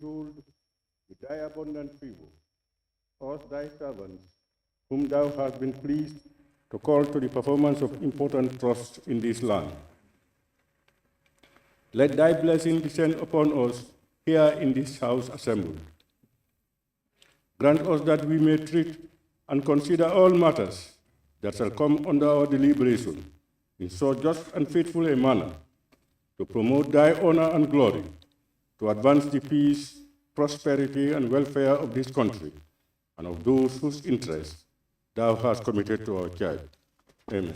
behold, with thy abundant favor, us thy servants, whom thou hast been pleased to call to the performance of important trusts in this land. Let thy blessing descend upon us here in this house assembled. Grant us that we may treat and consider all matters that shall come under our deliberation in so just and faithful a manner to promote thy honor and glory, to advance the peace, prosperity, and welfare of this country and of those whose interests thou hast committed to our charge. Amen.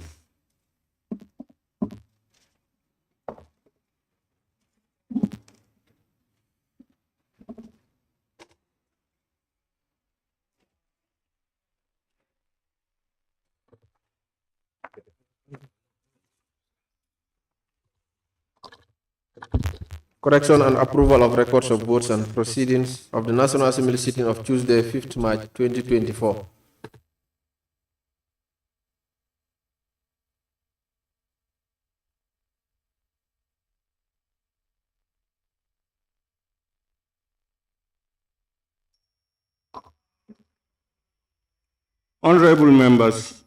Correction and approval of records of votes and proceedings of the National Assembly sitting of Tuesday, 5th March 2024. Honorable members,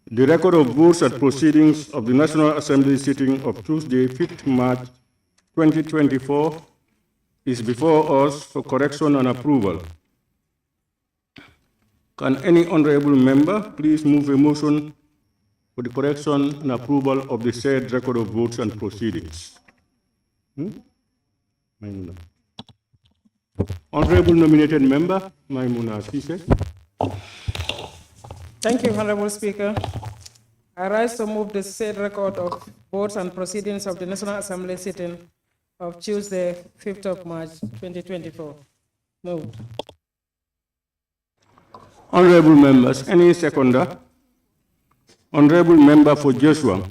the record of votes and proceedings of the National Assembly sitting of Tuesday, 5th March 2024 is before us for correction and approval. Can any honorable member please move a motion for the correction and approval of the said record of votes and proceedings? Maimuna. Honorable nominated member, Maimuna Sise. Thank you, Honorable Speaker. I rise to move the said record of votes and proceedings of the National Assembly sitting of Tuesday, 5th of March, 2024. Moved. Honorable members, any seconder? Honorable member for Joshua.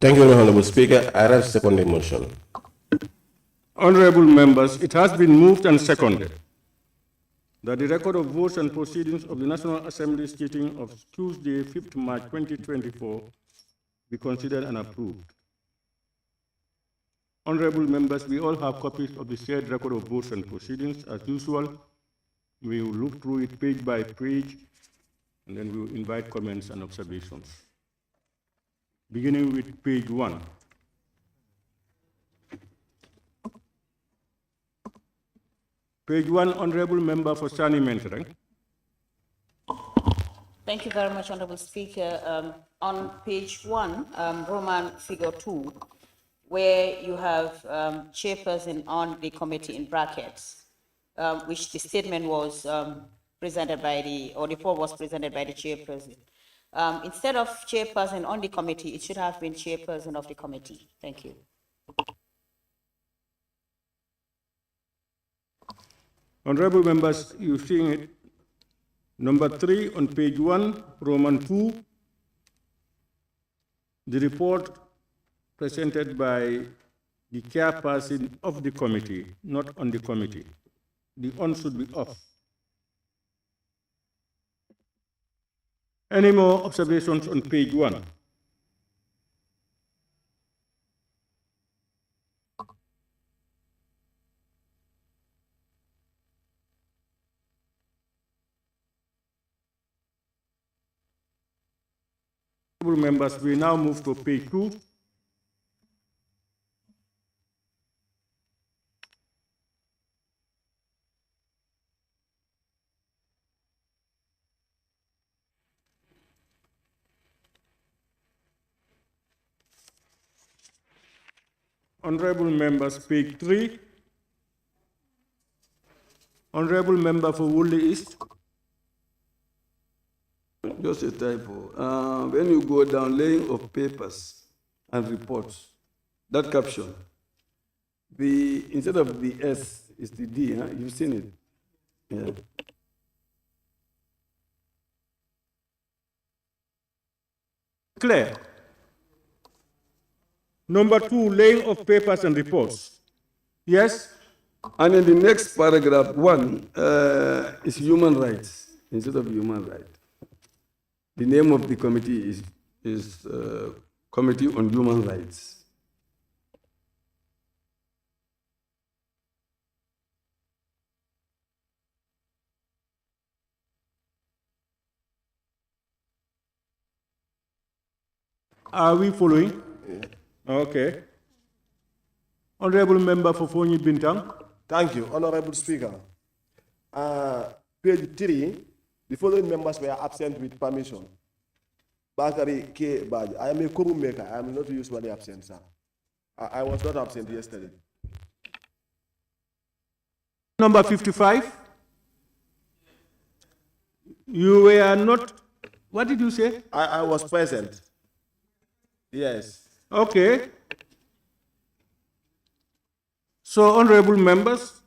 Thank you, Honorable Speaker. I rise to second the motion. Honorable members, it has been moved and seconded that the record of votes and proceedings of the National Assembly sitting of Tuesday, 5th March 2024 be considered and approved. Honorable members, we all have copies of the said record of votes and proceedings. As usual, we will look through it page by page, and then we will invite comments and observations. Beginning with page 1. Page 1, Honorable Member for Sani Mentereng. Thank you very much, Honorable Speaker. On page 1, Roman figure 2, where you have chairperson on the committee in brackets, which the statement was presented by the form was presented by the chairperson. Instead of chairperson on the committee, it should have been chairperson of the committee. Thank you. Honorable members, you're seeing it. Number 3 on page 1, Roman 2, the report presented by the chairperson of the committee, not on the committee. The on should be off. Any more observations on page 1? Members, we now move to page 2. Honorable members, page 3. Honorable member for Woodley East. Just a typo. When you go down, laying of papers and reports, that caption, instead of the S, is the D, huh? You've seen it? Yeah. Clear. Number 2, laying of papers and reports. Yes? And in the next paragraph, 1 is human rights instead of human rights. The name of the committee is Committee on Human Rights. Are we following? Okay. Honorable Member for Fonyi Bintang. Thank you, Honorable Speaker. Page 3, the following members were absent with permission. Bakari K. Baj. I am a quorum maker. I am not usually absent, sir. I was not absent yesterday. Number 55. You were not, what did you say? I was present. Yes. Okay. So, honorable members,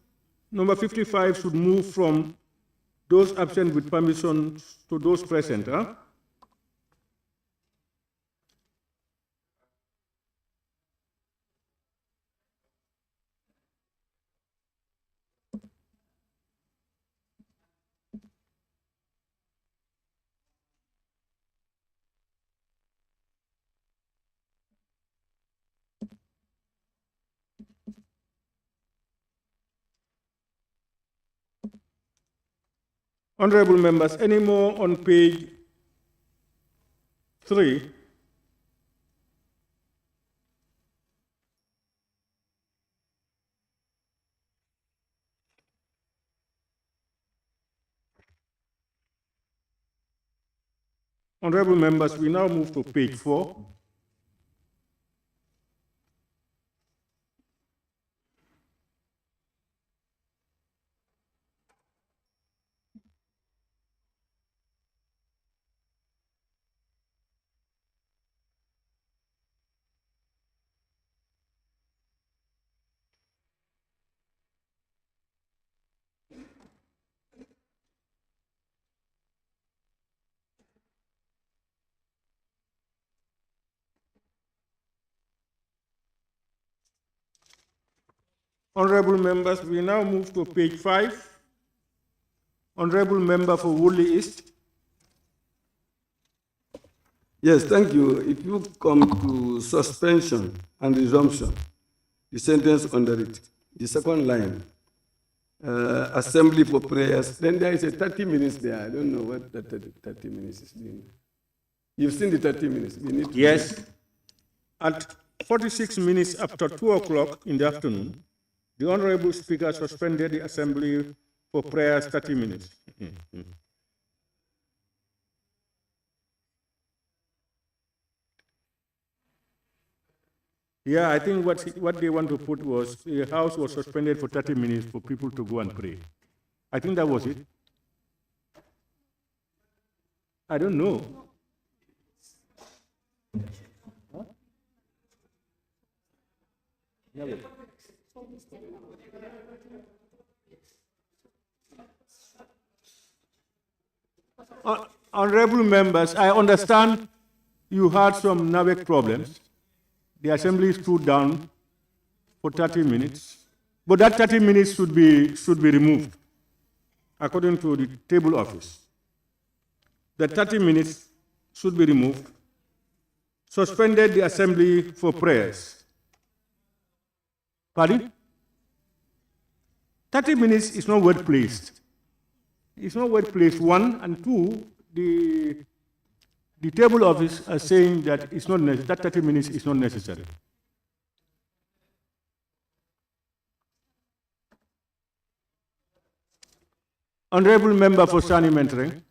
number 55 should move from those absent with permission to those present, huh? Honorable members, any more on page 3? Honorable members, we now move to page 4. Honorable members, we now move to page 5. Honorable member for Woodley East. Yes, thank you. If you come to suspension and resumption, the sentence under it, the second line, assembly for prayers, then there is a 30 minutes there. I don't know what that 30 minutes is doing. You've seen the 30 minutes. We need to Yes. At 46 minutes after 2 o'clock in the afternoon, the Honorable Speaker suspended the Assembly for prayers 30 minutes. Yeah, I think what they want to put was the House was suspended for 30 minutes for people to go and pray. I think that was it. I don't know. Honorable members, I understand you had some NAVEC problems. The assembly stood down for 30 minutes, but that 30 minutes should be removed, according to the table office. The 30 minutes should be removed, suspended the assembly for prayers. Pardon? 30 minutes is not well placed. It's not well placed, one, and two, the table office are saying that it's not that 30 minutes is not necessary. Honorable member for Sani Mentoring.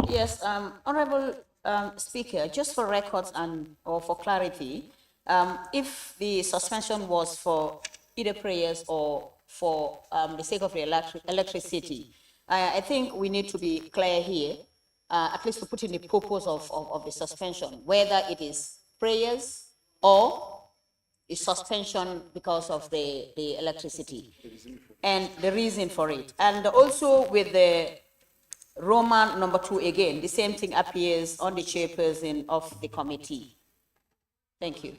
Yes, Honorable Speaker, just for records or for clarity, if the suspension was for either prayers or for the sake of the electricity, I think we need to be clear here, at least to put in the purpose of the suspension, whether it is prayers or the suspension because of the electricity, and the reason for it. And also with the Roman number 2 again, the same thing appears on the chairperson of the committee. Thank you.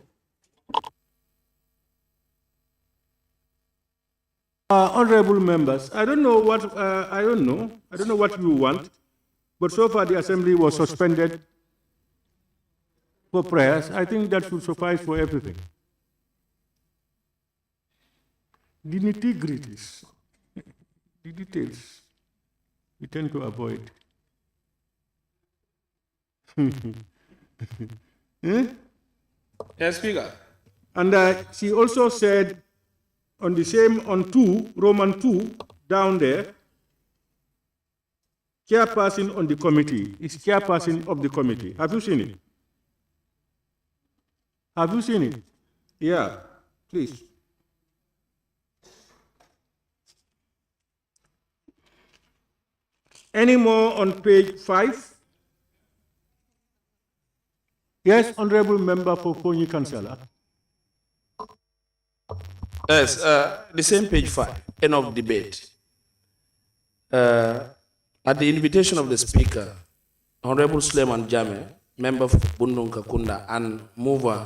Honorable members, I don't know what you want, but so far the assembly was suspended for prayers. I think that should suffice for everything. The nitty-gritties, the details, we tend to avoid. Yes, Speaker. And she also said on the same, on 2, Roman 2, down there, chairperson on the committee is chairperson of the committee. Have you seen it? Have you seen it? Yeah, please. Any more on page 5? Yes, Honorable Member for Fonyi Councillor. Yes, the same page 5, end of debate. At the invitation of the Speaker, Honorable Suleiman Jame, member for Bundung Kakunda and mover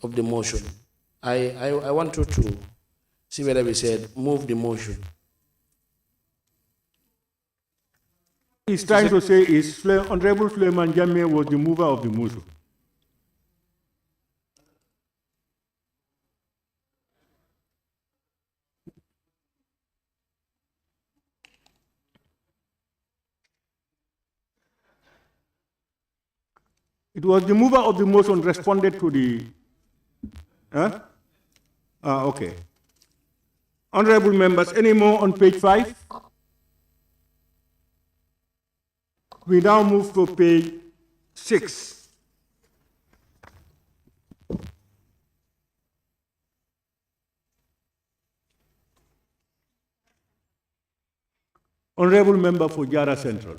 of the motion, I want you to see whether we said move the motion. He's trying to say is Honorable Suleiman Jame was the mover of the motion. It was the mover of the motion responded to the. Okay. Honorable members, any more on page 5? We now move to page 6. Honorable member for Jara Central.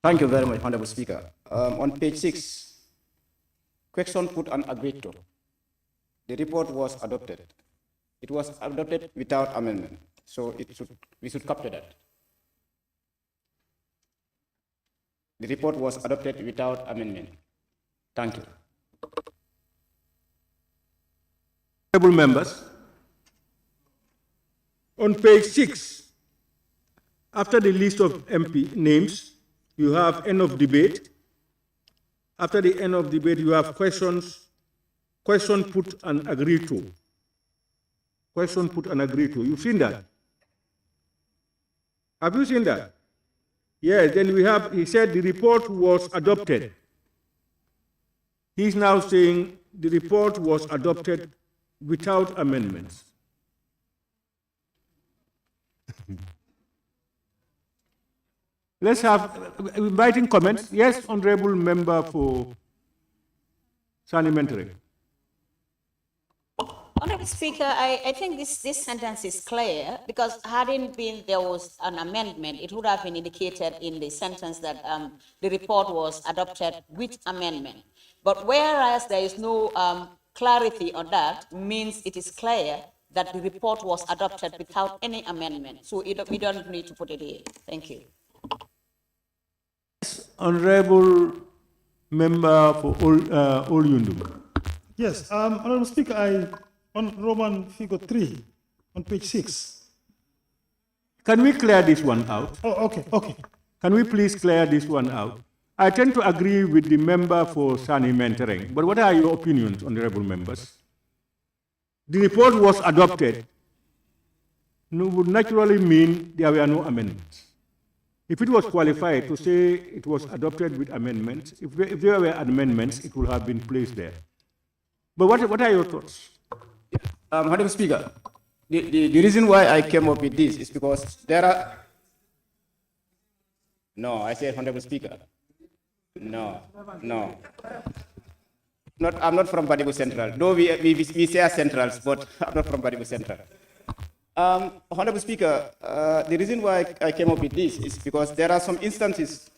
Thank you very much, Honorable Speaker. On page 6, question put and agreed to. The report was adopted. It was adopted without amendment, so we should capture that. The report was adopted without amendment. Thank you. Honorable members, on page 6, after the list of MP names, you have end of debate. After the end of debate, you have question put and agreed to. Question put and agreed to. You've seen that? Have you seen that? Yes, then we have, he said the report was adopted. He's now saying the report was adopted without amendments. Let's have inviting comments. Yes, Honorable Member for Parliamentary. Honorable Speaker, I think this sentence is clear because hadn't been there was an amendment, it would have been indicated in the sentence that the report was adopted with amendment. But whereas there is no clarity on that, means it is clear that the report was adopted without any amendment. So we don't need to put it here. Thank you. Honorable Member for Olyundum. Yes, Honorable Speaker, on Roman figure 3, on page 6. Can we clear this one out? Oh, okay. Can we please clear this one out? I tend to agree with the member for Sani Mentoring, but what are your opinions, honorable members? The report was adopted, would naturally mean there were no amendments. If it was qualified to say it was adopted with amendments, if there were amendments, it would have been placed there. But what are your thoughts? Honorable Speaker, the reason why I came up with this is because there are... No, I said Honorable Speaker. No. I'm not from Badibu Central. Though we say Centrals, but I'm not from Badibu Central. Honorable Speaker, the reason why I came up with this is because there are some instances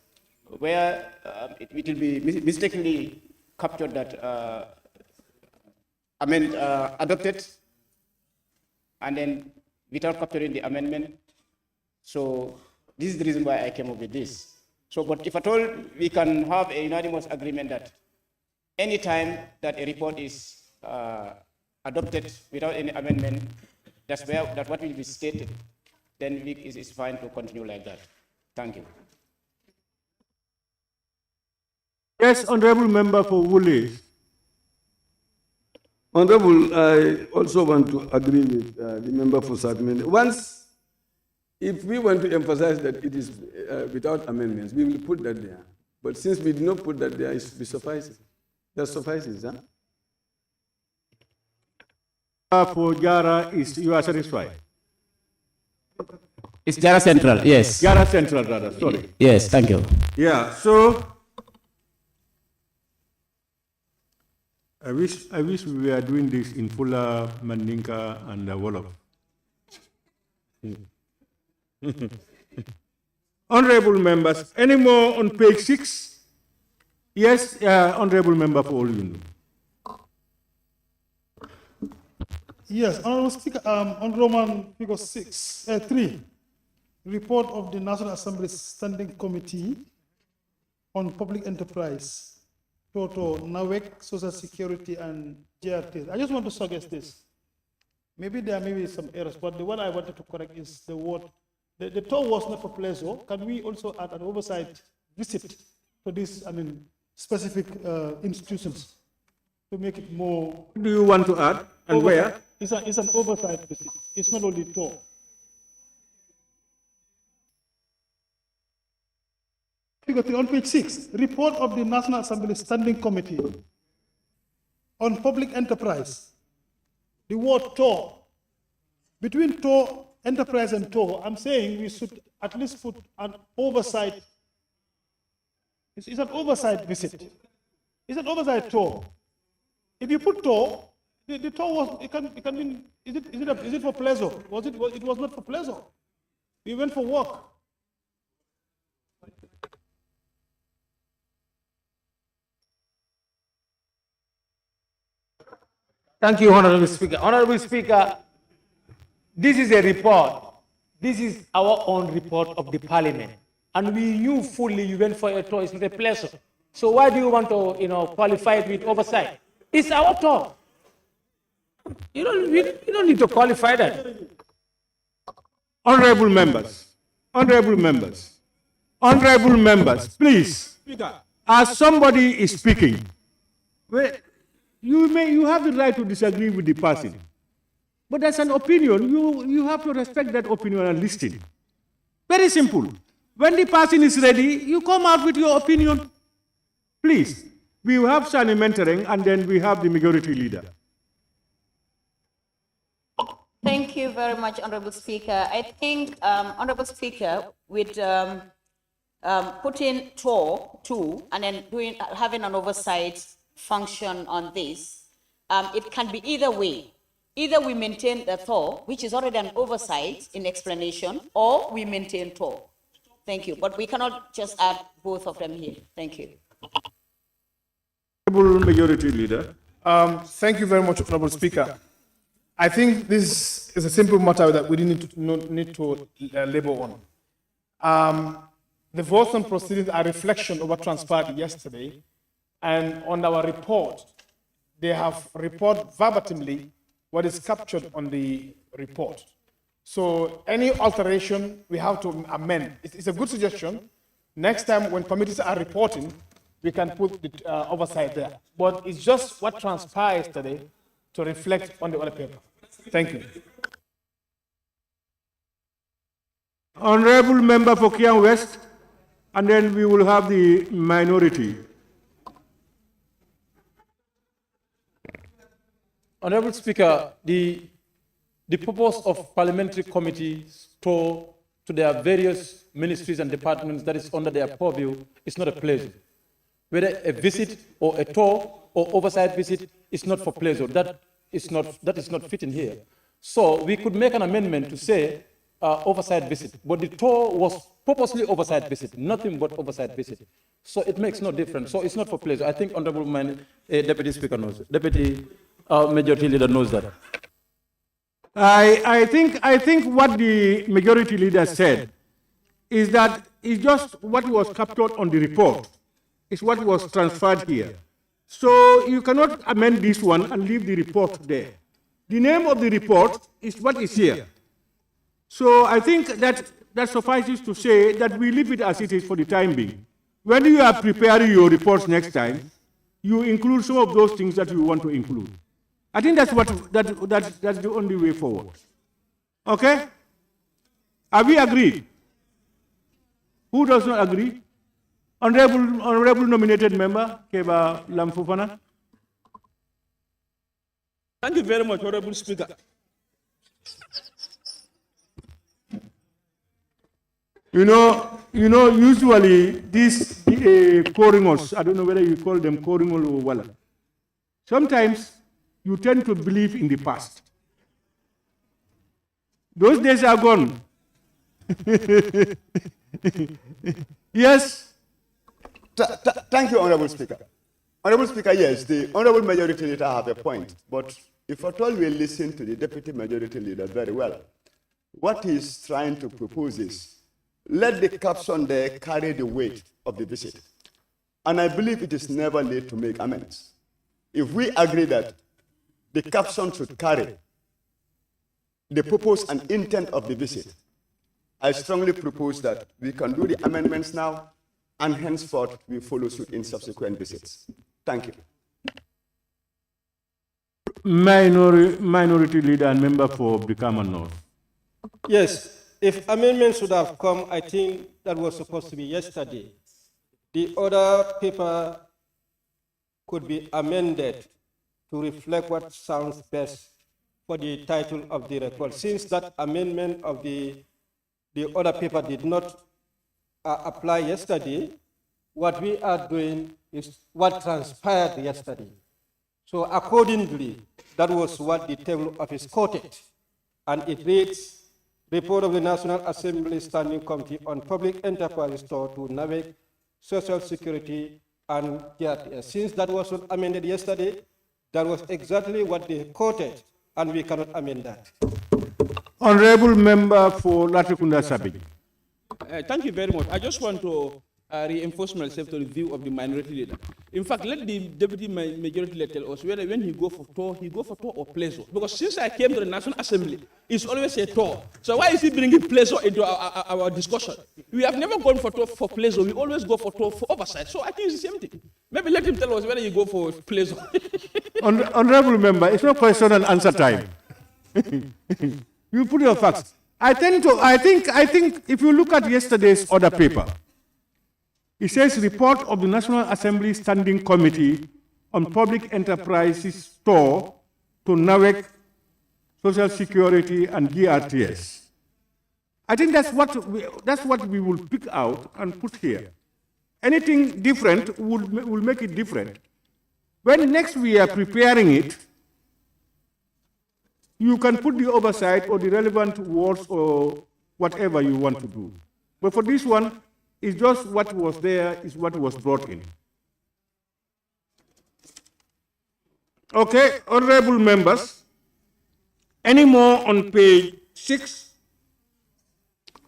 where it will be mistakenly captured that adopted, and then without capturing the amendment. So this is the reason why I came up with this. So, but if at all we can have a unanimous agreement that any time that a report is adopted without any amendment, that's what will be stated, then it's fine to continue like that. Thank you. Yes, Honorable Member for Wooley. Honorable, I also want to agree with the member for Sadmin. Once If we want to emphasize that it is without amendments, we will put that there. But since we did not put that there, it suffices. That suffices, huh? For Jara, you are satisfied? It's Jara Central, yes. Jara Central, rather, sorry. Yes, thank you. Yeah, so I wish we were doing this in Fula, Mandinka, and Wolof. Honorable members, any more on page 6? Yes, honorable member for Olundu. Yes, Honorable Speaker, on Roman figure 3, report of the National Assembly Standing Committee on Public Enterprise, Toto, NAWEC, Social Security, and JRT. I just want to suggest this. Maybe there may be some errors, but the one I wanted to correct is the word, the tour was not for pleasure. Can we also add an oversight visit to these, specific institutions to make it more? Do you want to add, and where? It's an oversight visit. It's not only tour. Figure 3 on page 6, report of the National Assembly Standing Committee on Public Enterprise. The word tour. Between tour, enterprise, and tour, I'm saying we should at least put an oversight. It's an oversight visit. It's an oversight tour. If you put tour, the tour was, it can mean, is it for pleasure? It was not for pleasure. We went for work. Thank you, Honorable Speaker. Honorable Speaker, this is a report. This is our own report of the Parliament. And we knew fully you went for a tour. It's not a pleasure. So why do you want to, qualify it with oversight? It's our tour. You don't need to qualify that. Honorable members, please, as somebody is speaking, you have the right to disagree with the person, but that's an opinion. You have to respect that opinion and listen. Very simple. When the person is ready, you come out with your opinion. Please, we have Sani mentoring, and then we have the majority leader. Thank you very much, Honorable Speaker. I think, Honorable Speaker, with putting TOR 2 and then having an oversight function on this, it can be either way. Either we maintain the TOR, which is already an oversight in explanation, or we maintain TOR. Thank you. But we cannot just add both of them here. Thank you. Honorable Majority Leader. Thank you very much, Honorable Speaker. I think this is a simple matter that we didn't need to labor on. The votes and proceedings are a reflection of what transpired yesterday, and on our report, they have reported verbatimly what is captured on the report. So any alteration, we have to amend. It's a good suggestion. Next time when committees are reporting, we can put the oversight there. But it's just what transpired yesterday to reflect on the other paper. Thank you. Honorable Member for Kiang West, and then we will have the minority. Honorable Speaker, the purpose of parliamentary committees to their various ministries and departments that is under their purview is not a pleasure. Whether a visit or a tour or oversight visit is not for pleasure. That is not fitting here. So we could make an amendment to say oversight visit, but the tour was purposely oversight visit, nothing but oversight visit. So it makes no difference. So it's not for pleasure. I think Honorable Deputy Speaker knows it. Deputy Majority Leader knows that. I think what the Majority Leader said is that it's just what was captured on the report. It's what was transferred here. So you cannot amend this one and leave the report there. The name of the report is what is here. So I think that suffices to say that we leave it as it is for the time being. When you are preparing your reports next time, you include some of those things that you want to include. I think that's the only way forward. Okay? Are we agreed? Who does not agree? Honorable nominated member, Keba Lamfufana. Thank you very much, Honorable Speaker. Usually these coringos, I don't know whether you call them coringol or wala. Sometimes you tend to believe in the past. Those days are gone. Yes. Thank you, Honorable Speaker. Honorable Speaker, yes, the Honorable Majority Leader have a point, but if at all we listen to the Deputy Majority Leader very well, what he's trying to propose is, let the caption there carry the weight of the visit. And I believe it is never late to make amends. If we agree that the caption should carry the purpose and intent of the visit, I strongly propose that we can do the amendments now, and henceforth we follow suit in subsequent visits. Thank you. Minority Leader and member for Brikama North. Yes. If amendments should have come, I think that was supposed to be yesterday. The other paper could be amended to reflect what sounds best for the title of the report. Since that amendment of the other paper did not apply yesterday, what we are doing is what transpired yesterday. So accordingly, that was what the table office quoted. And it reads, Report of the National Assembly Standing Committee on Public Enterprise Store to navigate Social Security and GRTS. Since that was not amended yesterday, that was exactly what they quoted, and we cannot amend that. Honorable Member for Latrikunda Sabiji. Thank you very much. I just want to reinforce myself to the view of the Minority Leader. In fact, let the Deputy Majority Leader tell us whether when he go for tour or pleasure. Because since I came to the National Assembly, it's always a tour. So why is he bringing pleasure into our discussion? We have never gone for tour for pleasure. We always go for tour for oversight. So I think it's the same thing. Maybe let him tell us whether you go for pleasure. Honorable Member, it's not question and answer time. You put your facts. I think if you look at yesterday's other paper, it says report of the National Assembly Standing Committee on Public Enterprises Store to NAWEC, Social Security and GRTS. I think that's what we will pick out and put here. Anything different will make it different. When next we are preparing it, you can put the oversight or the relevant words or whatever you want to do. But for this one, it's just what was there is what was brought in. Okay, honorable members, any more on page 6?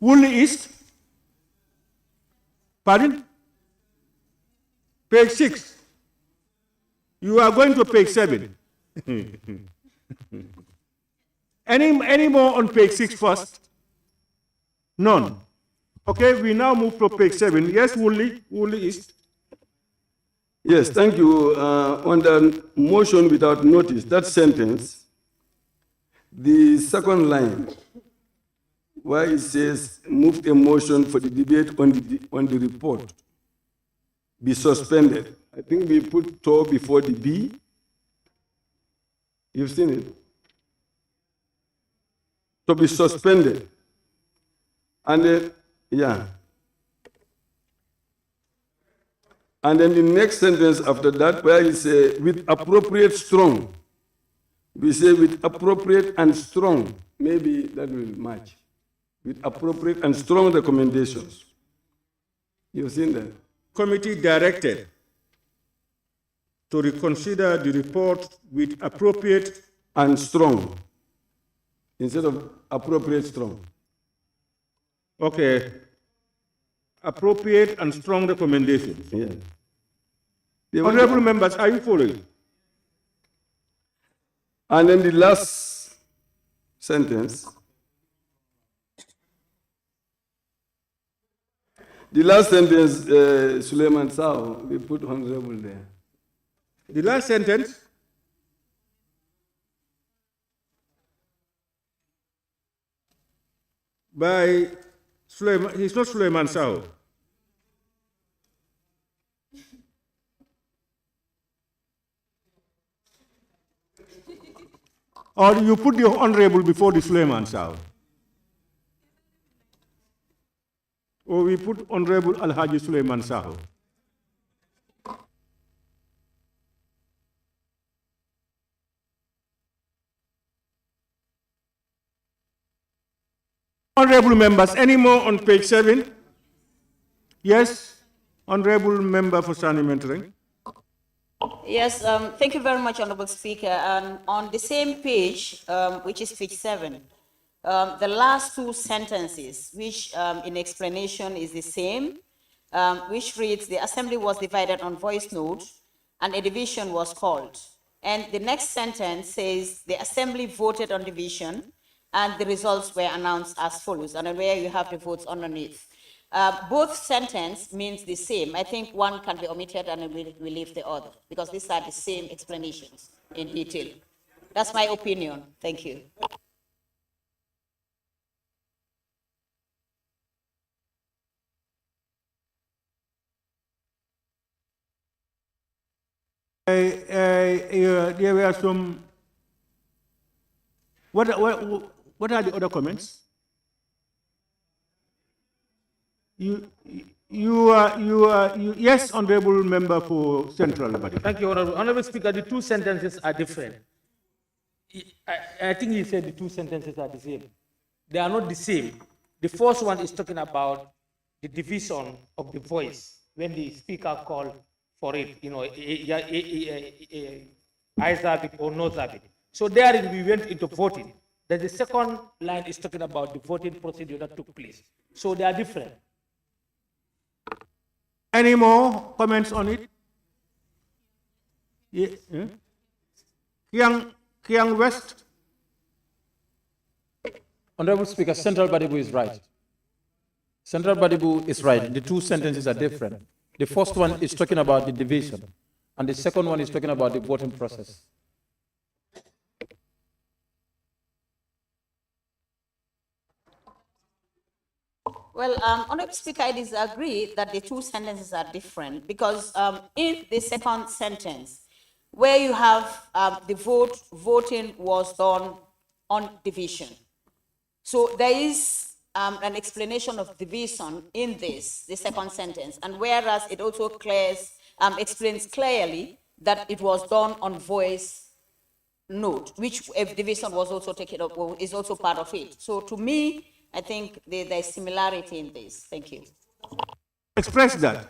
Woolly East? Pardon? Page 6. You are going to page 7. Any more on page 6 first? None. Okay, we now move to page 7. Yes, Woolly East. Yes, thank you. On the motion without notice, that sentence, the second line, where it says, move a motion for the debate on the report, be suspended. I think we put to before the B. You've seen it? To be suspended. And then, yeah. And then the next sentence after that, where it says, with appropriate strong. We say with appropriate and strong. Maybe that will match. With appropriate and strong recommendations. You've seen that? Committee directed to reconsider the report with appropriate and strong. Instead of appropriate strong. Okay. Appropriate and strong recommendations. Yeah. Honorable members, are you following? And then the last sentence. The last sentence, Suleiman Sao, we put honorable there. The last sentence? by Suleiman, he's not Suleiman Sao. Or you put the honorable before the Suleiman Sao. Or we put Honorable Alhaji Suleiman Sao. Honorable members, any more on page 7? Yes, Honorable Member for Sani Mentoring. Yes, thank you very much, Honorable Speaker. And on the same page, which is page 7, the last two sentences, which in explanation is the same, which reads, the assembly was divided on voice note and a division was called. And the next sentence says, the assembly voted on division and the results were announced as follows, and where you have the votes underneath. Both sentence means the same. I think one can be omitted and we leave the other, because these are the same explanations in detail. That's my opinion. Thank you. There were some. What are the other comments? Yes, Honorable Member for Central Body. Thank you, Honorable Speaker. The two sentences are different. I think he said the two sentences are the same. They are not the same. The first one is talking about the division of the voice when the speaker called for it, either or no Zabit. So therein we went into voting. Then the second line is talking about the voting procedure that took place. So they are different. Any more comments on it? Yeah. Kiang West. Honorable Speaker, Central Badibu is right. Central Badibu is right. The two sentences are different. The first one is talking about the division, and the second one is talking about the voting process. Well, Honorable Speaker, I disagree that the two sentences are different, because in the second sentence, where you have the voting was done on division. So there is an explanation of division in this, the second sentence, and whereas it also explains clearly that it was done on voice note, which if division was also taken up, is also part of it. So to me, I think there's similarity in this. Thank you. Express that.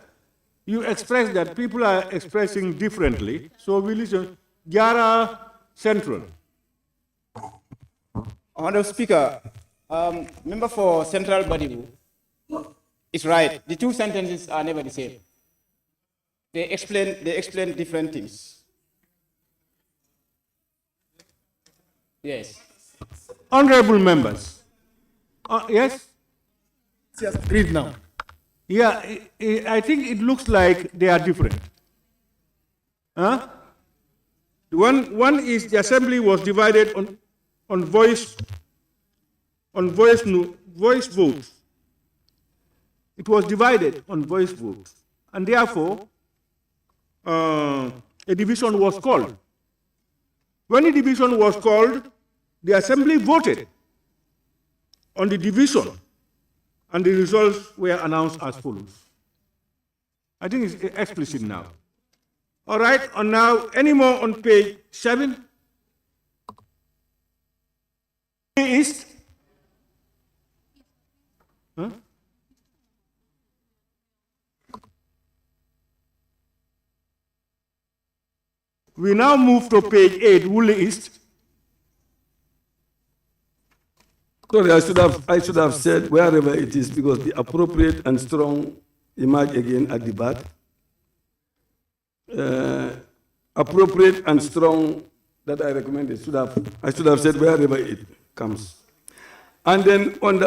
You express that. People are expressing differently. So we listen. Jara Central. Honorable Speaker, member for Central Badibu is right. The two sentences are never the same. They explain different things. Yes. Honorable members. Yes? Yes, read now. Yeah, I think it looks like they are different. Huh? One is the assembly was divided on voice vote. It was divided on voice vote, and therefore a division was called. When a division was called, the assembly voted on the division, and the results were announced as follows. I think it's explicit now. All right, and now, any more on page 7? East. Huh? We now move to page 8, Woolly East. Sorry, I should have said wherever it is, because the appropriate and strong emerge again at the back. Appropriate and strong that I recommended I should have said wherever it comes. And then on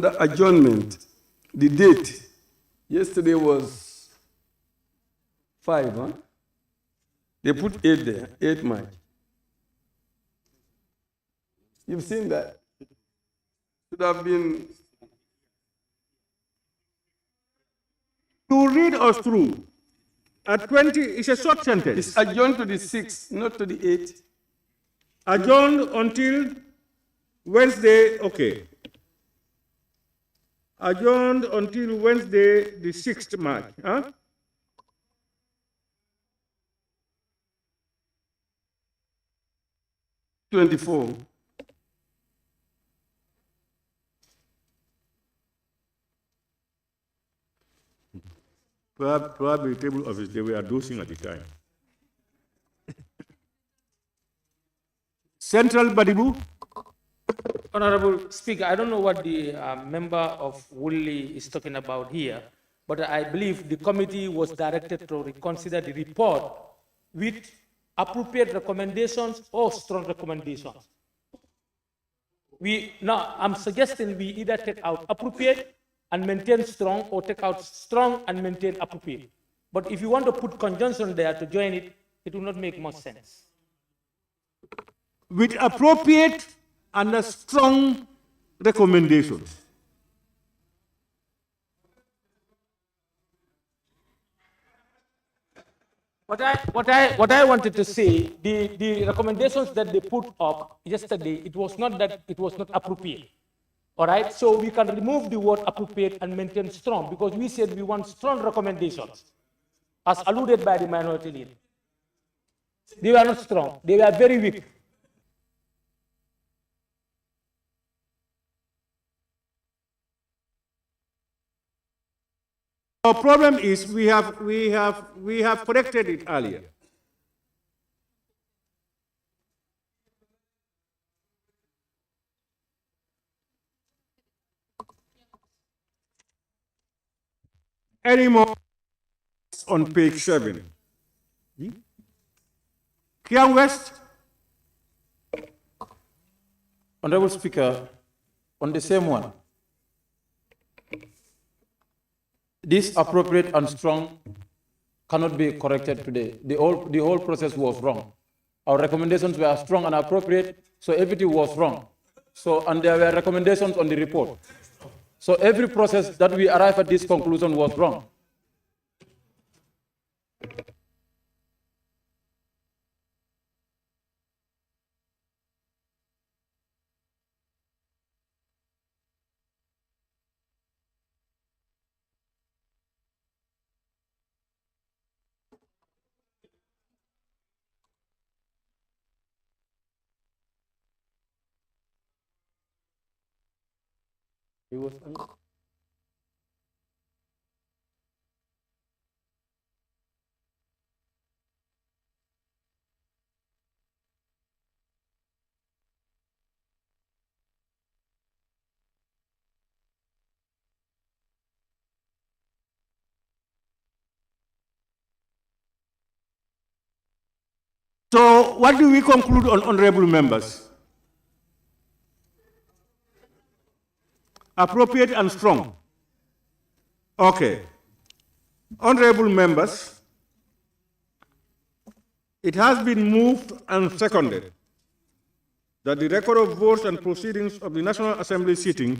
the adjournment, the date yesterday was 5, huh? They put 8 there, 8 March. You've seen that? should have been. To read us through. At 20, it's a short sentence. It's adjourned to the 6th, not to the 8th. Adjourned until Wednesday, okay. Adjourned until Wednesday, the 6th March. Huh? '24. Probably the table office, they were dosing at the time. Central Badibu. Honorable Speaker, I don't know what the member of Woolly is talking about here, but I believe the committee was directed to reconsider the report with appropriate recommendations or strong recommendations. Now, I'm suggesting we either take out appropriate and maintain strong, or take out strong and maintain appropriate. But if you want to put conjunction there to join it, it will not make much sense. With appropriate and a strong recommendations. What I wanted to say, the recommendations that they put up yesterday, it was not that it was not appropriate. All right, so we can remove the word appropriate and maintain strong, because we said we want strong recommendations, as alluded by the minority leader. They were not strong, they were very weak. Our problem is we have corrected it earlier. Any more on page 7? Kia West. Honorable Speaker, on the same one, this appropriate and strong cannot be corrected today. The whole process was wrong. Our recommendations were strong and appropriate, so everything was wrong. So, and there were recommendations on the report. So every process that we arrived at this conclusion was wrong. So what do we conclude on honorable members? Appropriate and strong. Okay. Honorable members, it has been moved and seconded that the record of votes and proceedings of the National Assembly sitting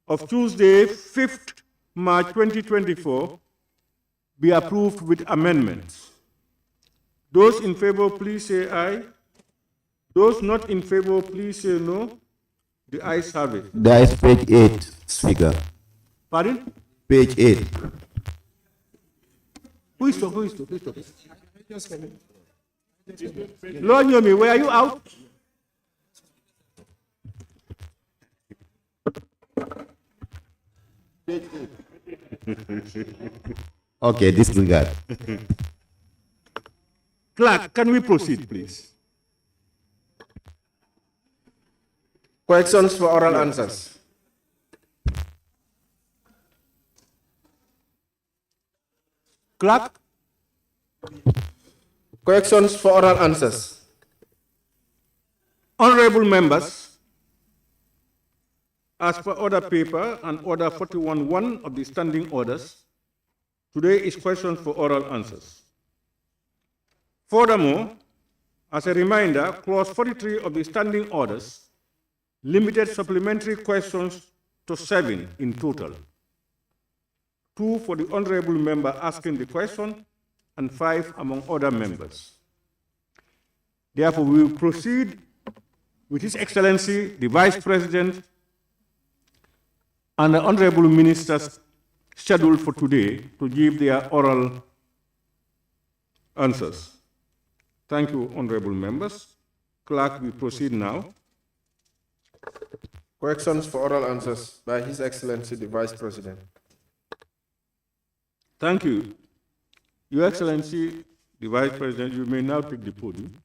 of Tuesday, 5th March 2024 be approved with amendments. Those in favor, please say aye. Those not in favor, please say no. The ayes have it. There is page 8, Speaker. Pardon? Page 8. Who is talking? Lord Yomi, where are you out? Okay, disregard. Clerk, can we proceed, please? Questions for oral answers. Clerk? Questions for oral answers. Honorable members, as per order paper and order 41.1 of the standing orders, today is questions for oral answers. Furthermore, as a reminder, clause 43 of the standing orders limited supplementary questions to 7 in total. 2 for the honorable member asking the question, and 5 among other members. Therefore, we will proceed with His Excellency, the Vice President, and the honorable ministers scheduled for today to give their oral answers. Thank you, honorable members. Clerk, we proceed now. Questions for oral answers by His Excellency, the Vice President. Thank you. Your Excellency, the Vice President, you may now take the podium.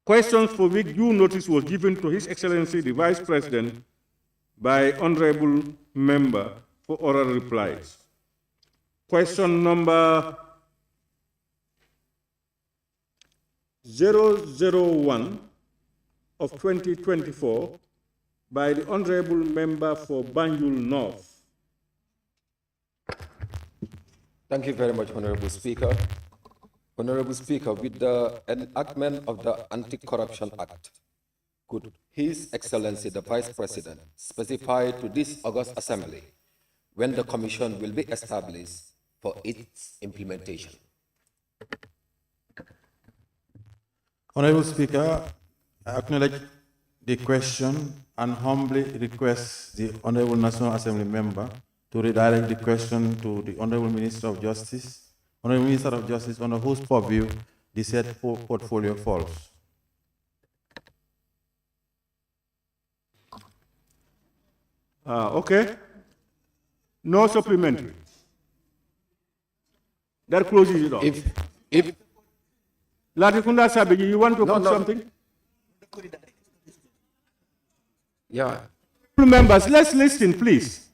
Questions for which due notice was given to His Excellency, the Vice President, by honorable member for oral replies. Question number 001 of 2024 by the honorable member for Banjul North. Thank you very much, Honorable Speaker. Honorable Speaker, with the enactment of the Anti-Corruption Act, could His Excellency the Vice President specify to this August Assembly when the Commission will be established for its implementation? Honorable Speaker, I acknowledge the question and humbly request the Honorable National Assembly member to redirect the question to the Honorable Minister of Justice, Honorable Minister of Justice, under whose purview the said portfolio falls. Okay. No supplementary. That closes it off. If Latikunda Sabiji, you want to put something? Yeah. Members, let's listen, please.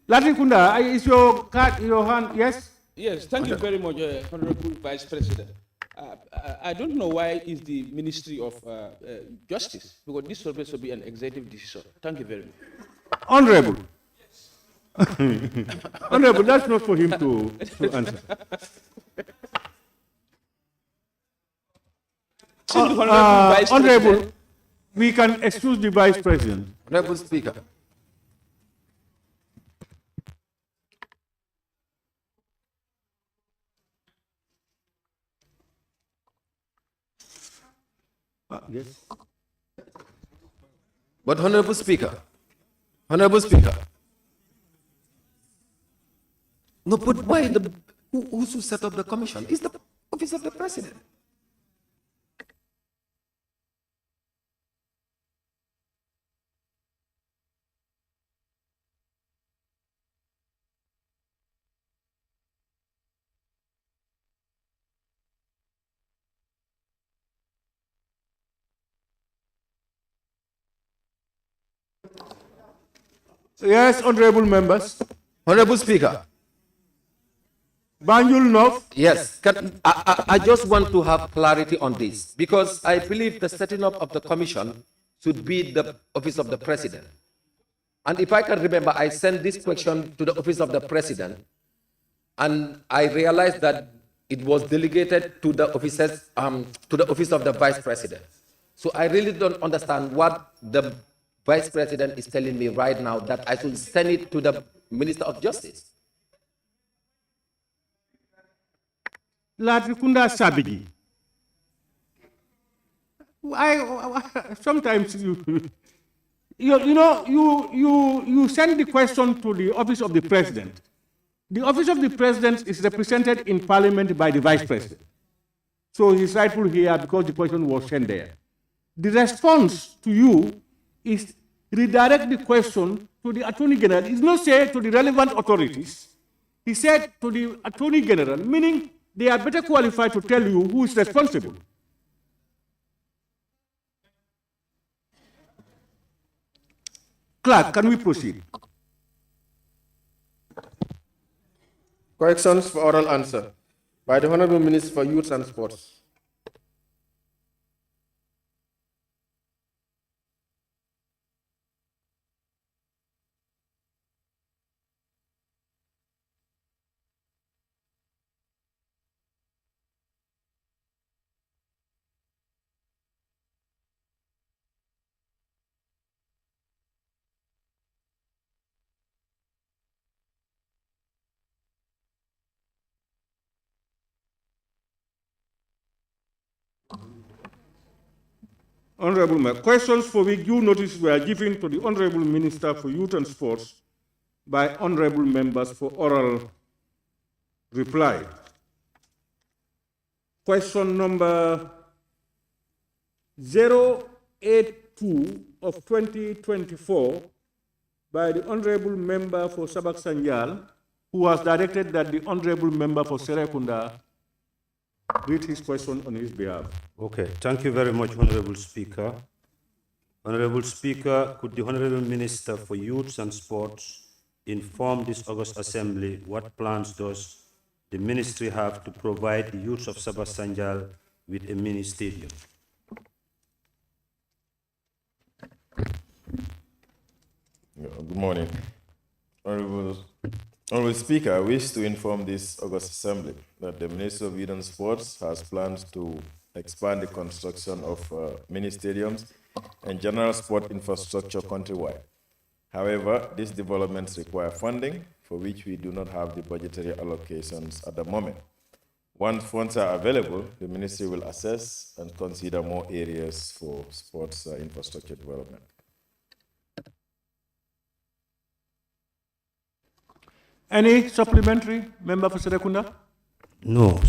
Latikunda, is your card, your hand? Yes? Yes, thank you very much, Honorable Vice President. I don't know why is the Ministry of Justice, because this is supposed to be an executive decision. Thank you very much. Honorable. Honorable, that's not for him to answer. Honorable, we can excuse the Vice President. Honorable Speaker. Yes. But Honorable Speaker, no, but why who should set up the commission? It's the office of the President. Yes, honorable members. Honorable Speaker. Banjul North. Yes, I just want to have clarity on this because I believe the setting up of the commission should be the office of the President. And if I can remember, I sent this question to the office of the President and I realized that it was delegated to the offices, to the office of the Vice President. So I really don't understand what the Vice President is telling me right now that I should send it to the Minister of Justice. Latikunda Sabiji. Sometimes you send the question to the office of the President. The office of the President is represented in Parliament by the Vice President. So he's rightful here because the question was sent there. The response to you is redirect the question to the Attorney General. It's not said to the relevant authorities. He said to the Attorney General, meaning they are better qualified to tell you who is responsible. Clerk, can we proceed? Questions for oral answer by the Honorable Minister for Youth and Sports. Honorable Mayor, questions for which due notice were given to the Honorable Minister for Youth and Sports by honorable members for oral reply. Question number 082 of 2024 by the Honorable Member for Sabak Sanjal, who has directed that the Honorable Member for Serekunda read his question on his behalf. Okay, thank you very much, Honorable Speaker. Honorable Speaker, could the Honorable Minister for Youth and Sports inform this August Assembly what plans does the Ministry have to provide the youths of Sabah Sanjal with a mini stadium? Good morning. Honorable Speaker, I wish to inform this August Assembly that the Ministry of Youth and Sports has plans to expand the construction of mini stadiums and general sport infrastructure countrywide. However, these developments require funding, for which we do not have the budgetary allocations at the moment. Once funds are available, the Ministry will assess and consider more areas for sports infrastructure development. Any supplementary, Member for Serekunda? No.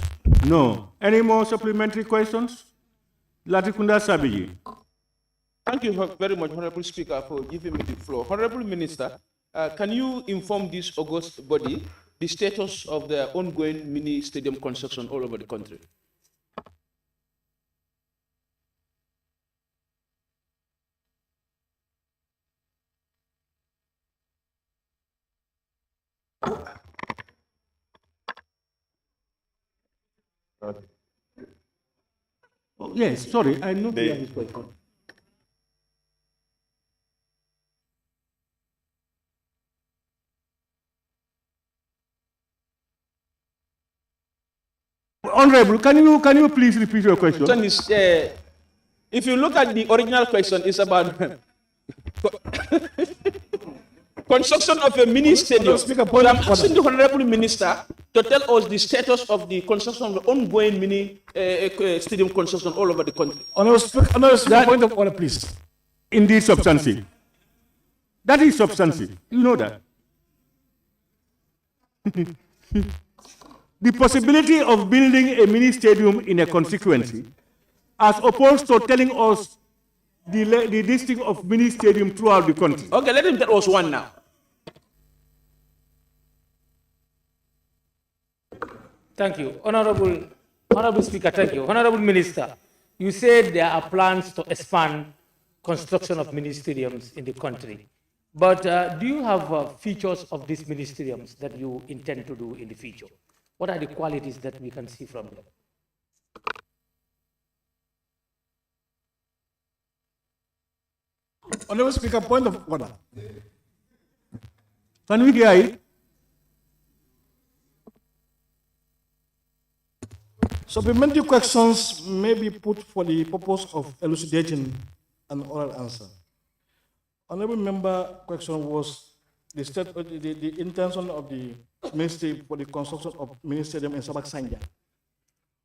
No. Any more supplementary questions? Latikunda Sabiji. Thank you very much, Honorable Speaker, for giving me the floor. Honorable Minister, can you inform this august body the status of the ongoing mini stadium construction all over the country? Oh, yes, sorry, I know his question. Honorable, can you please repeat your question? If you look at the original question, it's about construction of a mini stadium. So I'm asking the Honorable Minister to tell us the status of the construction of the ongoing mini stadium construction all over the country. Honorable Speaker, point of order, please. Indeed, substantive. That is substantive. You know that. The possibility of building a mini stadium in a constituency, as opposed to telling us the district of mini stadium throughout the country. Okay, let him tell us one now. Thank you. Honorable Speaker, thank you. Honorable Minister, you said there are plans to expand construction of mini stadiums in the country. But do you have features of these mini stadiums that you intend to do in the future? What are the qualities that we can see from them? Honorable Speaker, point of order. Can we hear it? Supplementary questions may be put for the purpose of elucidating an oral answer. Honorable member question was the intention of the ministry for the construction of mini stadium in Sabak Sanja.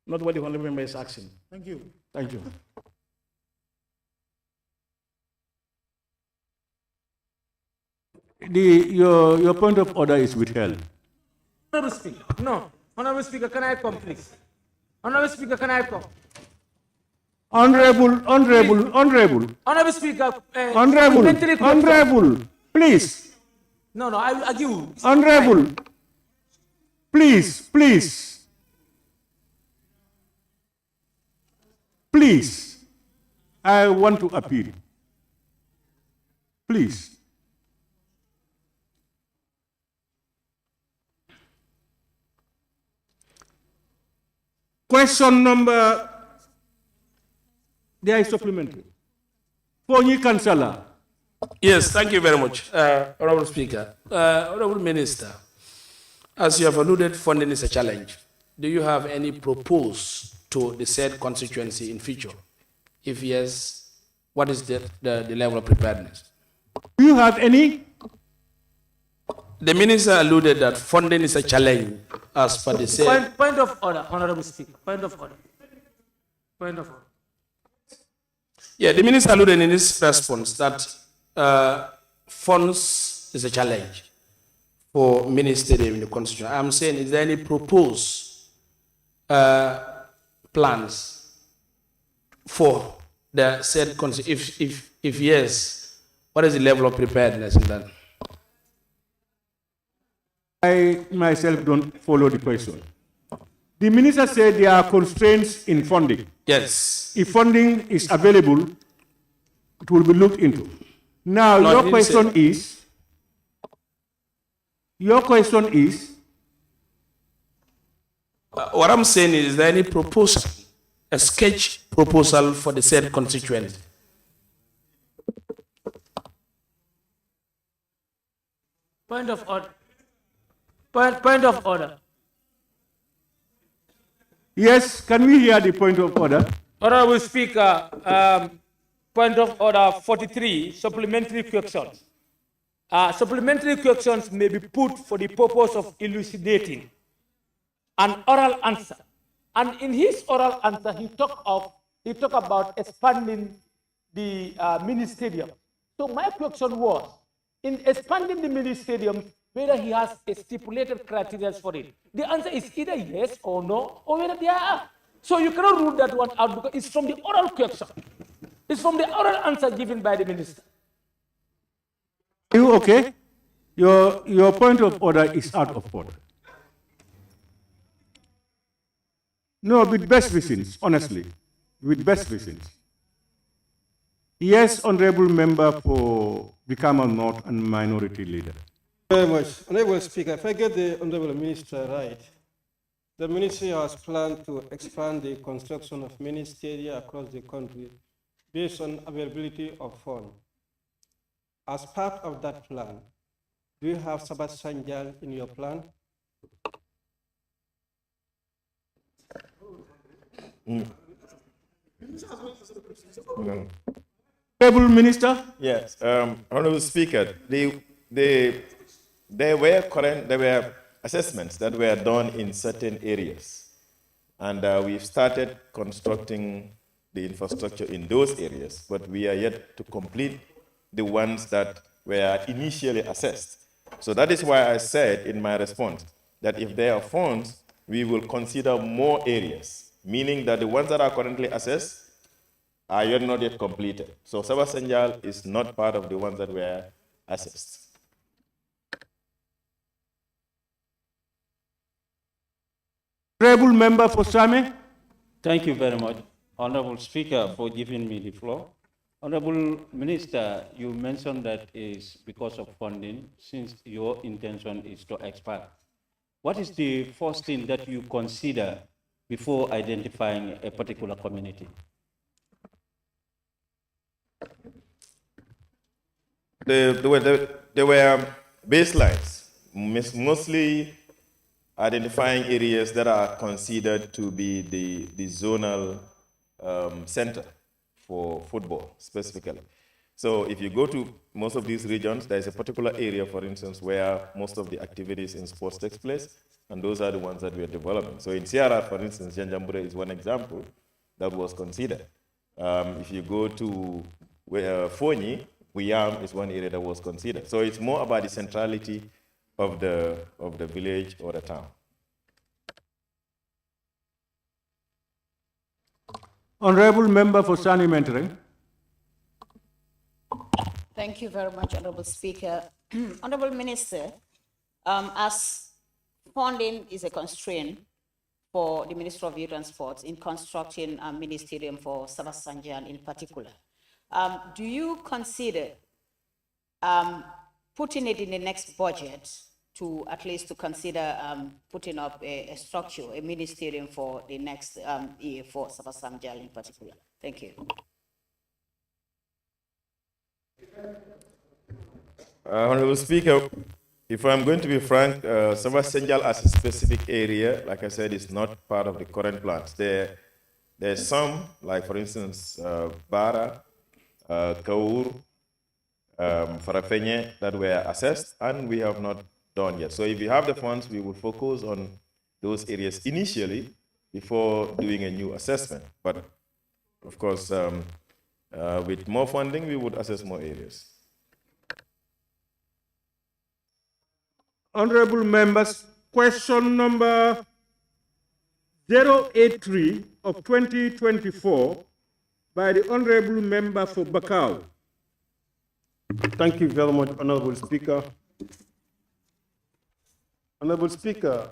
Not what the honorable member is asking. Thank you. Thank you. Your point of order is withheld. Honorable Speaker, no. Honorable Speaker, can I come, please? Honorable Speaker, can I come? Honorable. Honorable Speaker, Honorable, please. No, I will argue. Honorable, please. I want to appeal. Please. Question number, there is supplementary. Pony Councillor. Yes, thank you very much, Honorable Speaker. Honorable Minister, as you have alluded, funding is a challenge. Do you have any propose to the said constituency in future? If yes, what is the level of preparedness? Do you have any? The minister alluded that funding is a challenge as per the said. Point of order, Honorable Speaker. Point of order. Yeah, the minister alluded in his response that funds is a challenge for mini stadium in the constitution. I'm saying, is there any proposed plans for the said constitution? If yes, what is the level of preparedness in that? I myself don't follow the question. The minister said there are constraints in funding. Yes. If funding is available, it will be looked into. Now, No, your question is, what I'm saying is there any proposal, a sketch proposal for the said constituency? Point of order. Point of order. Yes, can we hear the point of order? Honorable Speaker, point of order 43, supplementary questions. Supplementary questions may be put for the purpose of elucidating an oral answer. And in his oral answer, he talked about expanding the mini stadium. So my question was, in expanding the mini stadium, whether he has a stipulated criteria for it. The answer is either yes or no, or whether there are. So you cannot rule that one out because it's from the oral question. It's from the oral answer given by the minister. Are you okay? Your point of order is out of order. No, with best wishes, honestly, with best wishes. Yes, honorable member for Bikama North and minority leader. Very much. Honorable Speaker, if I get the Honorable Minister right, the ministry has planned to expand the construction of mini stadia across the country based on availability of funds. As part of that plan, do you have Sabat Sanjal in your plan? No. Honorable Minister? Yes, Honorable Speaker, there were assessments that were done in certain areas, and we've started constructing the infrastructure in those areas, but we are yet to complete the ones that were initially assessed. So that is why I said in my response that if there are funds, we will consider more areas, meaning that the ones that are currently assessed are yet not yet completed. So Sabah Sanjal is not part of the ones that were assessed. Honorable member for Same. Thank you very much, Honorable Speaker, for giving me the floor. Honorable Minister, you mentioned that is because of funding, since your intention is to expand. What is the first thing that you consider before identifying a particular community? There were baselines, mostly identifying areas that are considered to be the zonal center for football specifically. So if you go to most of these regions, there's a particular area, for instance, where most of the activities in sports takes place, and those are the ones that we are developing. So in Sierra, for instance, Janjambure is one example that was considered. If you go to Fonyi, Buyam is one area that was considered. So it's more about the centrality of the village or the town. Honorable member for Sani Mentoring. Thank you very much, Honorable Speaker. Honorable Minister, as funding is a constraint for the Ministry of Youth and Sports in constructing a mini stadium for Sabah Sanjal in particular, do you consider putting it in the next budget to at least to consider putting up a structure, a mini stadium for the next year for Sabah Sanjal in particular? Thank you. Honorable Speaker, if I'm going to be frank, Sabah Sanjal as a specific area, like I said, is not part of the current plans. There's some, like for instance, Bara, Kaur, Farafenye, that were assessed, and we have not done yet. So if you have the funds, we will focus on those areas initially before doing a new assessment. But of course, With more funding, we would assess more areas. Honorable members, question number 083 of 2024 by the Honorable Member for Bakau. Thank you very much, Honorable Speaker. Honorable Speaker,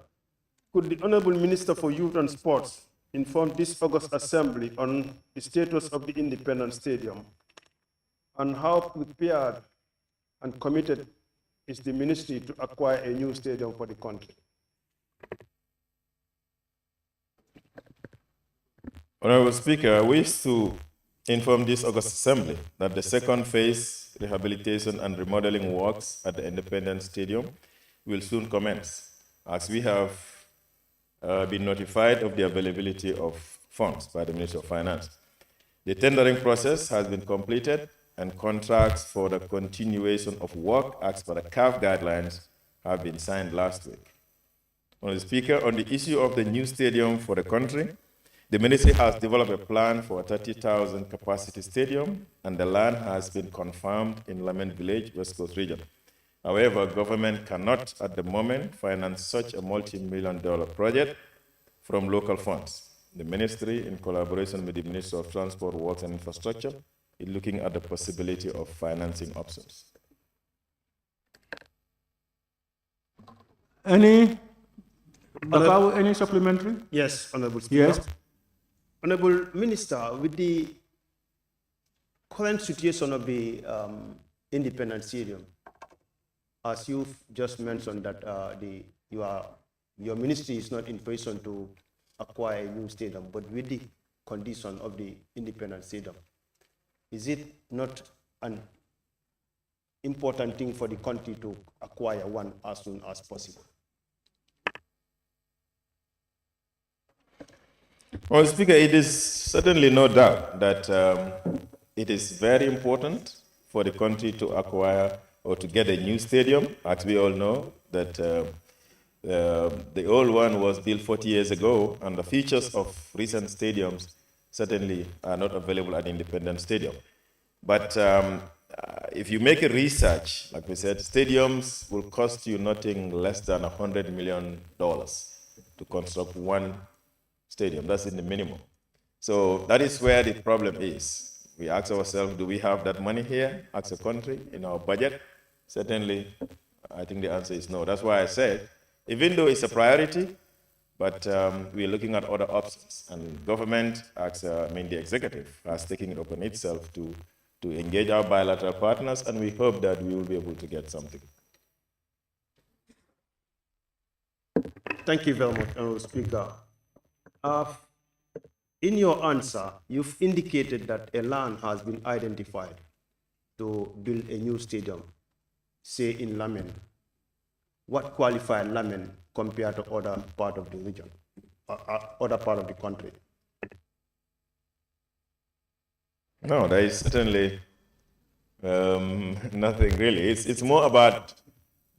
could the Honorable Minister for Youth and Sports inform this August Assembly on the status of the Independence Stadium and how prepared and committed is the ministry to acquire a new stadium for the country? Honorable Speaker, I wish to inform this August Assembly that the second phase rehabilitation and remodeling works at the Independence Stadium will soon commence, as we have been notified of the availability of funds by the Ministry of Finance. The tendering process has been completed and contracts for the continuation of work as per the CAF guidelines have been signed last week. Honorable Speaker, on the issue of the new stadium for the country, the ministry has developed a plan for a 30,000 capacity stadium, and the land has been confirmed in Lament Village, West Coast region. However, government cannot at the moment finance such a multi-million-dollar project from local funds. The ministry, in collaboration with the Ministry of Transport, Works and Infrastructure, is looking at the possibility of financing options. Any supplementary? Yes, Honorable Speaker. Yes. Honorable Minister, with the current situation of the Independence Stadium, as you've just mentioned that your ministry is not in position to acquire a new stadium, but with the condition of the Independence Stadium, is it not an important thing for the country to acquire one as soon as possible? Well, Speaker, it is certainly no doubt that it is very important for the country to acquire or to get a new stadium. As we all know, that the old one was built 40 years ago, and the features of recent stadiums certainly are not available at Independence Stadium. But if you make a research, like we said, stadiums will cost you nothing less than $100 million to construct one stadium. That's in the minimum. So that is where the problem is. We ask ourselves, do we have that money here as a country in our budget? Certainly, I think the answer is no. That's why I said, even though it's a priority, but we're looking at other options. And government, the executive, has taken it upon itself to engage our bilateral partners, and we hope that we will be able to get something. Thank you very much, Honorable Speaker. In your answer, you've indicated that a land has been identified to build a new stadium, say in Lamin. What qualifies Lamin compared to other part of the region, other part of the country? No, there is certainly nothing really. It's more about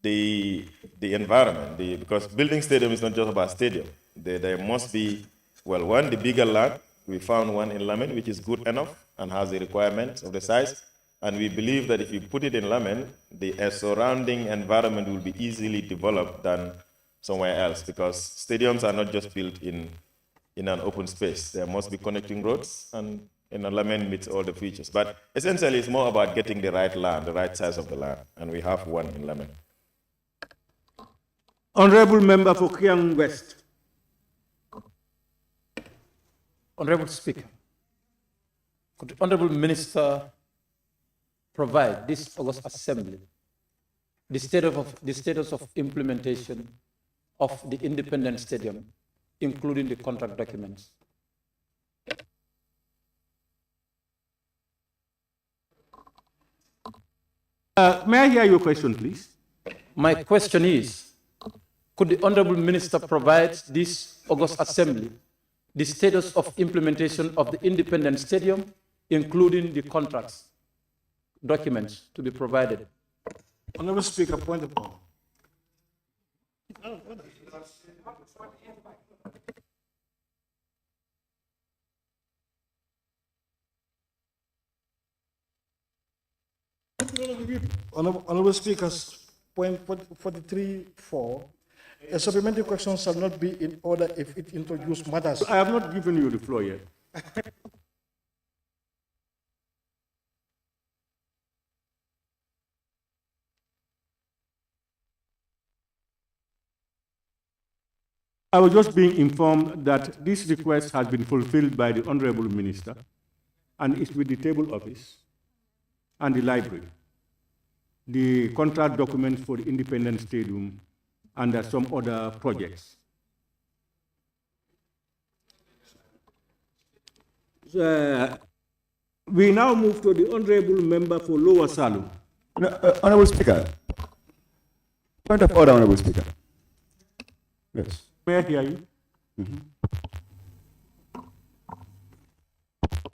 the environment, because building stadium is not just about stadium. There must be, well, one, the bigger land. We found one in Lamin, which is good enough and has the requirements of the size. And we believe that if you put it in Lamin, the surrounding environment will be easily developed than somewhere else, because stadiums are not just built in an open space. There must be connecting roads, and Lamin meets all the features. But essentially, it's more about getting the right land, the right size of the land, and we have one in Lamin. Honorable Member for Kiang West. Honorable Speaker, could the Honorable Minister provide this August Assembly the status of implementation of the Independence Stadium, including the contract documents? May I hear your question, please? My question is, could the Honorable Minister provide this August Assembly the status of implementation of the Independence Stadium, including the contracts documents to be provided? Honorable Speaker, point of order. Honorable Speakers, point 43.4, a supplementary question shall not be in order if it introduces matters. I have not given you the floor yet. I was just being informed that this request has been fulfilled by the Honorable Minister and is with the table office and the library. The contract documents for the Independence Stadium and some other projects. We now move to the Honorable Member for Lower Salum. No, Honorable Speaker. Point of order, Honorable Speaker. Yes. May I hear you?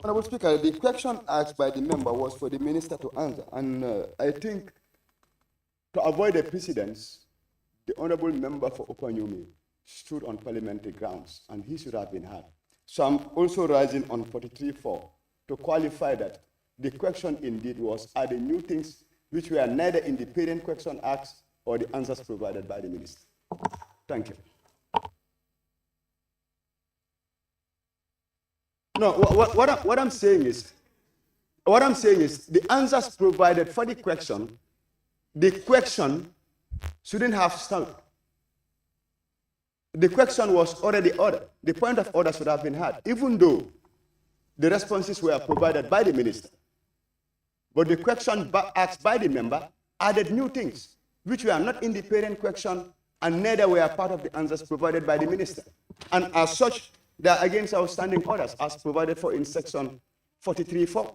Honorable Speaker, the question asked by the member was for the minister to answer, and I think to avoid a precedence, the honorable member for Opanyumi stood on parliamentary grounds, and he should have been heard. So I'm also rising on 43.4 to qualify that the question indeed was, are the new things which were neither in the parent question asked or the answers provided by the minister? Thank you. No, what I'm saying is the answers provided for the question shouldn't have stunk. The question was already ordered. The point of order should have been had, even though the responses were provided by the minister. But the question asked by the member added new things, which were not in the parent question and neither were part of the answers provided by the minister. And as such, they are against our standing orders as provided for in section 43.4.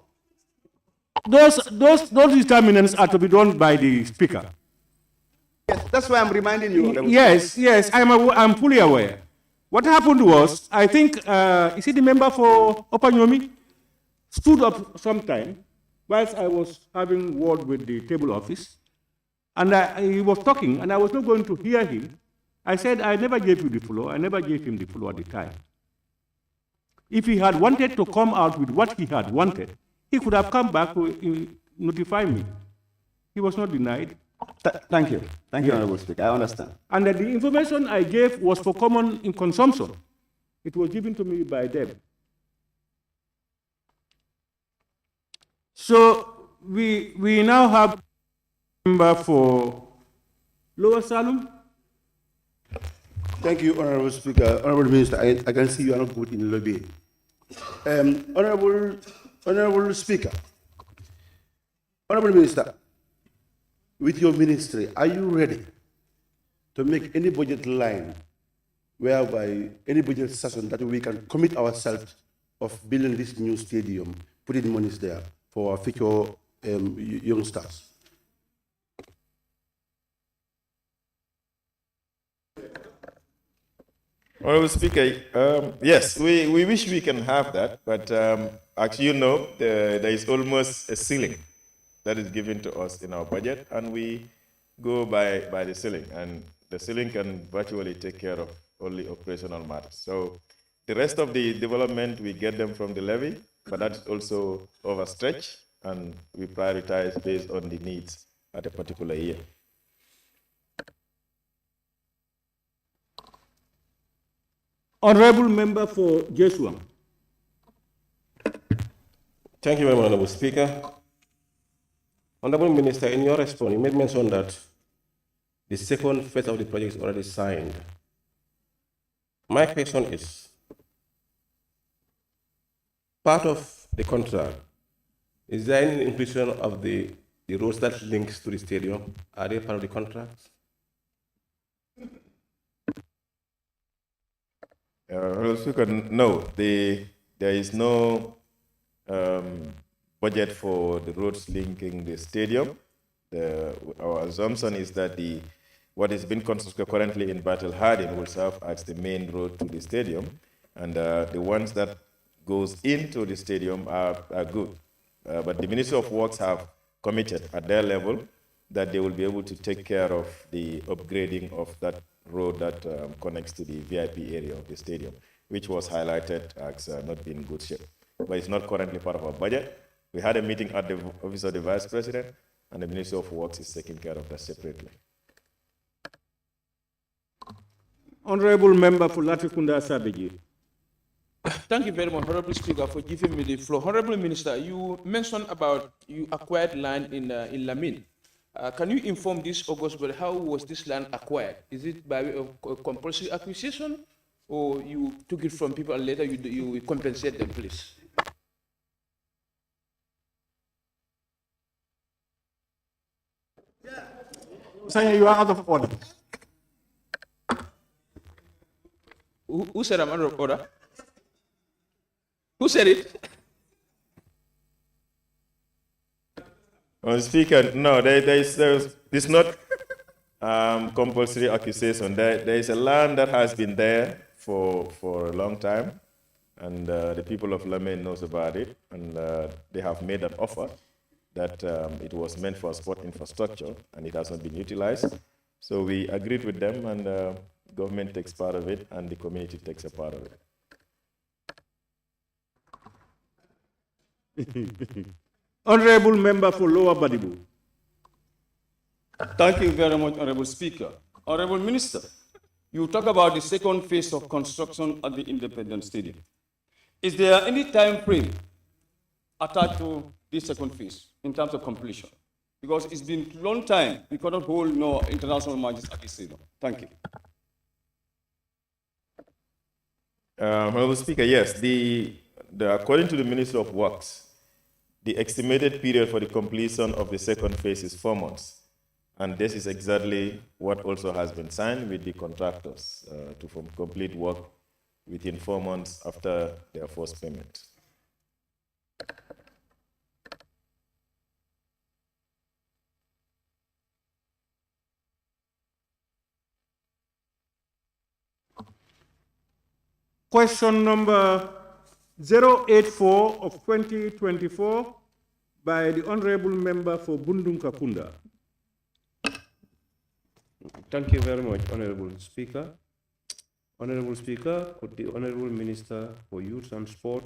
Those determinants are to be done by the Speaker. Yes, that's why I'm reminding you. Yes, I'm fully aware. What happened was, I think, is it the member for Opanyomi stood up sometime whilst I was having word with the table office, and he was talking, and I was not going to hear him. I said, I never gave you the floor. I never gave him the floor at the time. If he had wanted to come out with what he had wanted, he could have come back to notify me. He was not denied. Thank you. Thank you, Honorable Speaker. I understand. And that the information I gave was for common in consumption. It was given to me by them. So we now have a member for Lower Salum. Thank you, Honorable Speaker. Honorable Minister, I can see you are not good in lobbying. Honorable Speaker, Honorable Minister, with your ministry, are you ready to make any budget line whereby any budget session that we can commit ourselves of building this new stadium, putting monies there for our future youngsters? Honorable Speaker, yes, we wish we can have that, but actually, you know, there is almost a ceiling that is given to us in our budget, and we go by the ceiling, and the ceiling can virtually take care of only operational matters. So the rest of the development, we get them from the levy, but that's also overstretched, and we prioritize based on the needs at a particular year. Honorable Member for Jesua. Thank you very much, Honorable Speaker. Honorable Minister, in your response, you made mention that the second phase of the project is already signed. My question is, part of the contract, is there any inclusion of the roads that links to the stadium? Are they part of the contract? Speaker, no, there is no budget for the roads linking the stadium. Our assumption is that what is being constructed currently in Battle Harding will serve as the main road to the stadium, and the ones that goes into the stadium are good. But the Ministry of Works have committed at their level that they will be able to take care of the upgrading of that road that connects to the VIP area of the stadium, which was highlighted as not being in good shape. But it's not currently part of our budget. We had a meeting at the Office of the Vice President, and the Ministry of Works is taking care of that separately. Honorable Member for Latrikunda Sabiji. Thank you very much, Honorable Speaker, for giving me the floor. Honorable Minister, you mentioned about you acquired land in Lamin. Can you inform this August, but how was this land acquired? Is it by way of compulsory acquisition, or you took it from people and later you compensate them, please? Sanya, you are out of order. Who said I'm out of order? Who said it? Speaker, no, it's not compulsory accusation. There is a land that has been there for a long time, and the people of Lamin knows about it, and they have made an offer that it was meant for sport infrastructure, and it has not been utilized. So we agreed with them, and government takes part of it, and the community takes a part of it. Honorable Member for Lower Badibu. Thank you very much, Honorable Speaker. Honorable Minister, you talk about the second phase of construction at the Independence Stadium. Is there any time frame attached to this second phase in terms of completion? Because it's been a long time, we cannot hold no international matches at this stadium. Thank you. Honorable Speaker, yes, according to the Ministry of Works, the estimated period for the completion of the second phase is 4 months. And this is exactly what also has been signed with the contractors to complete work within 4 months after their first payment. Question number 084 of 2024 by the Honorable Member for Bundung Kakunda. Thank you very much, Honorable Speaker. Honorable Speaker, could the Honorable Minister for Youth and Sport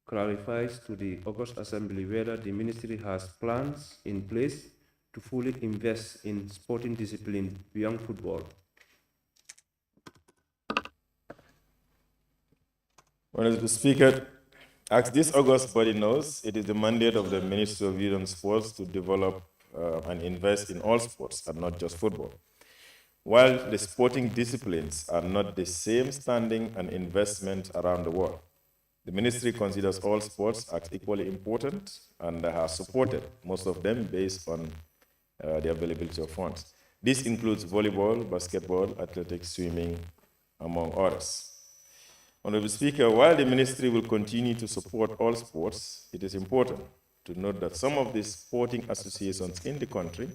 clarifies to the August Assembly whether the Ministry has plans in place to fully invest in sporting discipline beyond football? Honorable Speaker, as this August body knows, it is the mandate of the Ministry of Youth and Sports to develop and invest in all sports and not just football. While the sporting disciplines are not the same standing and investment around the world, the Ministry considers all sports as equally important and has supported most of them based on the availability of funds. This includes volleyball, basketball, athletics, swimming, among others. Honorable Speaker, while the Ministry will continue to support all sports, it is important to note that some of the sporting associations in the country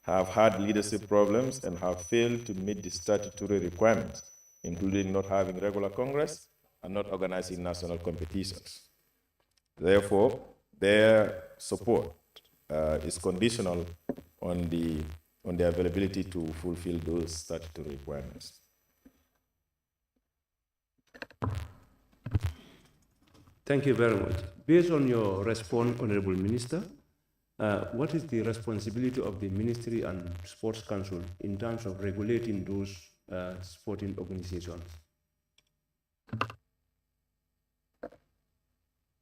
have had leadership problems and have failed to meet the statutory requirements, including not having regular Congress and not organizing national competitions. Therefore, their support is conditional on the availability to fulfill those statutory requirements. Thank you very much. Based on your response, Honorable Minister, what is the responsibility of the Ministry and Sports Council in terms of regulating those sporting organizations?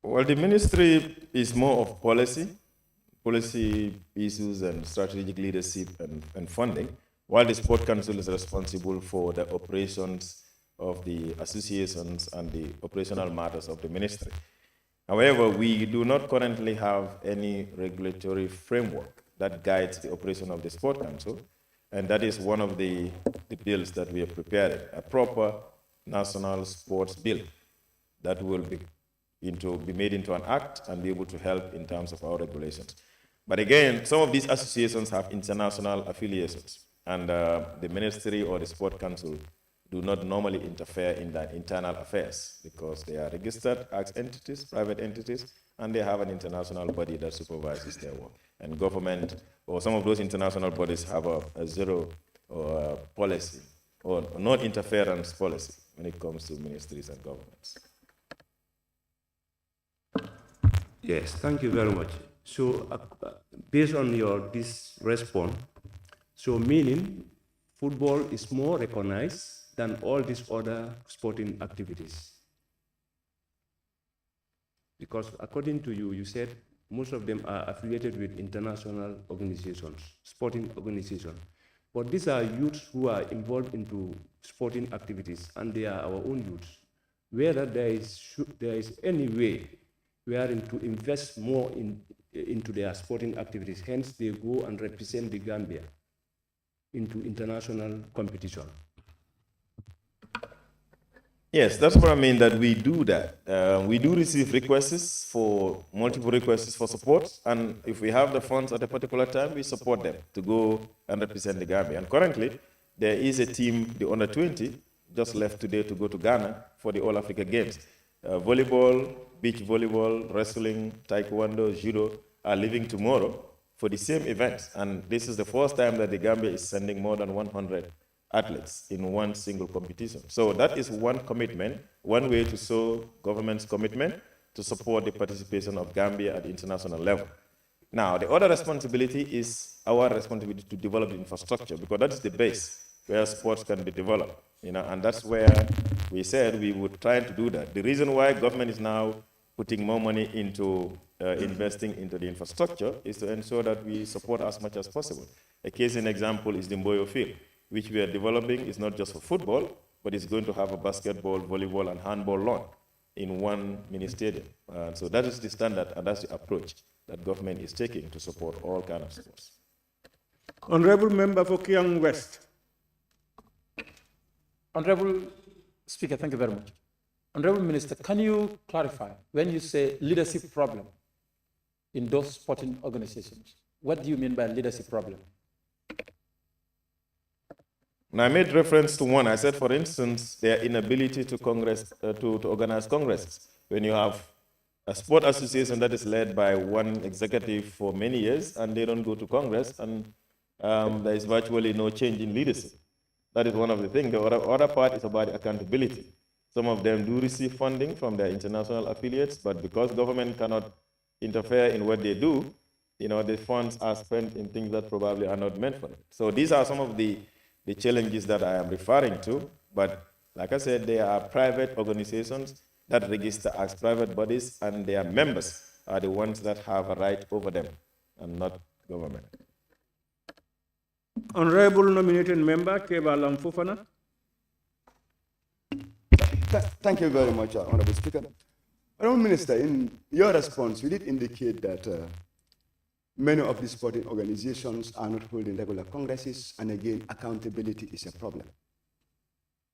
Well, the Ministry is more of policy issues and strategic leadership and funding, while the Sport Council is responsible for the operations of the associations and the operational matters of the Ministry. However, we do not currently have any regulatory framework that guides the operation of the Sport Council, and that is one of the bills that we have prepared, a proper national sports bill that will be made into an act and be able to help in terms of our regulations. But again, some of these associations have international affiliations, and the Ministry or the Sport Council do not normally interfere in their internal affairs because they are registered as entities, private entities, and they have an international body that supervises their work. And government, or some of those international bodies have a zero policy, or non-interference policy when it comes to ministries and governments. Yes, thank you very much. So based on this response, so meaning football is more recognized than all these other sporting activities. Because according to you, you said most of them are affiliated with international organizations, sporting organizations. But these are youths who are involved into sporting activities, and they are our own youths. Whether there is any way wherein to invest more into their sporting activities, hence they go and represent the Gambia into international competition. Yes, that's what I mean, that we do that. We do receive multiple requests for support, and if we have the funds at a particular time, we support them to go and represent the Gambia. And currently, there is a team, the under-20, just left today to go to Ghana for the All-Africa Games. Volleyball, beach volleyball, wrestling, taekwondo, judo are leaving tomorrow for the same event. And this is the first time that the Gambia is sending more than 100 athletes in one single competition. So that is one commitment, one way to show government's commitment to support the participation of Gambia at the international level. Now, the other responsibility is our responsibility to develop the infrastructure, because that is the base where sports can be developed, and that's where we said we would try to do that. The reason why government is now putting more money into investing into the infrastructure is to ensure that we support as much as possible. A case in example is the Mboyo Field, which we are developing. Is not just for football, but it's going to have a basketball, volleyball, and handball lawn in one mini stadium. So that is the standard, and that's the approach that government is taking to support all kinds of sports. Honorable Member for Kiang West. Honorable Speaker, thank you very much. Honorable Minister, can you clarify, when you say leadership problem in those sporting organizations, what do you mean by leadership problem? Now, I made reference to one. I said, for instance, their inability to organize congresses. When you have a sport association that is led by one executive for many years and they don't go to Congress, and there is virtually no change in leadership. That is one of the things. The other part is about accountability. Some of them do receive funding from their international affiliates, but because government cannot interfere in what they do, the funds are spent in things that probably are not meant for it. So these are some of the challenges that I am referring to, but like I said, they are private organizations that register as private bodies, and their members are the ones that have a right over them, and not government. Honorable nominated member, Keba Lamfufana. Thank you very much, Honorable Speaker. Honorable Minister, in your response, you did indicate that many of these sporting organizations are not holding regular congresses, and again, accountability is a problem.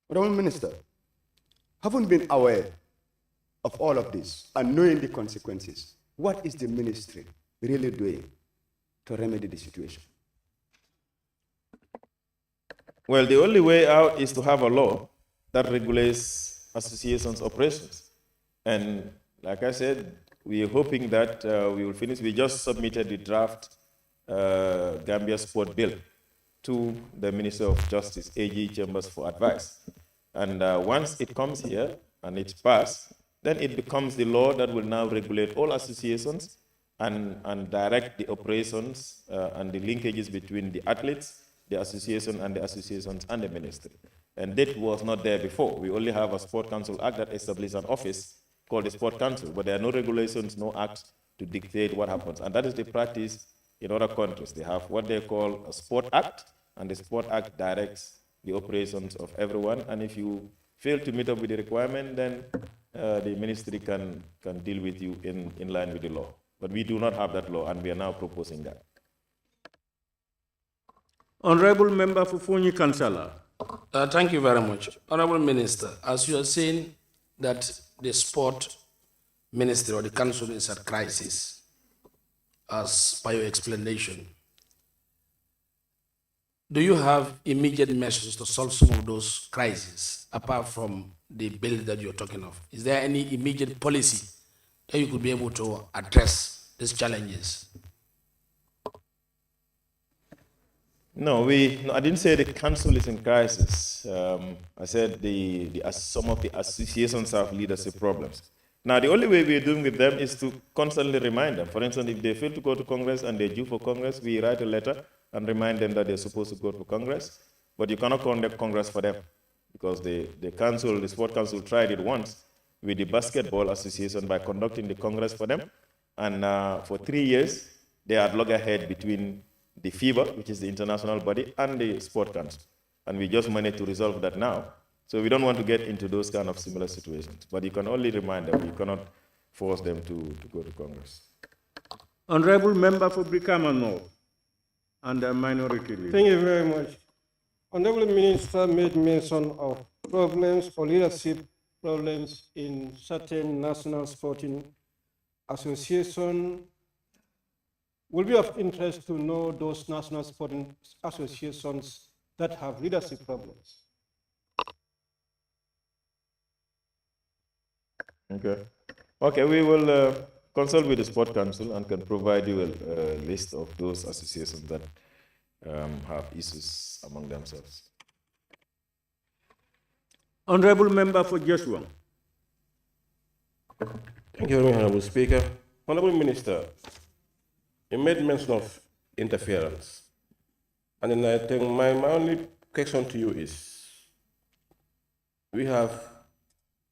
Honorable Minister, having been aware of all of this and knowing the consequences, what is the ministry really doing to remedy the situation? Well, the only way out is to have a law that regulates associations' operations. And like I said, we are hoping that we will finish. We just submitted the draft Gambia Sport Bill to the Minister of Justice, AG Chambers, for advice. And once it comes here and it's passed, then it becomes the law that will now regulate all associations and direct the operations and the linkages between the athletes, the association, and the associations and the ministry. And that was not there before. We only have a Sport Council Act that establishes an office called the Sport Council, but there are no regulations, no acts to dictate what happens. And that is the practice in other countries. They have what they call a Sport Act, and the Sport Act directs the operations of everyone. And if you fail to meet up with the requirement, then the ministry can deal with you in line with the law. But we do not have that law, and we are now proposing that. Honorable Member for Fonyi Kansala. Thank you very much. Honorable Minister, as you are saying that the sport ministry or the council is at crisis, as by your explanation, do you have immediate measures to solve some of those crises, apart from the bill that you're talking of? Is there any immediate policy that you could be able to address these challenges? No, I didn't say the council is in crisis. I said some of the associations have leadership problems. Now, the only way we're doing with them is to constantly remind them. For instance, if they fail to go to Congress and they're due for Congress, we write a letter and remind them that they're supposed to go to Congress. But you cannot conduct Congress for them because the Sport Council tried it once with the Basketball Association by conducting the Congress for them. And for 3 years, they had loggerhead between the FIBA, which is the international body, and the Sport Council. And we just managed to resolve that now. So we don't want to get into those kind of similar situations. But you can only remind them, you cannot force them to go to Congress. Honorable Member for Brikama North and the Minority Leader. Thank you very much. Honorable Minister made mention of problems or leadership problems in certain national sporting associations. Will be of interest to know those national sporting associations that have leadership problems. Okay, we will consult with the Sport Council and can provide you a list of those associations that have issues among themselves. Honorable Member for Joshua. Thank you very much, Honorable Speaker. Honorable Minister, you made mention of interference. And then I think my only question to you is, we have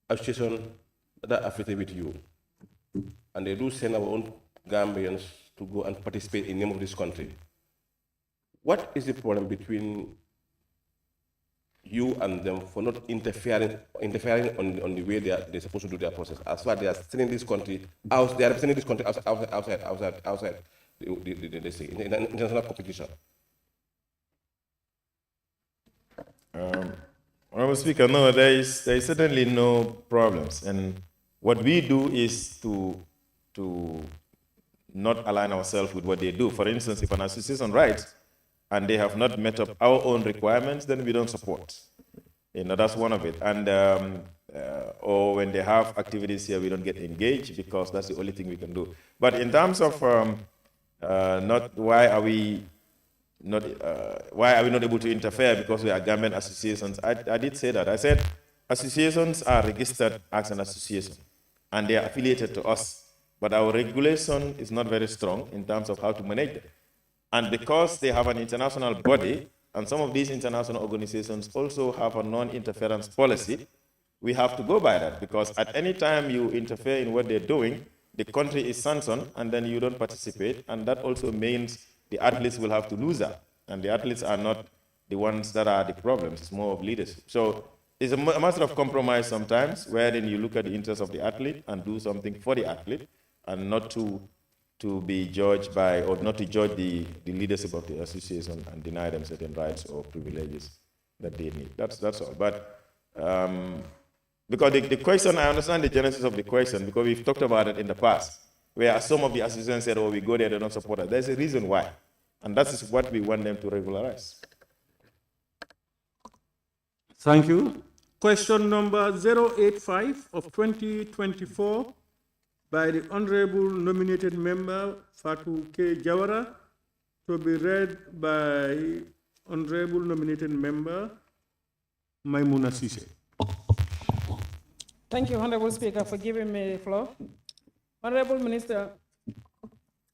associations that are affiliated with you, and they do send our own Gambians to go and participate in the name of this country. What is the problem between you and them for not interfering on the way they're supposed to do their process? As far as they are sending this country out, they are representing this country outside the international competition. Honorable Speaker, no, there is certainly no problems. And what we do is to not align ourselves with what they do. For instance, if an association writes and they have not met up our own requirements, then we don't support. You know, that's one of it. And or when they have activities here, we don't get engaged because that's the only thing we can do. But in terms of why are we not able to interfere because we are government associations, I did say that. I said associations are registered as an association and they are affiliated to us. But our regulation is not very strong in terms of how to manage them. And because they have an international body, and some of these international organizations also have a non-interference policy, we have to go by that, because at any time you interfere in what they're doing, the country is sanctioned, and then you don't participate, and that also means the athletes will have to lose that. And the athletes are not the ones that are the problems, it's more of leadership. So it's a matter of compromise sometimes, wherein you look at the interests of the athlete and do something for the athlete, and not to be judged by, or not to judge the leadership of the association and deny them certain rights or privileges that they need. That's all. But because the question, I understand the genesis of the question, because we've talked about it in the past, where some of the associations said, oh, we go there, they don't support us. There's a reason why. And that is what we want them to regularize. Thank you. Question number 085 of 2024 by the Honorable Nominated Member Fatou K. Jawara, to be read by Honorable Nominated Member Maimouna Sise. Thank you, Honorable Speaker, for giving me the floor. Honorable Minister,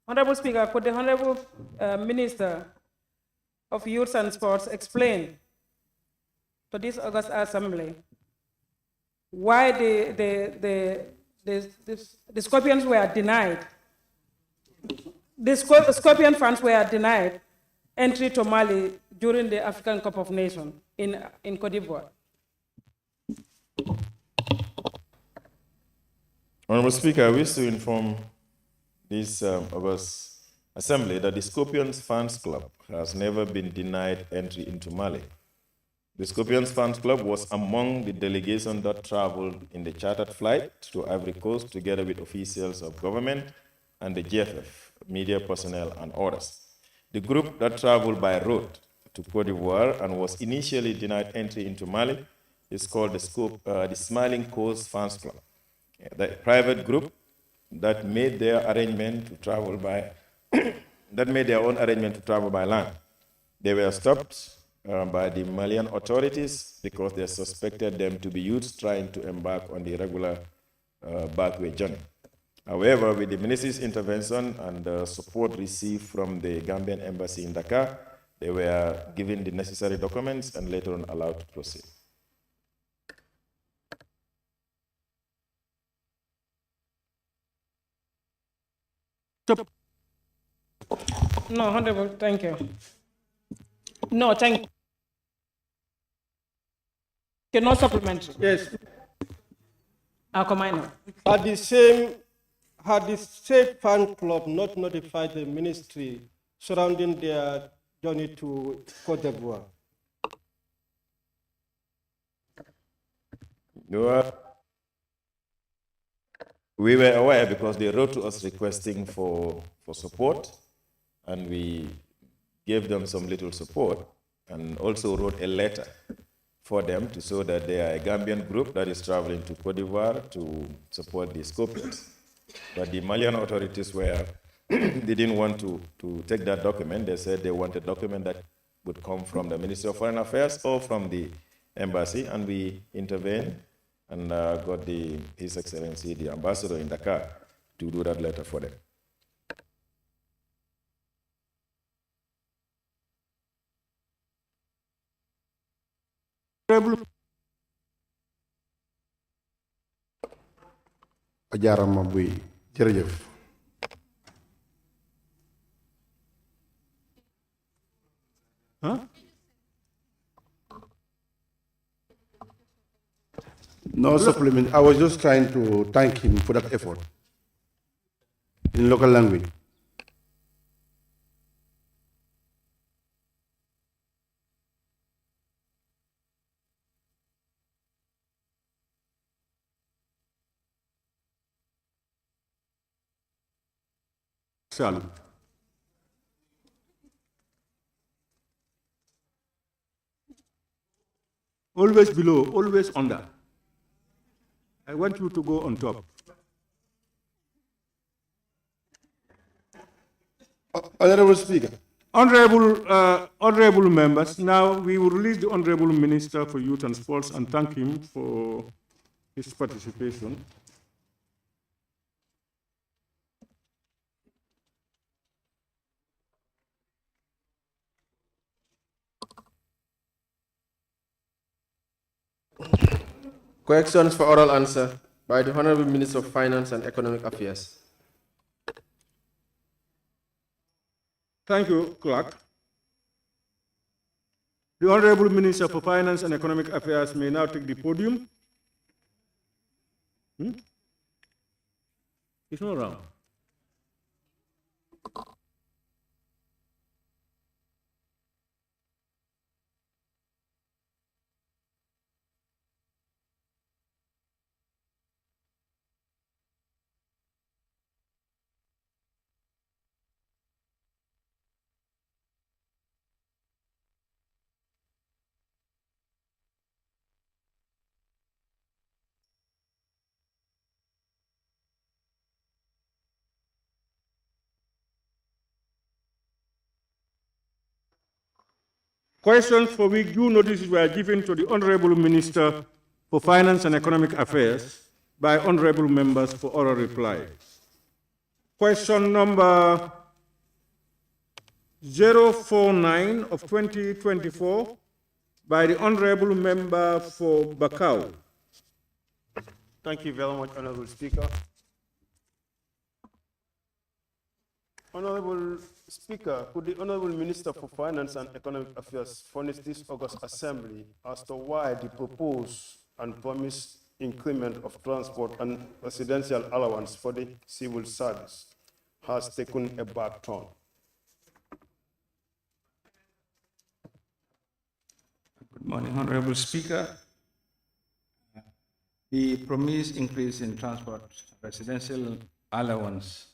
Honorable Speaker, could the Honorable Minister of Youth and Sports explain to this August Assembly why the Scorpions were denied, the Scorpion fans were denied entry to Mali during the African Cup of Nations in Cote d'Ivoire? Honorable Speaker, I wish to inform this August Assembly that the Scorpions Fans Club has never been denied entry into Mali. The Scorpions Fans Club was among the delegation that traveled in the chartered flight to Ivory Coast together with officials of government and the GFF, media personnel and others. The group that traveled by road to Cote d'Ivoire and was initially denied entry into Mali is called the Smiling Coast Fans Club, the private group that made their arrangement to travel by that made their own arrangement to travel by land. They were stopped by the Malian authorities because they suspected them to be youths trying to embark on the irregular backway journey. However, with the ministry's intervention and the support received from the Gambian embassy in Dakar, they were given the necessary documents and later on allowed to proceed. No, Honorable, thank you. No, thank you. Okay, no supplementary. Yes. Akomino. Had the state fan club not notified the ministry surrounding their journey to Cote d'Ivoire? We were aware because they wrote to us requesting for support, and we gave them some little support and also wrote a letter for them to show that they are a Gambian group that is traveling to Cote d'Ivoire to support the Scorpions. But the Malian authorities were, they didn't want to take that document. They said they want a document that would come from the Ministry of Foreign Affairs or from the embassy, and we intervened and got His Excellency, the ambassador in Dakar, to do that letter for them. Ajarama buy jërëjëf. Huh? No supplement. I was just trying to thank him for that effort in local language. Salute. Always below, always under. I want you to go on top. Honorable Speaker. Honorable members, now we will release the Honorable Minister for Youth and Sports and thank him for his participation. Questions for oral answer by the Honorable Minister of Finance and Economic Affairs. Thank you, Clerk. The Honorable Minister for Finance and Economic Affairs may now take the podium. He's not around. Questions for which due notices were given to the Honorable Minister for Finance and Economic Affairs by honorable members for oral reply. Question number 049 of 2024 by the Honorable Member for Bakau. Thank you very much, Honorable Speaker. Honorable Speaker, could the Honorable Minister for Finance and Economic Affairs furnish this August Assembly as to why the proposed and promised increment of transport and residential allowance for the civil service has taken a back turn? Good morning, Honorable Speaker. The promised increase in transport residential allowance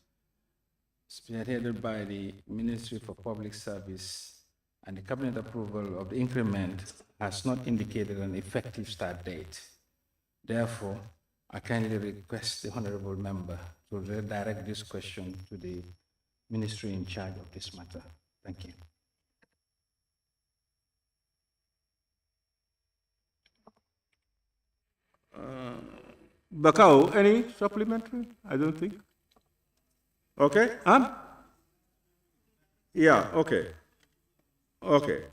spearheaded by the Ministry for Public Service and the Cabinet approval of the increment has not indicated an effective start date. Therefore, I kindly request the Honorable Member to redirect this question to the Ministry in charge of this matter. Thank you. Bakau, any supplementary? I don't think. Okay, yeah, okay. Okay.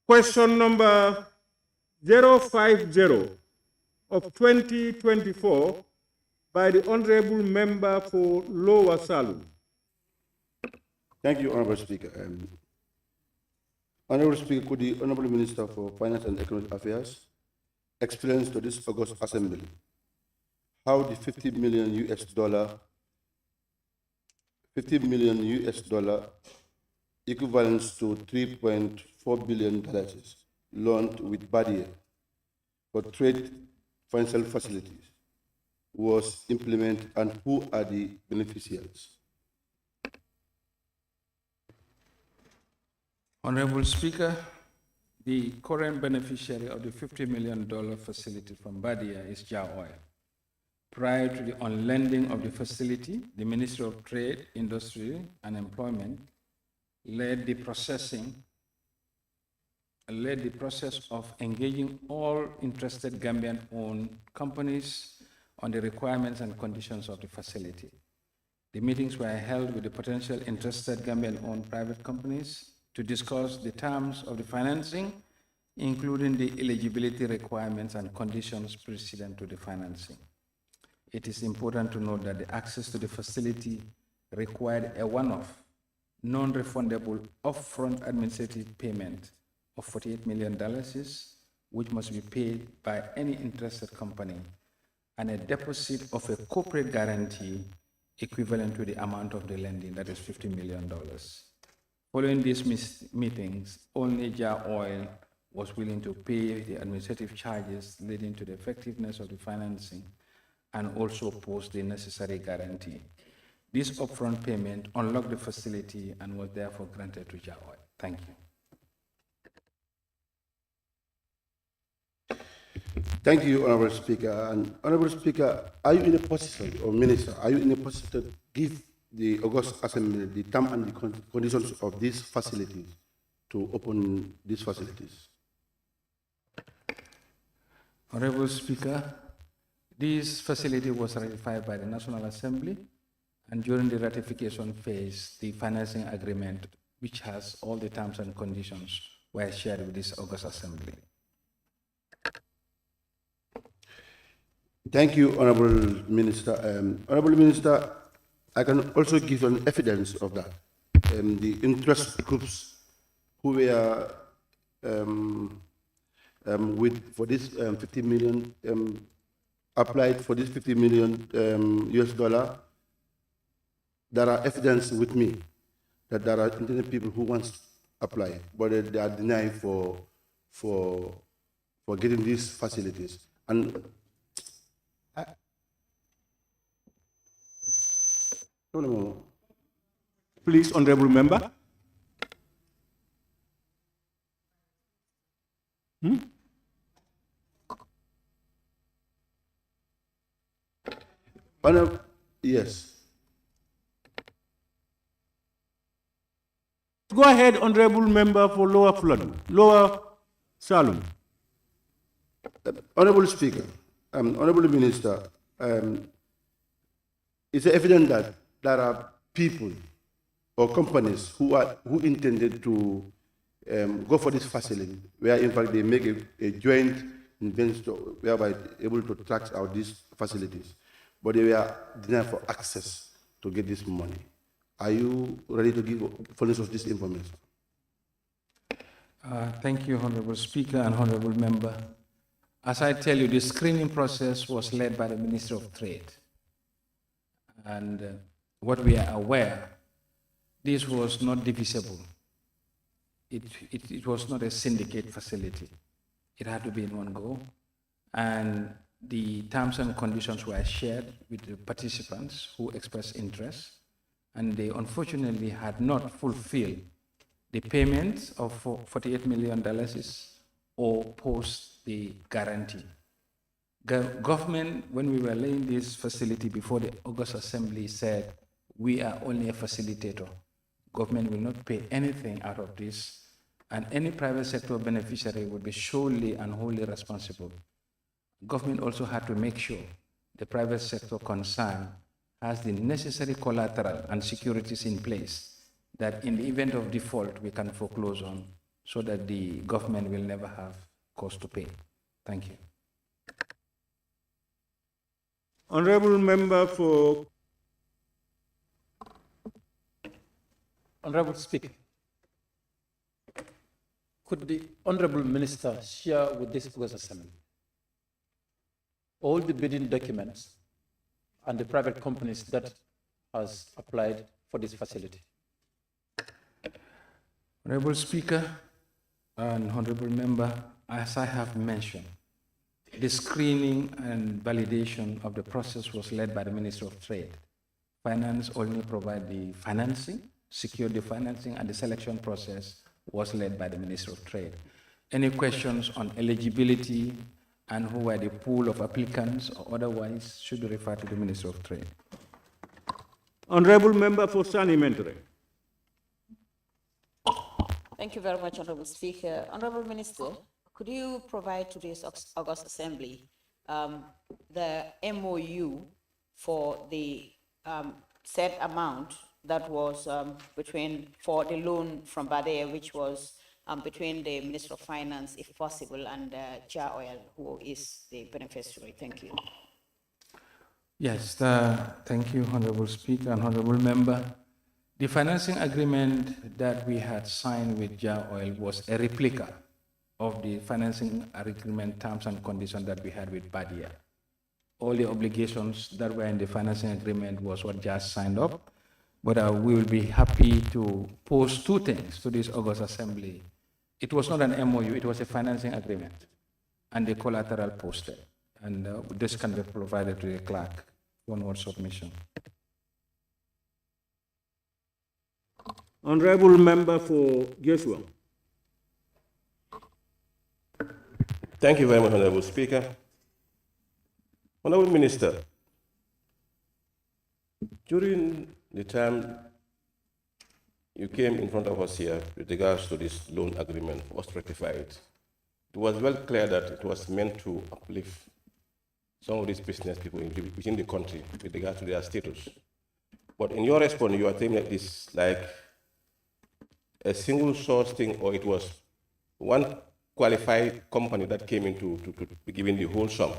Question number 050 of 2024 by the Honorable Member for Lower Salum. Thank you, Honorable Speaker. Honorable Speaker, could the Honorable Minister for Finance and Economic Affairs explain to this August Assembly how the $50 million equivalents to $3.4 billion loaned with Badia for trade financial facilities was implemented and who are the beneficiaries? Honorable Speaker, the current beneficiary of the $50 million facility from Badia is Jar Oil. Prior to the unlending of the facility, the Ministry of Trade, Industry and Employment led the process of engaging all interested Gambian-owned companies on the requirements and conditions of the facility. The meetings were held with the potential interested Gambian-owned private companies to discuss the terms of the financing, including the eligibility requirements and conditions precedent to the financing. It is important to note that the access to the facility required a one-off, non-refundable upfront administrative payment of $48 million, which must be paid by any interested company, and a deposit of a corporate guarantee equivalent to the amount of the lending, that is $50 million. Following these meetings, only Jar Oil was willing to pay the administrative charges leading to the effectiveness of the financing and also post the necessary guarantee. This upfront payment unlocked the facility and was therefore granted to Jar Oil. Thank you. Thank you, Honorable Speaker. And Honorable Speaker, are you in a position, or Minister, are you in a position to give the August Assembly the term and the conditions of these facilities to open these facilities? Honorable Speaker, this facility was ratified by the National Assembly, and during the ratification phase, the financing agreement, which has all the terms and conditions, were shared with this August Assembly. Thank you, Honorable Minister. Honorable Minister, I can also give an evidence of that. The interest groups who were for this 50 million, applied for this 50 million US dollar, there are evidence with me that there are internet people who want to apply, but they are denied for getting these facilities. And please, Honorable Member. Yes. Go ahead, Honorable Member for Lower Salum. Honorable Speaker, Honorable Minister, it's evident that there are people or companies who intended to go for this facility, where in fact they make a joint invention whereby able to track out these facilities, but they were denied for access to get this money. Are you ready to give fullness of this information? Thank you, Honorable Speaker and Honorable Member. As I tell you, the screening process was led by the Ministry of Trade. And what we are aware, this was not divisible. It was not a syndicate facility. It had to be in one go. And the terms and conditions were shared with the participants who expressed interest. And they unfortunately had not fulfilled the payments of $48 million or post the guarantee. Government, when we were laying this facility before the August Assembly, said, we are only a facilitator. Government will not pay anything out of this, and any private sector beneficiary will be solely and wholly responsible. government also had to make sure the private sector concerned has the necessary collateral and securities in place that in the event of default we can foreclose on, so that the government will never have cost to pay. Thank you. Honorable Member for... Honorable Speaker, could the Honorable Minister share with this August Assembly all the bidding documents and the private companies that has applied for this facility? Honorable Speaker and Honorable Member, as I have mentioned, the screening and validation of the process was led by the Minister of Trade. Finance only provide the financing, secure the financing, and the selection process was led by the Minister of Trade. Any questions on eligibility and who are the pool of applicants or otherwise should refer to the Minister of Trade. Honorable Member for Sani Mentre. Thank you very much, Honorable Speaker. Honorable Minister, could you provide to this August Assembly the MOU for the set amount that was for the loan from Badea, which was between the Minister of Finance, if possible, and JA Oil, who is the beneficiary? Thank you. Yes, thank you, Honorable Speaker and Honorable Member. The financing agreement that we had signed with JA Oil was a replica of the financing agreement terms and conditions that we had with Badia. All the obligations that were in the financing agreement was what JA signed up, but we will be happy to post two things to this August Assembly. It was not an MOU, it was a financing agreement, and the collateral posted. And this can be provided to the clerk for one submission. Honorable Member for Joshua. Thank you very much, Honorable Speaker. Honorable Minister, during the time you came in front of us here with regards to this loan agreement was ratified, it was well clear that it was meant to uplift some of these business people within the country with regard to their status. But in your response, you are saying that it's like a single source thing, or it was one qualified company that came into to be given the whole sum.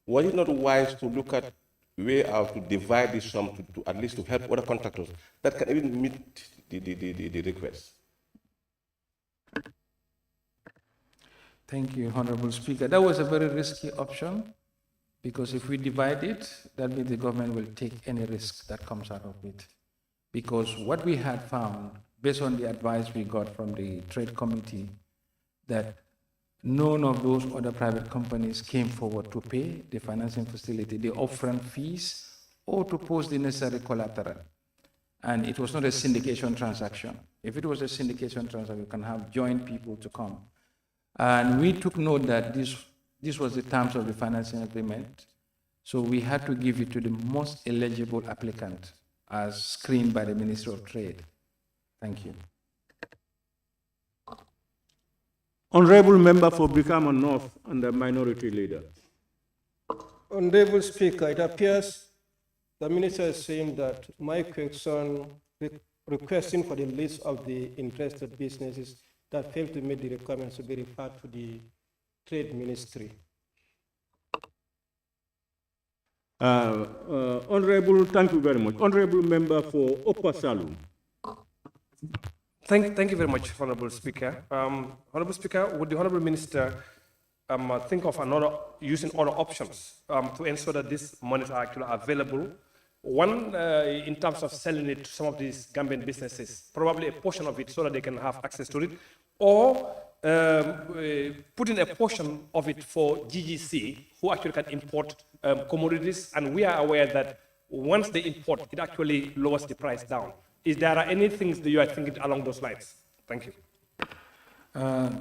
Was it not wise to look at way out to divide this sum to at least to help other contractors that can even meet the request? Thank you, Honorable Speaker. That was a very risky option, because if we divide it, that means the government will take any risk that comes out of it. Because what we had found, based on the advice we got from the Trade Committee, that none of those other private companies came forward to pay the financing facility, the upfront fees, or to post the necessary collateral. And it was not a syndication transaction. If it was a syndication transaction, you can have joint people to come. And we took note that this was the terms of the financing agreement. So we had to give it to the most eligible applicant as screened by the Ministry of Trade. Thank you. Honorable Member for Brikama North and the Minority Leader. Honorable Speaker, it appears the Minister is saying that my question requesting for the list of the interested businesses that failed to meet the requirements to be referred to the Trade Ministry. Honorable, thank you very much. Honorable Member for Upper Salum. Thank you very much, Honorable Speaker. Honorable Speaker, would the Honorable Minister think of using other options to ensure that these monies are actually available? One, in terms of selling it to some of these Gambian businesses, probably a portion of it so that they can have access to it, or putting a portion of it for GGC, who actually can import commodities, and we are aware that once they import, it actually lowers the price down. Is there any things that you are thinking along those lines? Thank you.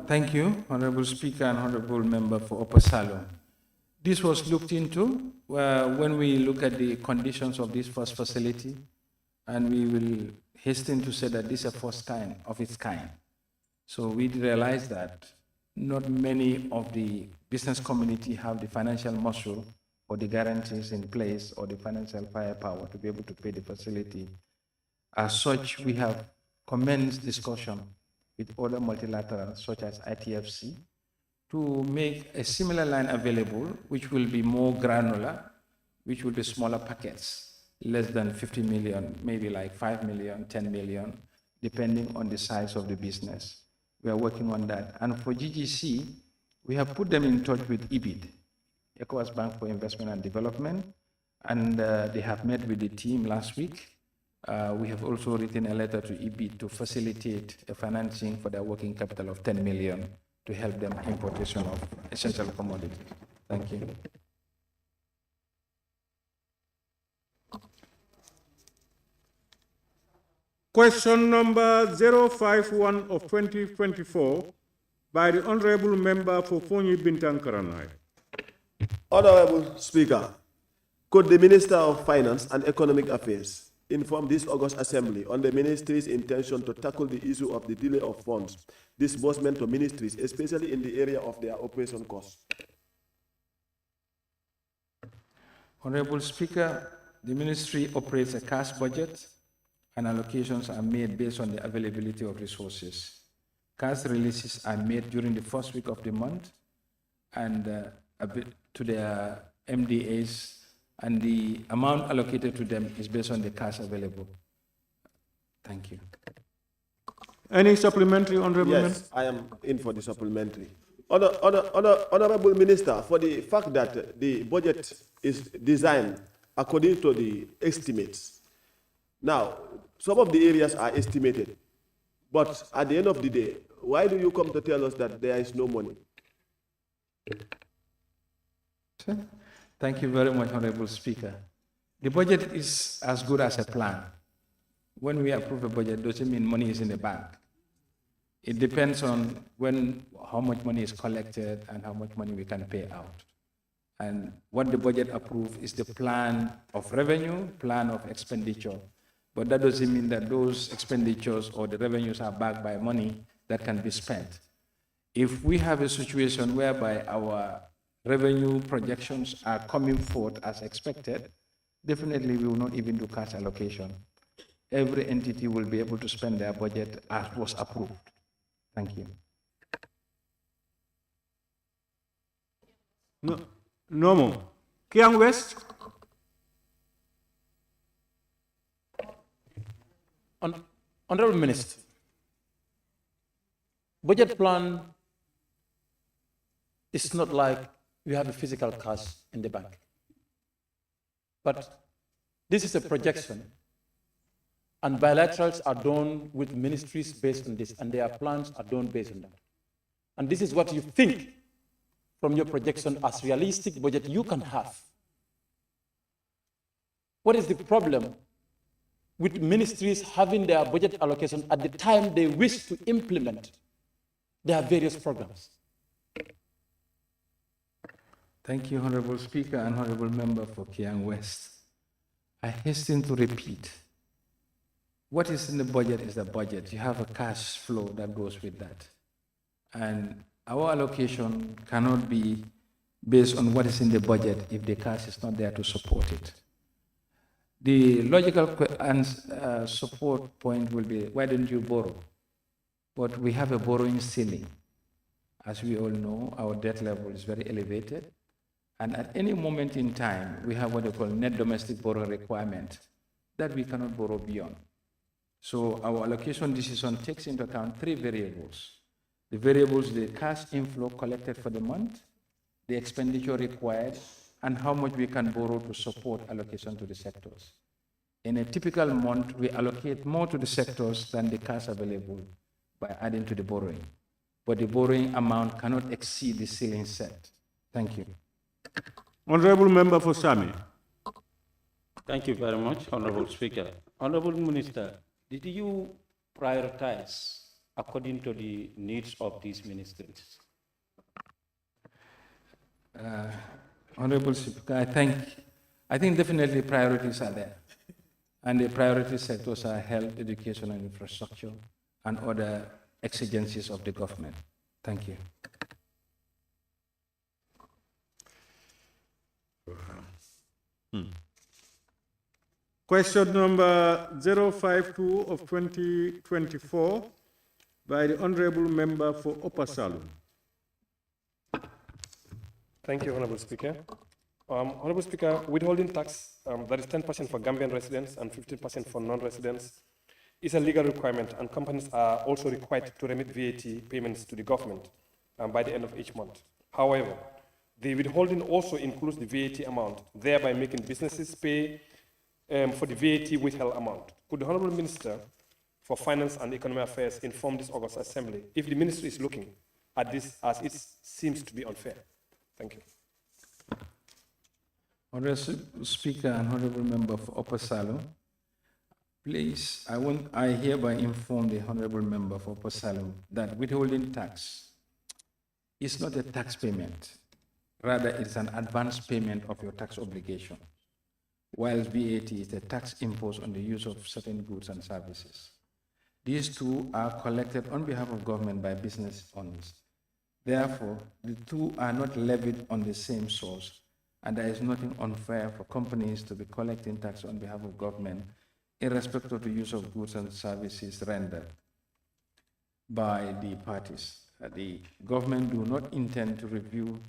Thank you, Honorable Speaker and Honorable Member for Upper Salum. This was looked into when we look at the conditions of this first facility, and we will hasten to say that this is a first kind of its kind. So we realized that not many of the business community have the financial muscle or the guarantees in place or the financial firepower to be able to pay the facility. As such, we have commenced discussion with other multilaterals such as ITFC to make a similar line available, which will be more granular, which will be smaller packets, less than 50 million, maybe like 5 million, 10 million, depending on the size of the business. We are working on that. And for GGC, we have put them in touch with EBID, ECOWAS Bank for Investment and Development, and they have met with the team last week. We have also written a letter to EBID to facilitate a financing for their working capital of 10 million to help them importation of essential commodities. Thank you. Question number 051 of 2024 by the Honorable Member for Fonyi Bintankaranai. Honorable Speaker, could the Minister of Finance and Economic Affairs inform this August Assembly on the Ministry's intention to tackle the issue of the delay of funds disbursement to ministries, especially in the area of their operation costs? Honorable Speaker, the Ministry operates a cash budget and allocations are made based on the availability of resources. Cash releases are made during the first week of the month and to their MDAs, and the amount allocated to them is based on the cash available. Thank you. Any supplementary, Honorable Member? Yes, I am in for the supplementary. Honorable Minister, for the fact that the budget is designed according to the estimates. Now, some of the areas are estimated, but at the end of the day, why do you come to tell us that there is no money? Thank you very much, Honorable Speaker. The budget is as good as a plan. When we approve a budget, doesn't mean money is in the bank. It depends on how much money is collected and how much money we can pay out. And what the budget approves is the plan of revenue, plan of expenditure. But that doesn't mean that those expenditures or the revenues are backed by money that can be spent. If we have a situation whereby our revenue projections are coming forth as expected, definitely we will not even do cash allocation. Every entity will be able to spend their budget as was approved. Thank you. No more. Kiang West. Honorable Minister, budget plan is not like we have a physical cash in the bank. But this is a projection, and bilaterals are done with ministries based on this, and their plans are done based on that. And this is what you think from your projection as realistic budget you can have. What is the problem with ministries having their budget allocation at the time they wish to implement their various programs? Thank you, Honorable Speaker and Honorable Member for Kiang West. I hasten to repeat, what is in the budget is the budget. You have a cash flow that goes with that. And our allocation cannot be based on what is in the budget if the cash is not there to support it. The logical support point will be, why don't you borrow? But we have a borrowing ceiling. As we all know, our debt level is very elevated. And at any moment in time, we have what they call net domestic borrowing requirement that we cannot borrow beyond. So our allocation decision takes into account three variables. The variables, the cash inflow collected for the month, the expenditure required, and how much we can borrow to support allocation to the sectors. In a typical month, we allocate more to the sectors than the cash available by adding to the borrowing. But the borrowing amount cannot exceed the ceiling set. Thank you. Honorable Member for Sami. Thank you very much, Honorable Speaker. Honorable Minister, did you prioritize according to the needs of these ministries? Honorable Speaker, I think definitely priorities are there. And the priority sectors are health, education, and infrastructure, and other exigencies of the government. Thank you. Question number 052 of 2024 by the Honorable Member for Upper Salon. Thank you, Honorable Speaker. Honorable Speaker, withholding tax, that is 10% for Gambian residents and 15% for non-residents, is a legal requirement, and companies are also required to remit VAT payments to the government by the end of each month. However, the withholding also includes the VAT amount, thereby making businesses pay for the VAT withheld amount. Could the Honorable Minister for Finance and Economic Affairs inform this August Assembly if the Ministry is looking at this as it seems to be unfair? Thank you. Honorable Speaker and Honorable Member for Upper Salon, please, I hereby inform the Honorable Member for Upper Salon that withholding tax is not a tax payment. Rather, it's an advance payment of your tax obligation, whilst VAT is a tax imposed on the use of certain goods and services. These two are collected on behalf of government by business owners. Therefore, the two are not levied on the same source, and there is nothing unfair for companies to be collecting tax on behalf of government irrespective of the use of goods and services rendered by the parties. The government do not intend to review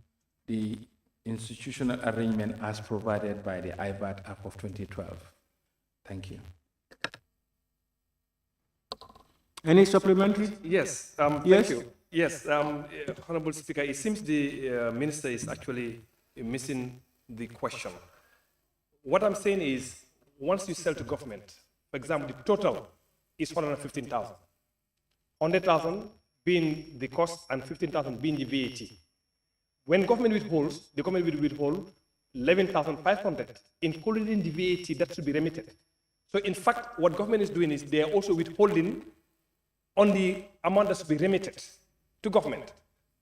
the institutional arrangement as provided by the IBAT Act of 2012. Thank you. Any supplementary? Yes, yes? Thank you. Yes, Honorable Speaker, it seems the Minister is actually missing the question. What I'm saying is, once you sell to government, for example, the total is 115,000. 100,000 being the cost and 15,000 being the VAT. When government withholds, the government will withhold 11,500, including the VAT that should be remitted. So in fact, what government is doing is they are also withholding on the amount that should be remitted to government.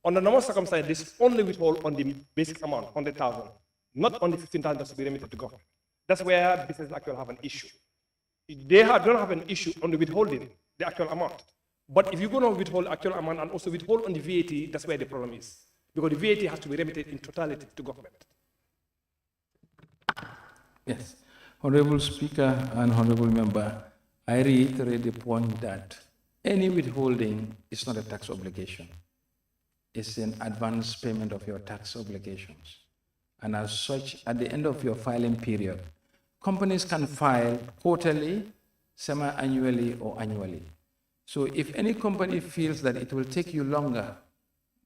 Under normal circumstances, this only withhold on the basic amount, 100,000, not on the 15,000 that should be remitted to government. That's where businesses actually have an issue. They don't have an issue on the withholding, the actual amount. But if you're going to withhold actual amount and also withhold on the VAT, that's where the problem is. Because the VAT has to be remitted in totality to government. Yes. Honorable Speaker and Honorable Member, I reiterate the point that any withholding is not a tax obligation. It's an advance payment of your tax obligations. And as such, at the end of your filing period, companies can file quarterly, semi-annually, or annually. So if any company feels that it will take you longer,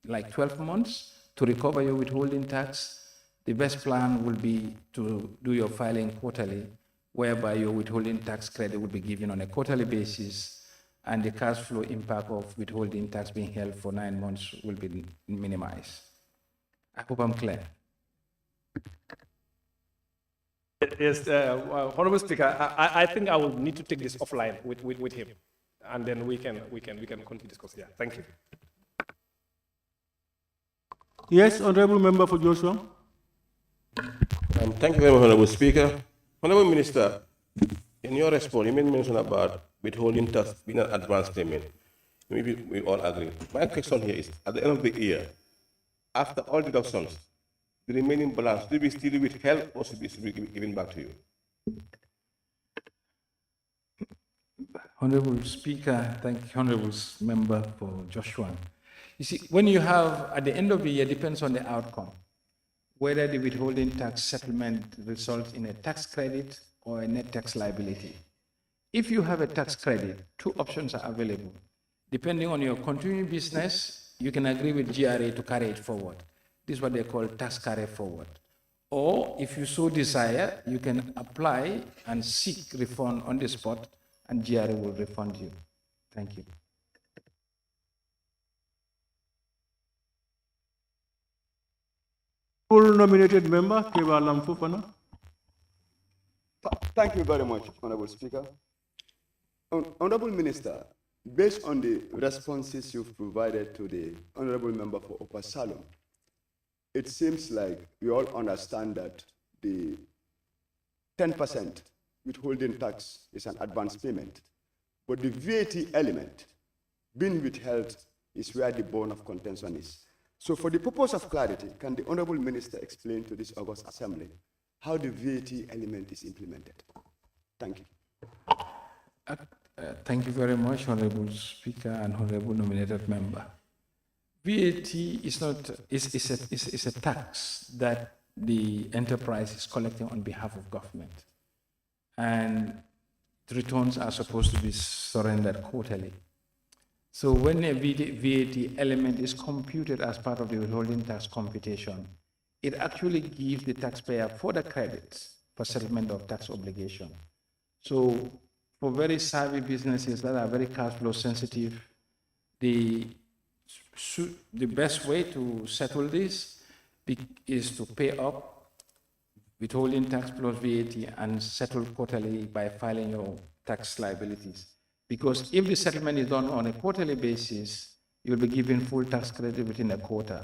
like 12 months, to recover your withholding tax, the best plan will be to do your filing quarterly, whereby your withholding tax credit will be given on a quarterly basis, and the cash flow impact of withholding tax being held for 9 months will be minimized. I hope I'm clear. Yes, Honorable Speaker, I think I will need to take this offline with him, and then we can continue to discuss. Yeah, thank you. Yes, Honorable Member for Joshua. Thank you very much, Honorable Speaker. Honorable Minister, in your response, you made mention about withholding tax being an advance payment. Maybe we all agree. My question here is, at the end of the year, after all deductions, the remaining balance will be still withheld or should be given back to you? Honorable Speaker, thank you, Honorable Member for Joshua. You see, when you have, at the end of the year, depends on the outcome, whether the withholding tax settlement results in a tax credit or a net tax liability. If you have a tax credit, two options are available. Depending on your continuing business, you can agree with GRA to carry it forward. This is what they call tax carry forward. Or if you so desire, you can apply and seek refund on the spot, and GRA will refund you. Thank you. Full nominated member, Kewa Lamfufana. Thank you very much, Honorable Speaker. Honorable Minister, based on the responses you've provided to the Honorable Member for Upper Salon, it seems like we all understand that the 10% withholding tax is an advance payment, but the VAT element being withheld is where the bone of contention is. So for the purpose of clarity, can the Honorable Minister explain to this August Assembly how the VAT element is implemented. Thank you. Thank you very much, Honorable Speaker and Honorable Nominated Member. VAT is not is a tax that the enterprise is collecting on behalf of government, and the returns are supposed to be surrendered quarterly. So when a VAT element is computed as part of the withholding tax computation, it actually gives the taxpayer further credits for settlement of tax obligation. So for very savvy businesses that are very cash flow sensitive, the best way to settle this is to pay up withholding tax plus VAT and settle quarterly by filing your tax liabilities. Because if the settlement is done on a quarterly basis, you'll be given full tax credit within a quarter,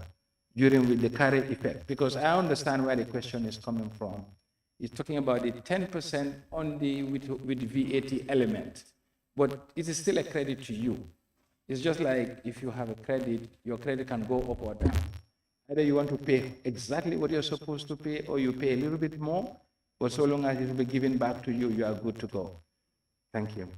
during with the carry effect. Because I understand where the question is coming from. It's talking about the 10% on the with the VAT element, but it is still a credit to you. It's just like if you have a credit, your credit can go up or down. Either you want to pay exactly what you're supposed to pay, or you pay a little bit more, but so long as it will be given back to you, you are good to go. Thank you.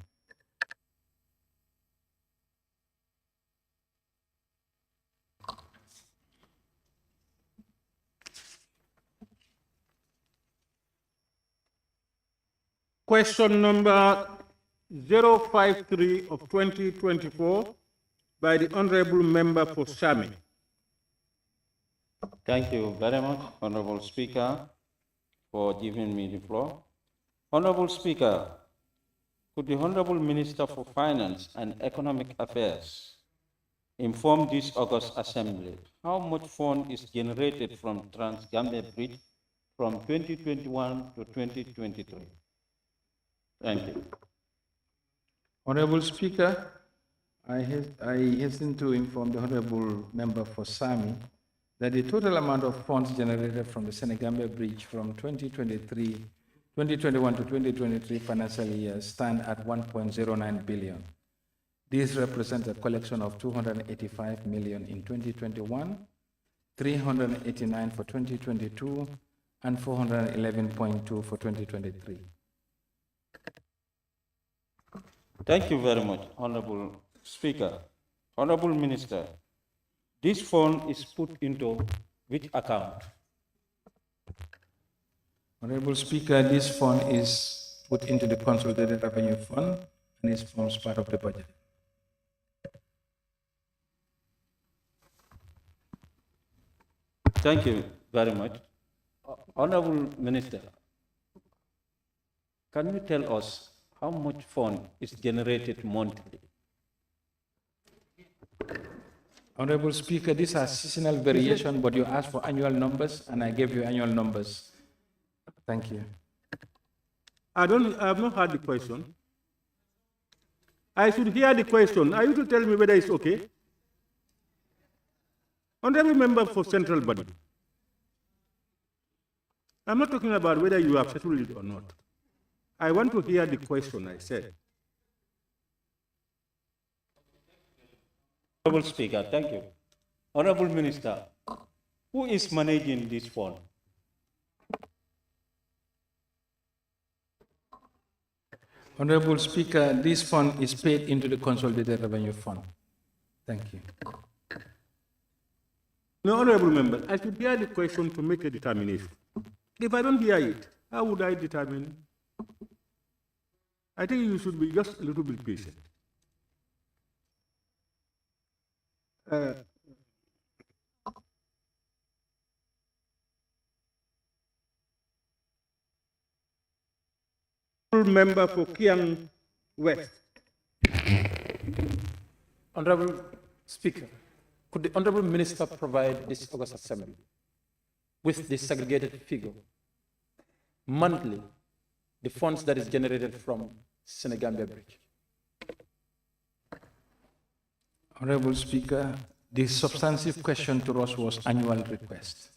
Question number 053 of 2024 by the Honorable Member for Sami. Thank you very much, Honorable Speaker, for giving me the floor. Honorable Speaker, could the Honorable Minister for Finance and Economic Affairs inform this August Assembly how much fund is generated from Trans-Gambia Bridge from 2021 to 2023? Thank you. Honorable Speaker, I hasten to inform the Honorable Member for Sami that the total amount of funds generated from the Senegambia Bridge from 2021 to 2023 financial year stand at 1.09 billion. This represents a collection of 285 million in 2021, 389 for 2022, and 411.2 for 2023. Thank you very much, Honorable Speaker. Honorable Minister, this fund is put into which account? Honorable Speaker, this fund is put into the Consolidated Revenue Fund and it forms part of the budget. Thank you very much. Honorable Minister, can you tell us how much fund is generated monthly? Honorable Speaker, these are seasonal variation, but you asked for annual numbers, and I gave you annual numbers. Thank you. I have not heard the question. I should hear the question. Are you to tell me whether it's okay? Honorable Member for Central Body. I'm not talking about whether you have settled it or not. I want to hear the question, I said. Honorable Speaker, thank you. Honorable Minister, who is managing this fund? Honorable Speaker, this fund is paid into the Consolidated Revenue Fund. Thank you. No, Honorable Member, I should hear the question to make a determination. If I don't hear it, how would I determine? I think you should be just a little bit patient. Member for Kiang West. Honorable Speaker, could the Honorable Minister provide this August Assembly with the segregated figure, monthly, the funds that is generated from Senegambia Bridge? Honorable Speaker, the substantive question to us was annual request.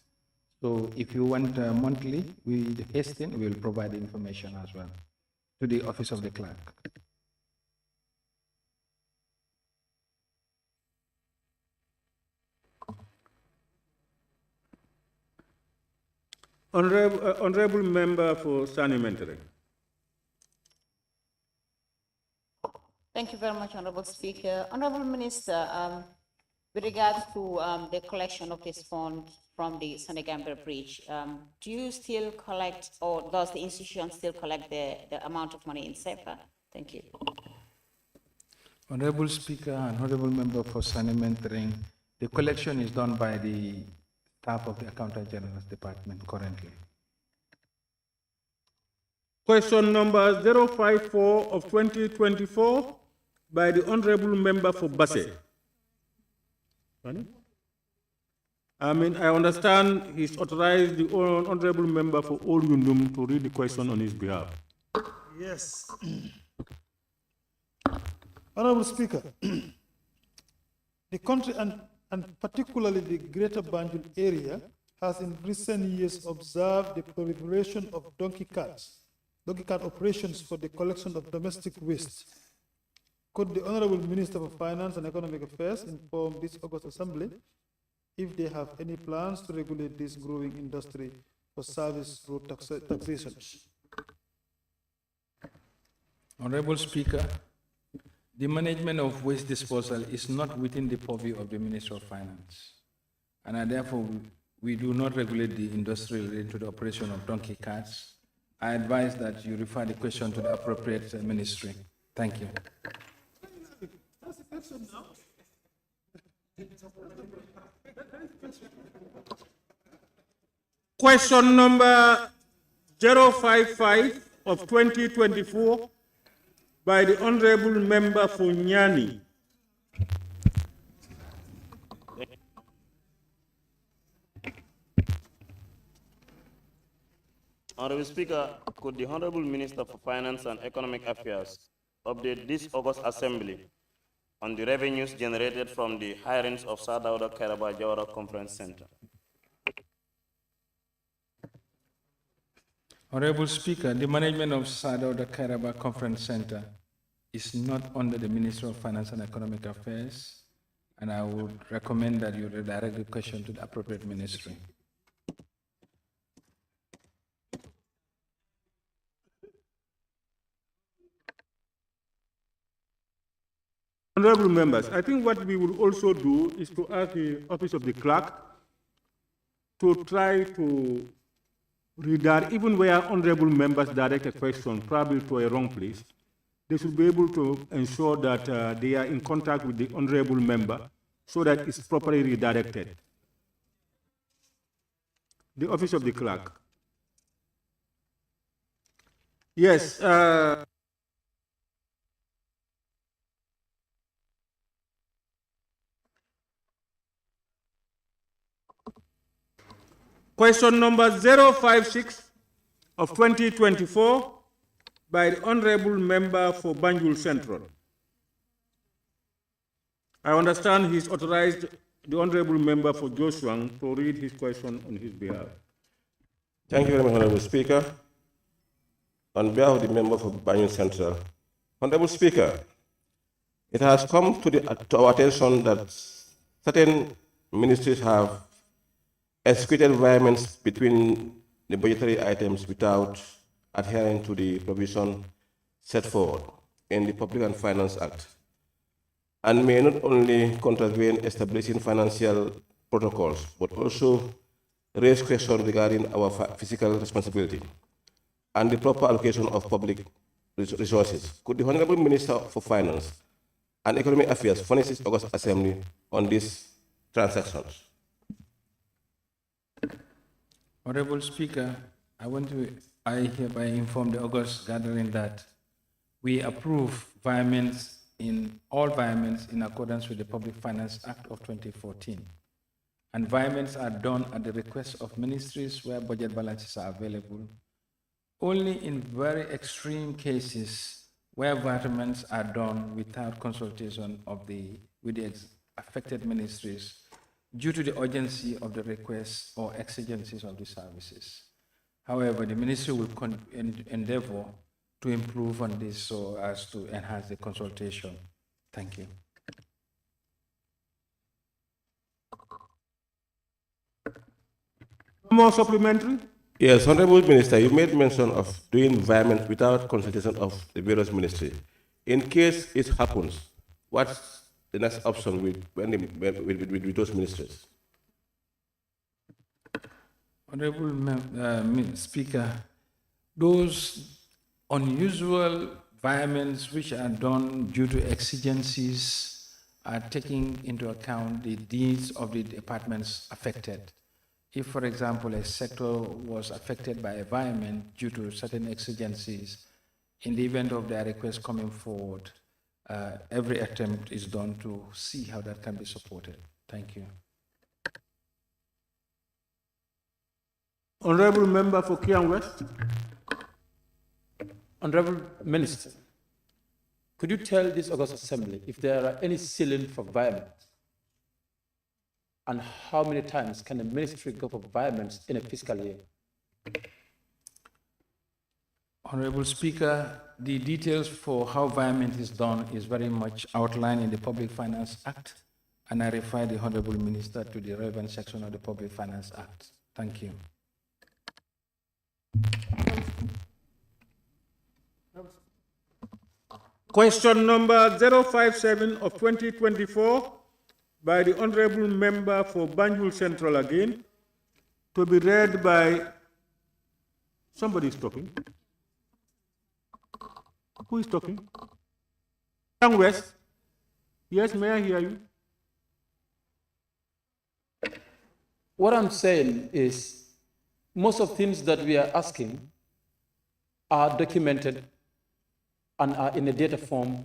So if you want monthly, we will provide the information as well to the Office of the Clerk. Honorable Member for Sanimentary. Thank you very much, Honorable Speaker. Honorable Minister, with regards to the collection of this fund from the Senegambia Bridge, do you still collect, or does the institution still collect the amount of money in SEPA? Thank you. Honorable Speaker and Honorable Member for Sanimentering, the collection is done by the staff of the Accountant General's Department currently. Question number 054 of 2024 by the Honorable Member for Basse. I understand he's authorized the Honorable Member for Old Yundum to read the question on his behalf. Yes. Honorable Speaker, the country and particularly the greater Banjul area has in recent years observed the proliferation of donkey cart operations for the collection of domestic waste. Could the Honorable Minister for Finance and Economic Affairs inform this August Assembly if they have any plans to regulate this growing industry for service road taxation? Honorable Speaker, the management of waste disposal is not within the purview of the Minister of Finance, and therefore we do not regulate the industry related to the operation of donkey carts. I advise that you refer the question to the appropriate ministry. Thank you. Question number 055 of 2024 by the Honorable Member for Nyani. Honorable Speaker, could the Honorable Minister for Finance and Economic Affairs update this August Assembly on the revenues generated from the hirings of Sadauda Kairaba Jawara Conference Center? Honorable Speaker, the management of Sadauda Kairaba Conference Center is not under the Ministry of Finance and Economic Affairs, and I would recommend that you redirect the question to the appropriate ministry. Honorable members, I think what we will also do is to ask the Office of the Clerk to try to redirect, even where honorable members direct a question probably to a wrong place, they should be able to ensure that they are in contact with the honorable member so that it's properly redirected. The Office of the Clerk. Yes. Question number 056 of 2024 by the Honorable Member for Banjul Central. I understand he's authorized the Honorable Member for Joshua to read his question on his behalf. Thank you very much, Honorable Speaker. On behalf of the member for Banjul Central, Honorable Speaker, it has come to our attention that certain ministries have executed variaments between the budgetary items without adhering to the provision set forward in the Public and Finance Act, and may not only contravene establishing financial protocols, but also raise questions regarding our fiscal responsibility and the proper allocation of public resources. Could the Honorable Minister for Finance and Economic Affairs furnish this August Assembly on these transactions? Honorable Speaker, I hereby inform the August gathering that we approve all variaments in accordance with the Public Finance Act of 2014. And variaments are done at the request of ministries where budget balances are available. Only in very extreme cases where variaments are done without consultation with the affected ministries due to the urgency of the request or exigencies of the services. However, the ministry will endeavor to improve on this so as to enhance the consultation. Thank you. No more supplementary? Yes, Honorable Minister, you made mention of doing environment without consultation of the various ministries. In case it happens, what's the next option with those ministries? Honorable Speaker, those unusual environments which are done due to exigencies are taking into account the needs of the departments affected. If, for example, a sector was affected by environment due to certain exigencies, in the event of their request coming forward, every attempt is done to see how that can be supported. Thank you. Honorable Member for Kiang West. Honorable Minister, could you tell this August Assembly if there are any ceiling for environment? And how many times can the ministry go for environments in a fiscal year? Honorable Speaker, the details for how environment is done is very much outlined in the Public Finance Act, and I refer the Honorable Minister to the relevant section of the Public Finance Act. Thank you. Question number 057 of 2024 by the Honorable Member for Banjul Central again, to be read by, somebody is talking. Who is talking? Young West. Yes, may I hear you? What I'm saying is, most of things that we are asking are documented and are in a data form,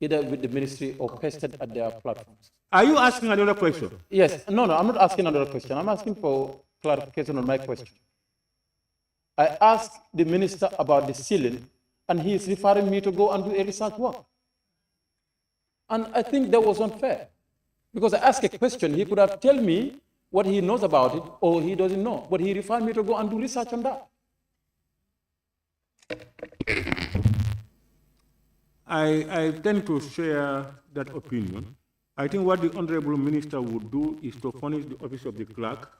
either with the ministry or pasted at their platforms. Are you asking another question? Yes. No, I'm not asking another question. I'm asking for clarification on my question. I asked the minister about the ceiling, and he is referring me to go and do a research work. And I think that was unfair, because I asked a question, he could have told me what he knows about it, or he doesn't know, but he referred me to go and do research on that. I tend to share that opinion. I think what the Honorable Minister would do is to furnish the office of the clerk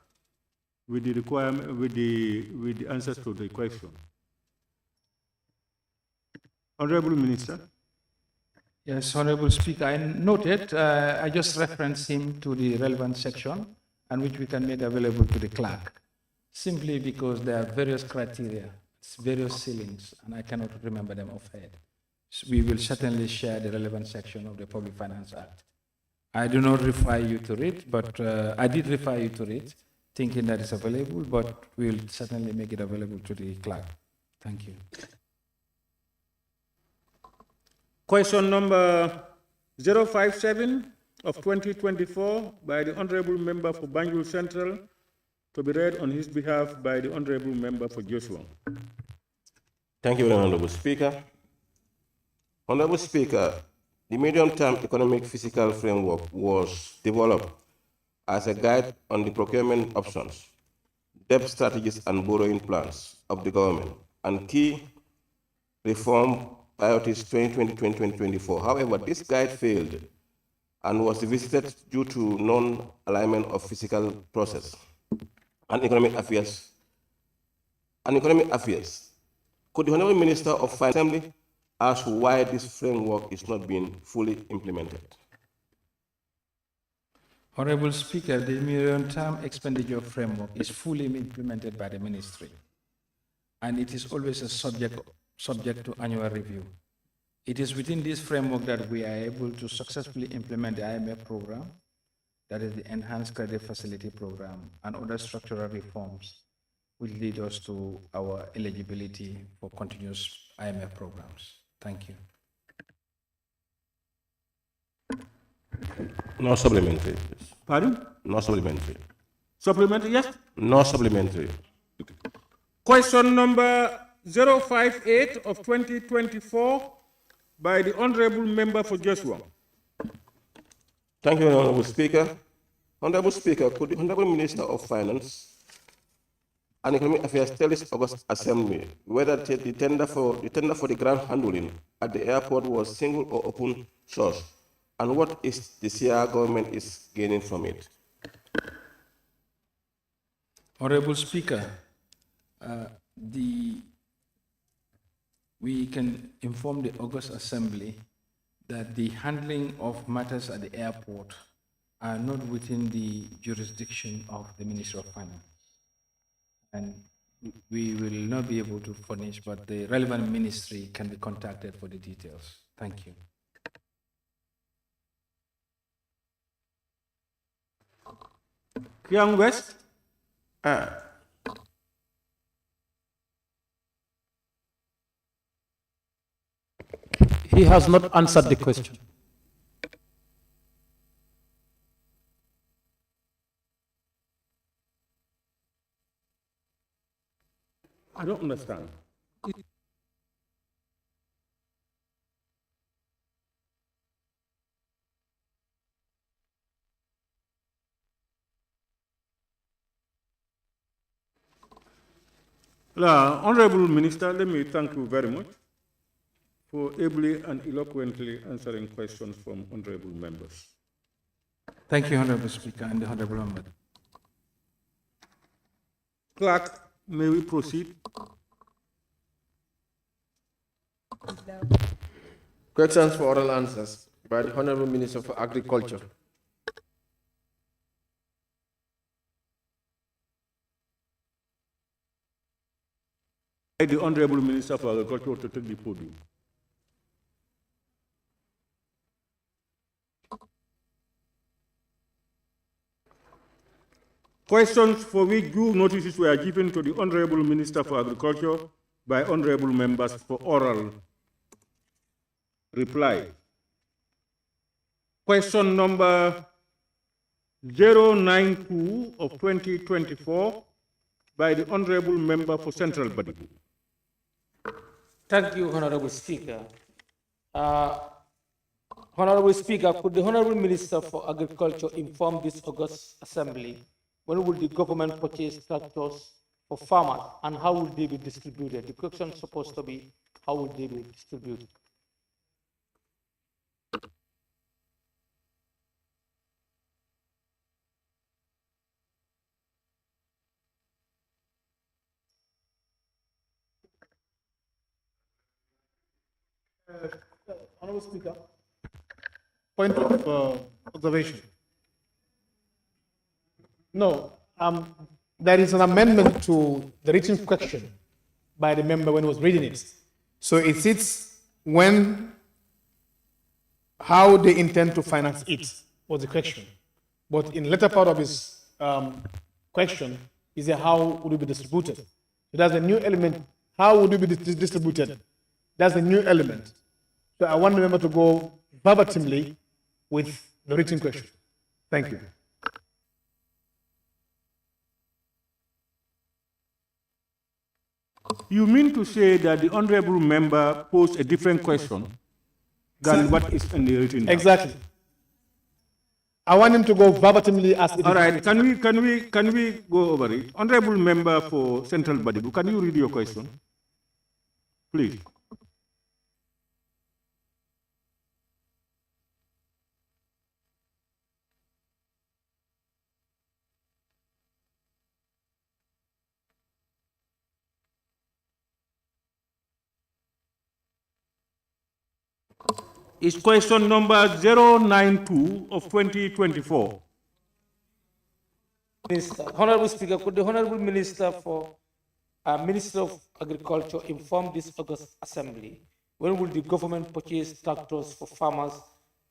with the requirement, with the answers to the question. Honorable Minister. Yes, Honorable Speaker, I noted, I just referenced him to the relevant section, and which we can make available to the clerk, simply because there are various criteria, various ceilings, and I cannot remember them offhand. So we will certainly share the relevant section of the Public Finance Act. I do not refer you to it, but I did refer you to it, thinking that it's available, but we'll certainly make it available to the clerk. Thank you. Question number 057 of 2024 by the Honorable Member for Banjul Central, to be read on his behalf by the Honorable Member for Joshua. Thank you, Honorable Speaker. Honorable Speaker, the medium-term economic fiscal framework was developed as a guide on the procurement options, debt strategies and borrowing plans of the government, and key reform priorities 2020-2024. However, this guide failed and was revisited due to non-alignment of fiscal process and economic affairs. Could the Honorable Minister of Finance Assembly ask why this framework is not being fully implemented? Honorable Speaker, the medium-term expenditure framework is fully implemented by the ministry, and it is always a subject to annual review. It is within this framework that we are able to successfully implement the IMF program, that is the Enhanced Credit Facility Program, and other structural reforms which lead us to our eligibility for continuous IMF programs. Thank you. No supplementary, please. Pardon? No supplementary. Supplementary, yes? No supplementary. Question number 058 of 2024 by the Honorable Member for Joshua. Thank you, Honorable Speaker. Honorable Speaker, could the Honorable Minister of Finance and Economic Affairs tell this August Assembly whether the tender for the ground handling at the airport was single or open source, and what is the Sierra government is gaining from it? Honorable Speaker, we can inform the August Assembly that the handling of matters at the airport are not within the jurisdiction of the Ministry of Finance. And we will not be able to furnish, but the relevant ministry can be contacted for the details. Thank you. Young West? He has not answered the question. I don't understand. Honorable Minister, let me thank you very much for ably and eloquently answering questions from honorable members. Thank you, Honorable Speaker, and the Honorable Member. Clerk, may we proceed? Questions for oral answers by the Honorable Minister for Agriculture. The Honorable Minister for Agriculture to take the podium. Questions for which due notices were given to the Honorable Minister for Agriculture by honorable members for oral reply. Question number 092 of 2024 by the honorable member for Central Badibu. Thank you, Honorable Speaker. Honorable Speaker, could the Honorable Minister for Agriculture inform this August Assembly when will the government purchase tractors for farmers and how will they be distributed? The question is supposed to be, how will they be distributed? Honorable Speaker, point of observation. No, there is an amendment to the written question by the member when he was reading it. So it sits how they intend to finance it was the question. But in the latter part of his question is how would it be distributed? So that's a new element. How would it be distributed? That's a new element. So I want the member to go verbatimly with the written question. Thank you. You mean to say that the honorable member posed a different question than what is in the written down? Exactly. I want him to go verbatimly as it All right, can we go over it? Honorable member for Central Badibu, can you read your question? Please. Is question number 092 of 2024. Honorable Speaker, could the Honorable Minister for Minister of Agriculture inform this August Assembly when will the government purchase tractors for farmers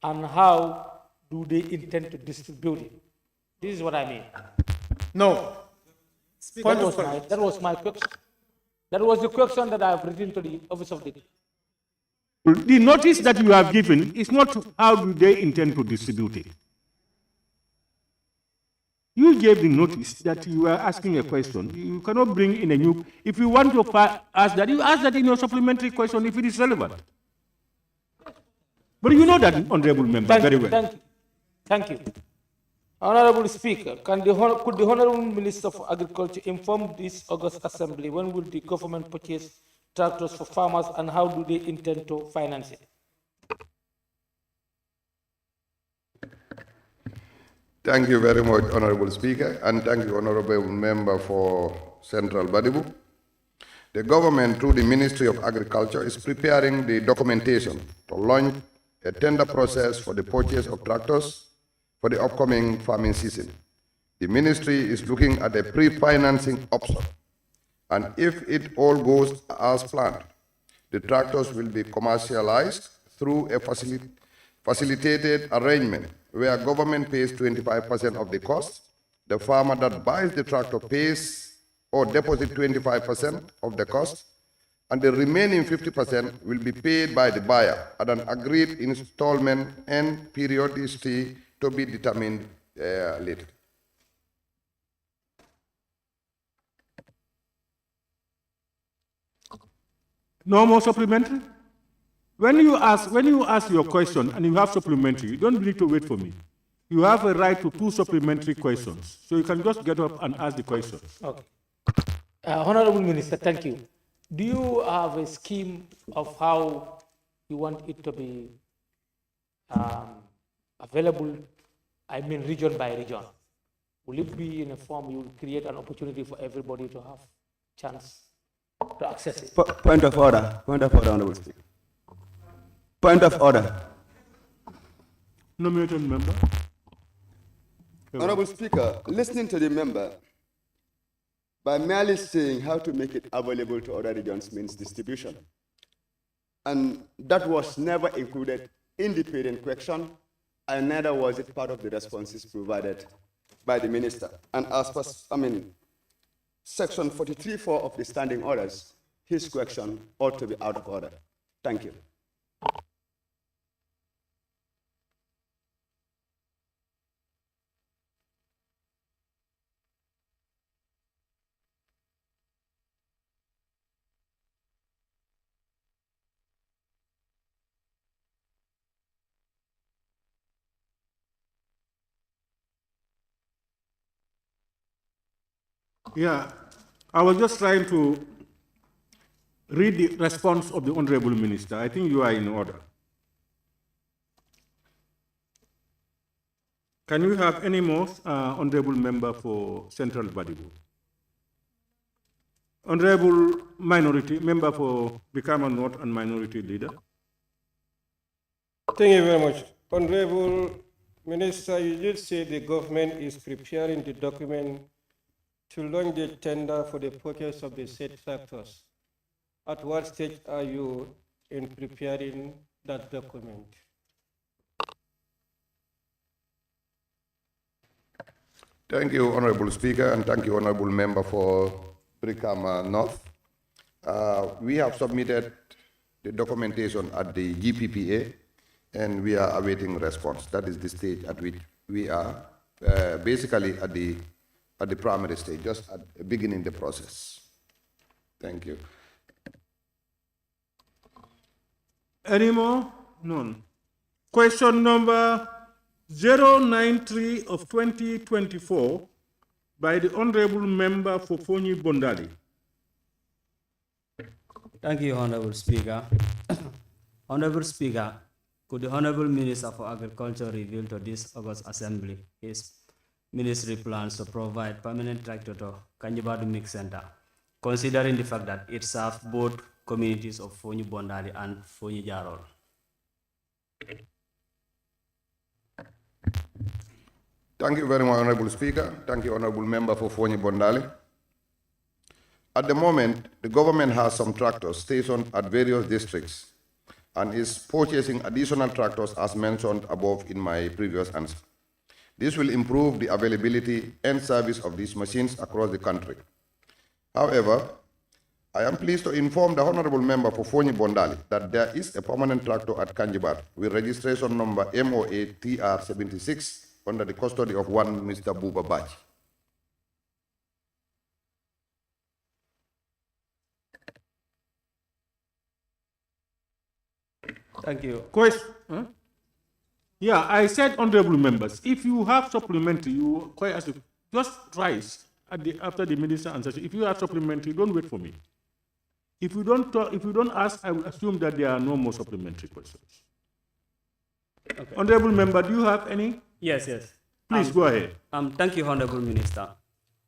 and how do they intend to distribute it? This is what I mean. No. That was my question. That was the question that I have written to the Office of the... The notice that you have given is not how do they intend to distribute it. You gave the notice that you are asking a question. You cannot bring in a new... If you want to ask that, you ask that in your supplementary question if it is relevant. But you know that, honorable member, very well. Thank you. Honorable Speaker, could the Honorable Minister for Agriculture inform this August Assembly when will the government purchase tractors for farmers and how do they intend to finance it? Thank you very much, Honorable Speaker, and thank you, Honorable Member for Central Badibu. The government, through the Ministry of Agriculture, is preparing the documentation to launch a tender process for the purchase of tractors for the upcoming farming season. The ministry is looking at a pre-financing option, and if it all goes as planned, the tractors will be commercialized through a facilitated arrangement where government pays 25% of the cost, the farmer that buys the tractor pays or deposits 25% of the cost, and the remaining 50% will be paid by the buyer at an agreed installment and periodicity to be determined later. No more supplementary? When you ask your question and you have supplementary, you don't need to wait for me. You have a right to 2 supplementary questions. So you can just get up and ask the questions. Okay. Honorable Minister, thank you. Do you have a scheme of how you want it to be available, I mean region by region? Will it be in a form you will create an opportunity for everybody to have chance to access it? Point of order, Honorable Speaker. Point of order. Nominated member. Honorable Speaker, listening to the member, by merely saying how to make it available to other regions means distribution. And that was never included in the parent question, and neither was it part of the responses provided by the minister. And as per, section 43(4) of the standing orders, his question ought to be out of order. Thank you. Yeah, I was just trying to read the response of the Honorable Minister. I think you are in order. Can we have any more Honorable Member for Central Badibu? Honorable Minority Member for Brikama North and Minority Leader. Thank you very much. Honorable Minister, you just said the government is preparing the document to launch the tender for the purchase of the said tractors. At what stage are you in preparing that document? Thank you, Honorable Speaker, and thank you, Honorable Member for Brikama North. We have submitted the documentation at the GPPA, and we are awaiting response. That is the stage at which we are, basically at the primary stage, just at beginning the process. Thank you. Any more? None. Question number 093 of 2024 by the Honorable Member for Foni Bondali. Thank you, Honorable Speaker. Honorable Speaker, could the Honorable Minister for Agriculture reveal to this August Assembly his ministry plans to provide permanent tractor to Kanjibadu Mix Center, considering the fact that it serves both communities of Foni Bondali and Foni Jarol? Thank you very much, Honorable Speaker. Thank you, Honorable Member for Foni Bondali. At the moment, the government has some tractors stationed at various districts and is purchasing additional tractors as mentioned above in my previous answer. This will improve the availability and service of these machines across the country. However, I am pleased to inform the Honorable Member for Foni Bondali that there is a permanent tractor at Kanjibat with registration number MOA-TR76 under the custody of one Mr. Buba Baj. Thank you. Question? Huh? Yeah, I said, honorable members, if you have supplementary, you quite ask, just rise after the minister answers. If you have supplementary, don't wait for me. If you don't ask, I will assume that there are no more supplementary questions. Okay. Honorable member, do you have any? Yes, yes. Please go ahead. Thank you, Honorable Minister.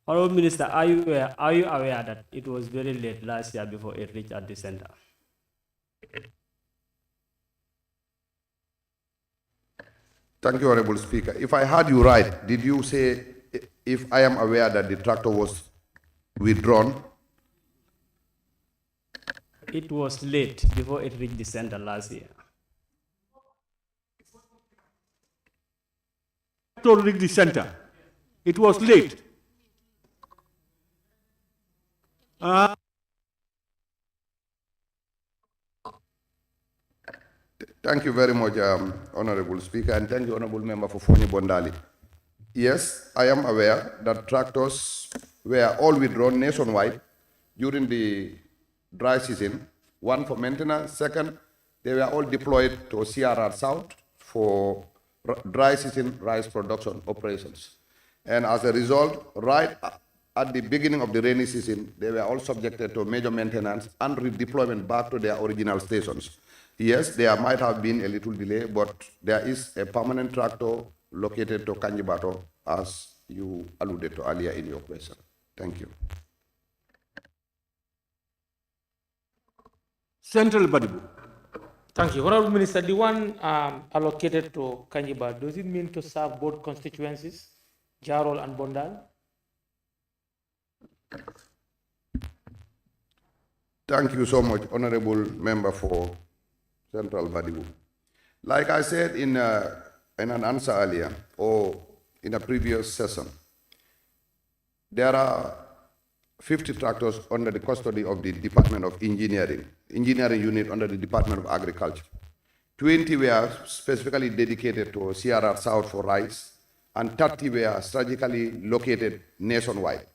Honorable Minister, are you aware that it was very late last year before it reached at the center? Thank you, Honorable Speaker. If I heard you right, did you say if I am aware that the tractor was withdrawn? It was late before it reached the center last year. To reach the center. It was late. Thank you very much, Honorable Speaker, and thank you, Honorable Member for Foni Bondali. Yes, I am aware that tractors were all withdrawn nationwide during the dry season. One for maintenance, second, they were all deployed to CRR South for dry season rice production operations. And as a result, right at the beginning of the rainy season, they were all subjected to major maintenance and redeployment back to their original stations. Yes, there might have been a little delay, but there is a permanent tractor located to Kanjibato, as you alluded to earlier in your question. Thank you. Central Badibu. Thank you. Honorable Minister, the one allocated to Kanjiba, does it mean to serve both constituencies, Jarol and Bondal? Thank you so much, Honorable Member for Central Badibu. Like I said in an answer earlier, or in a previous session, there are 50 tractors under the custody of the Department of Engineering unit under the Department of Agriculture. 20 were specifically dedicated to CRR South for rice, and 30 were strategically located nationwide.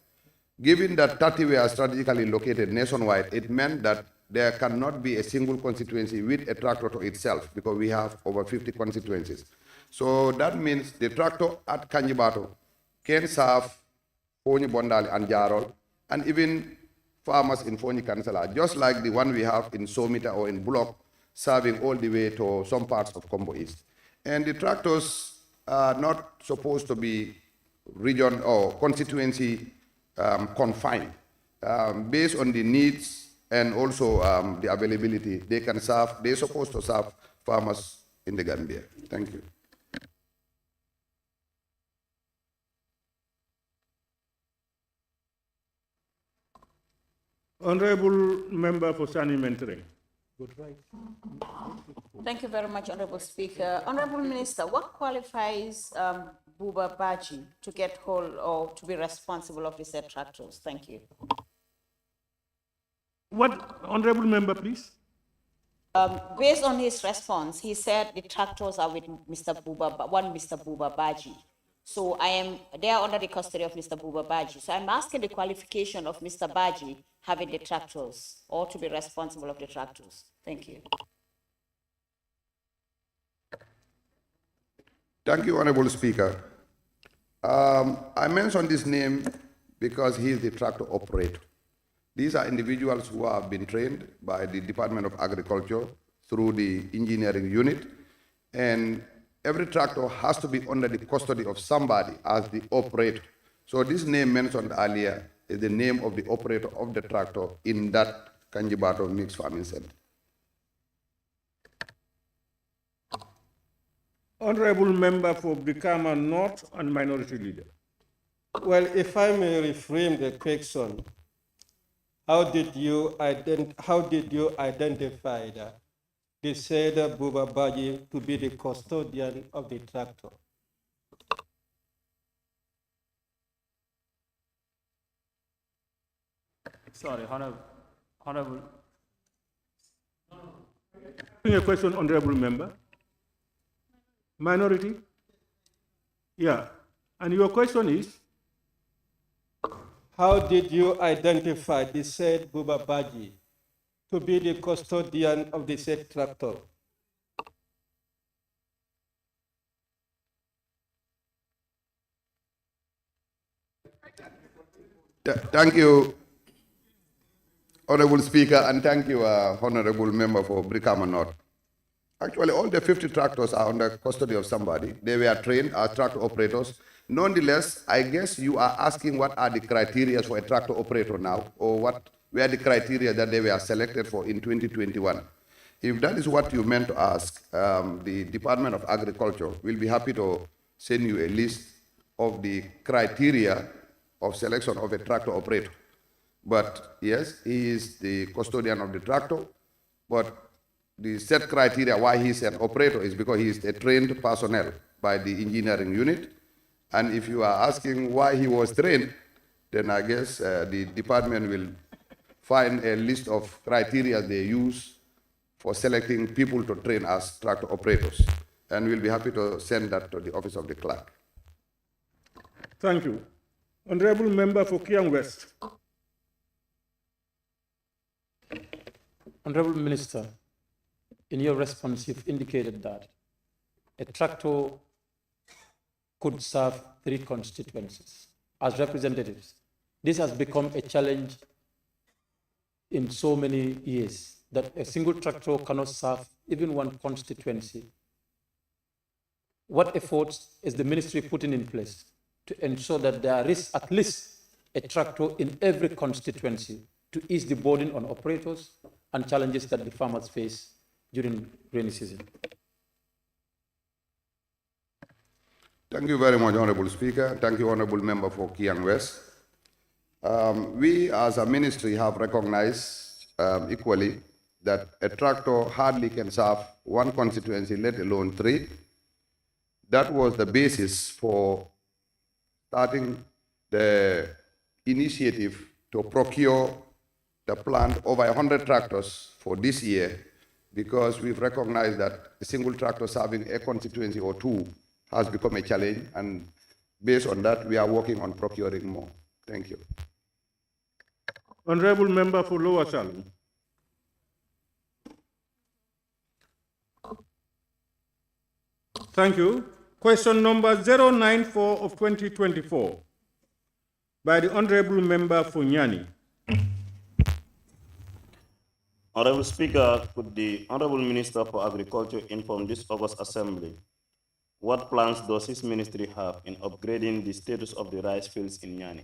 Given that 30 were strategically located nationwide, it meant that there cannot be a single constituency with a tractor to itself, because we have over 50 constituencies. So that means the tractor at Kanjibato can serve Foni Bondali and Jarol, and even farmers in Foni Kansala, just like the one we have in Somita or in Bullock, serving all the way to some parts of Combo East. And the tractors are not supposed to be region or constituency confined. Based on the needs and also the availability, they're supposed to serve farmers in the Gambia. Thank you. Honorable Member for Sani Mentoring. Good, right. Thank you very much, Honorable Speaker. Honorable Minister, what qualifies Buba Baji to get hold or to be responsible of the said tractors? Thank you. What, Honorable Member, please? Based on his response, he said the tractors are with Mr. Buba Baji. So they are under the custody of Mr. Buba Baji. So I'm asking the qualification of Mr. Baji having the tractors or to be responsible of the tractors. Thank you. Thank you, Honorable Speaker. I mentioned this name because he is the tractor operator. These are individuals who have been trained by the Department of Agriculture through the engineering unit, and every tractor has to be under the custody of somebody as the operator. So this name mentioned earlier is the name of the operator of the tractor in that Kanjibato Mixed Farming Center. Honorable Member for Brikama North and Minority Leader. Well, if I may reframe the question, how did you identify the said Buba Baji to be the custodian of the tractor? Sorry, Honorable. A question, Honorable Member. Minority? Yeah. And your question is? How did you identify the said Buba Baji to be the custodian of the said tractor? Thank you, Honorable Speaker, and thank you, Honorable Member for Brikama North. Actually, all the 50 tractors are under custody of somebody. They were trained as tractor operators, Nonetheless, I guess you are asking what are the criteria for a tractor operator now, or what were the criteria that they were selected for in 2021. If that is what you meant to ask, the Department of Agriculture will be happy to send you a list of the criteria of selection of a tractor operator. But yes, he is the custodian of the tractor, but the set criteria why he's an operator is because he is a trained personnel by the engineering unit. And if you are asking why he was trained, then I guess the department will find a list of criteria they use for selecting people to train as tractor operators. And we'll be happy to send that to the office of the clerk. Thank you. Honorable Member for Kiang West. Honorable Minister, in your response, you've indicated that a tractor could serve 3 constituencies as representatives. This has become a challenge in so many years that a single tractor cannot serve even 1 constituency. What efforts is the ministry putting in place to ensure that there is at least a tractor in every constituency to ease the burden on operators and challenges that the farmers face during rainy season? Thank you very much, Honorable Speaker. Thank you, Honorable Member for Kiang West. We as a ministry have recognized equally that a tractor hardly can serve 1 constituency, let alone 3. That was the basis for starting the initiative to procure the plant over 100 tractors for this year, because we've recognized that a single tractor serving a constituency or 2 has become a challenge, and based on that, we are working on procuring more. Thank you. Honorable Member for Lower Salem. Thank you. Question number 094 of 2024 by the Honorable Member for Nyani. Honorable Speaker, could the Honorable Minister for Agriculture inform this August Assembly what plans does his ministry have in upgrading the status of the rice fields in Nyani?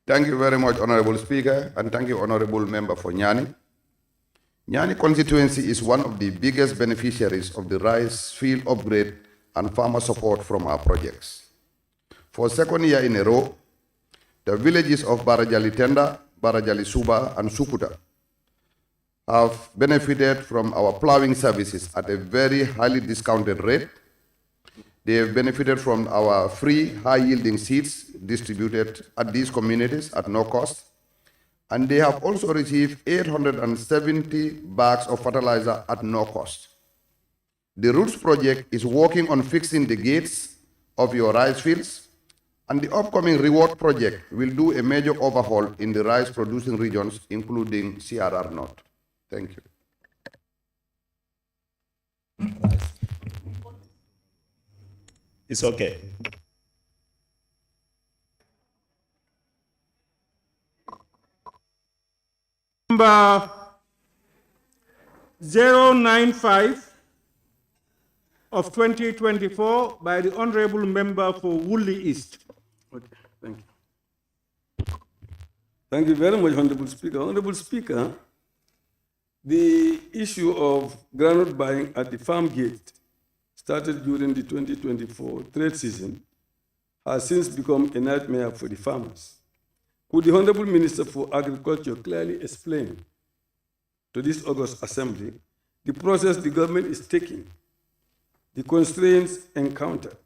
Thank you very much, Honorable Speaker, and thank you, Honorable Member for Nyani. Nyani constituency is one of the biggest beneficiaries of the rice field upgrade and farmer support from our projects. For 2nd year in a row, the villages of Barajali Tenda, Barajali Suba, and Sukuta have benefited from our plowing services at a very highly discounted rate. They have benefited from our free high-yielding seeds distributed at these communities at no cost. And they have also received 870 bags of fertilizer at no cost. The Roots project is working on fixing the gates of your rice fields, and the upcoming Reward project will do a major overhaul in the rice-producing regions, including CRR North. Thank you. It's okay. Number 095 of 2024 by the Honorable Member for Woolly East. Okay, thank you. Thank you very much, Honorable Speaker. Honorable Speaker, the issue of groundnut buying at the farm gate started during the 2024 trade season has since become a nightmare for the farmers. Could the Honorable Minister for Agriculture clearly explain to this August Assembly the process the government is taking, the constraints encountered,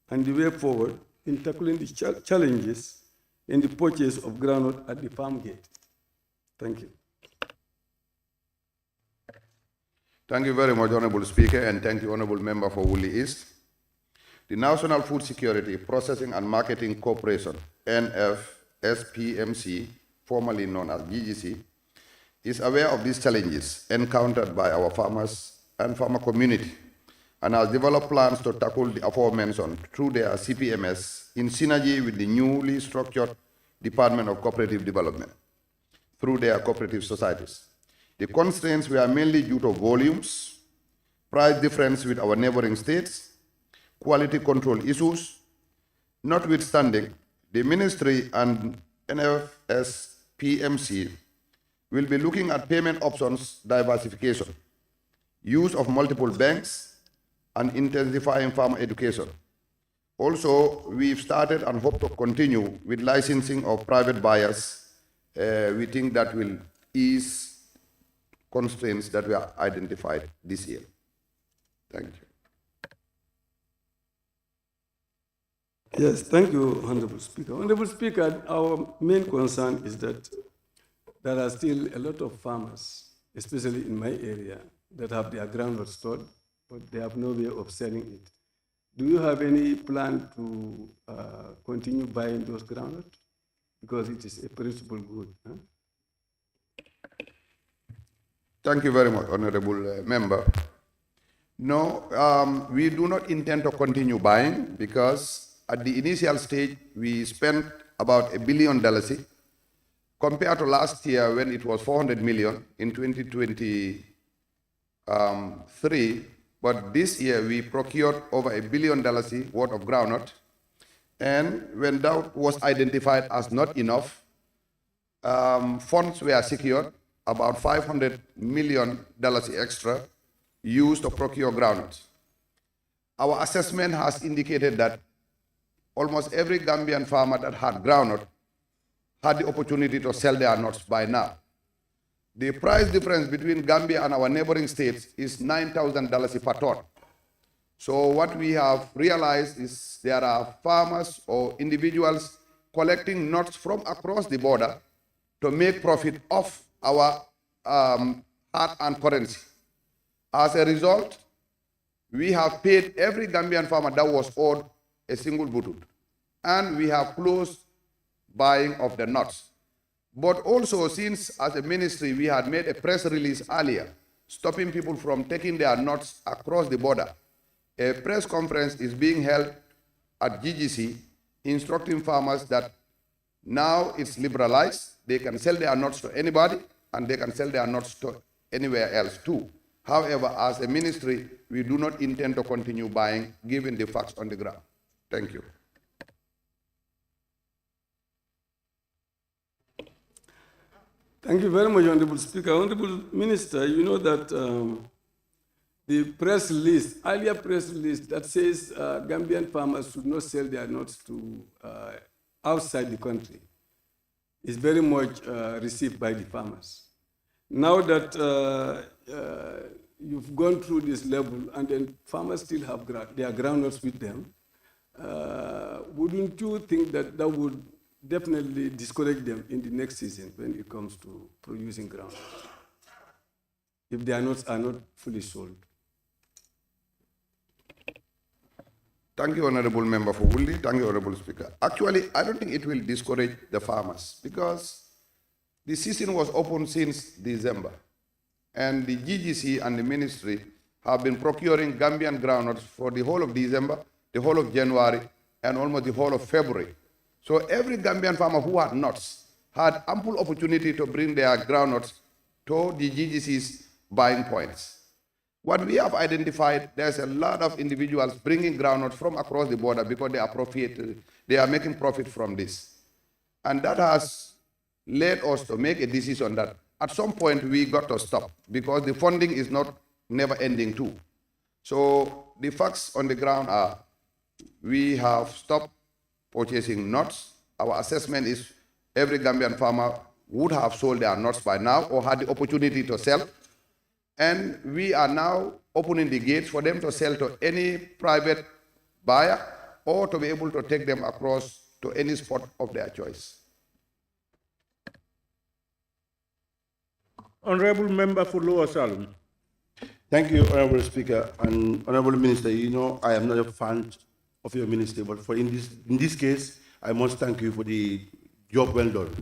and the way forward in tackling the challenges in the purchase of groundnut at the farm gate? Thank you. Thank you very much, Honorable Speaker, and thank you, Honorable Member for Woolly East. The National Food Security Processing and Marketing Corporation, NFSPMC, formerly known as GGC, is aware of these challenges encountered by our farmers and farmer community, and has developed plans to tackle the aforementioned through their CPMS in synergy with the newly structured Department of Cooperative Development through their cooperative societies. The constraints were mainly due to volumes, price difference with our neighboring states, quality control issues. Notwithstanding, the ministry and NFS PMC will be looking at payment options diversification, use of multiple banks, and intensifying farmer education. Also, we've started and hope to continue with licensing of private buyers. We think that will ease constraints that were identified this year. Thank you. Yes, thank you, Honorable Speaker. Honorable Speaker, our main concern is that there are still a lot of farmers, especially in my area, that have their groundnut stored, but they have no way of selling it. Do you have any plan to continue buying those groundnut? Because it is a perishable good. Huh? Thank you very much, Honorable Member. No, we do not intend to continue buying because at the initial stage, we spent about $1 billion compared to last year when it was 400 million in 2023. But this year, we procured over $1 billion worth of groundnut. And when that was identified as not enough, funds were secured, about $500 million extra used to procure groundnut. Our assessment has indicated that almost every Gambian farmer that had groundnut had the opportunity to sell their nuts by now. The price difference between Gambia and our neighboring states is $9,000 per ton. So what we have realized is there are farmers or individuals collecting nuts from across the border to make profit off our hard-earned currency. As a result, we have paid every Gambian farmer that was owed a single butut, and we have closed buying of the nuts. But also, since as a ministry we had made a press release earlier stopping people from taking their nuts across the border, a press conference is being held at GGC instructing farmers that now it's liberalized, they can sell their nuts to anybody and they can sell their nuts to anywhere else too. However, as a ministry, we do not intend to continue buying given the facts on the ground. Thank you. Thank you very much, Honorable Speaker. Honorable Minister, you know that the press list, earlier press list that says Gambian farmers should not sell their nuts to outside the country is very much received by the farmers. Now that you've gone through this level and then farmers still have their groundnuts with them, wouldn't you think that that would definitely discourage them in the next season when it comes to producing groundnuts, if their nuts are not fully sold? Thank you, Honorable Member for Wulli. Thank you, Honorable Speaker. Actually, I don't think it will discourage the farmers because the season was open since December, and the GGC and the ministry have been procuring Gambian groundnuts for the whole of December, the whole of January, and almost the whole of February. So every Gambian farmer who had nuts had ample opportunity to bring their groundnuts to the GGC's buying points. What we have identified, there's a lot of individuals bringing groundnuts from across the border because they are making profit from this. And that has led us to make a decision that at some point we got to stop because the funding is not never ending too. So the facts on the ground are we have stopped purchasing nuts. Our assessment is every Gambian farmer would have sold their nuts by now or had the opportunity to sell. And we are now opening the gates for them to sell to any private buyer or to be able to take them across to any spot of their choice. Honorable Member for Lower Salem. Thank you, Honorable Speaker. And Honorable Minister, you know I am not a fan of your ministry, but for in this case, I must thank you for the job well done.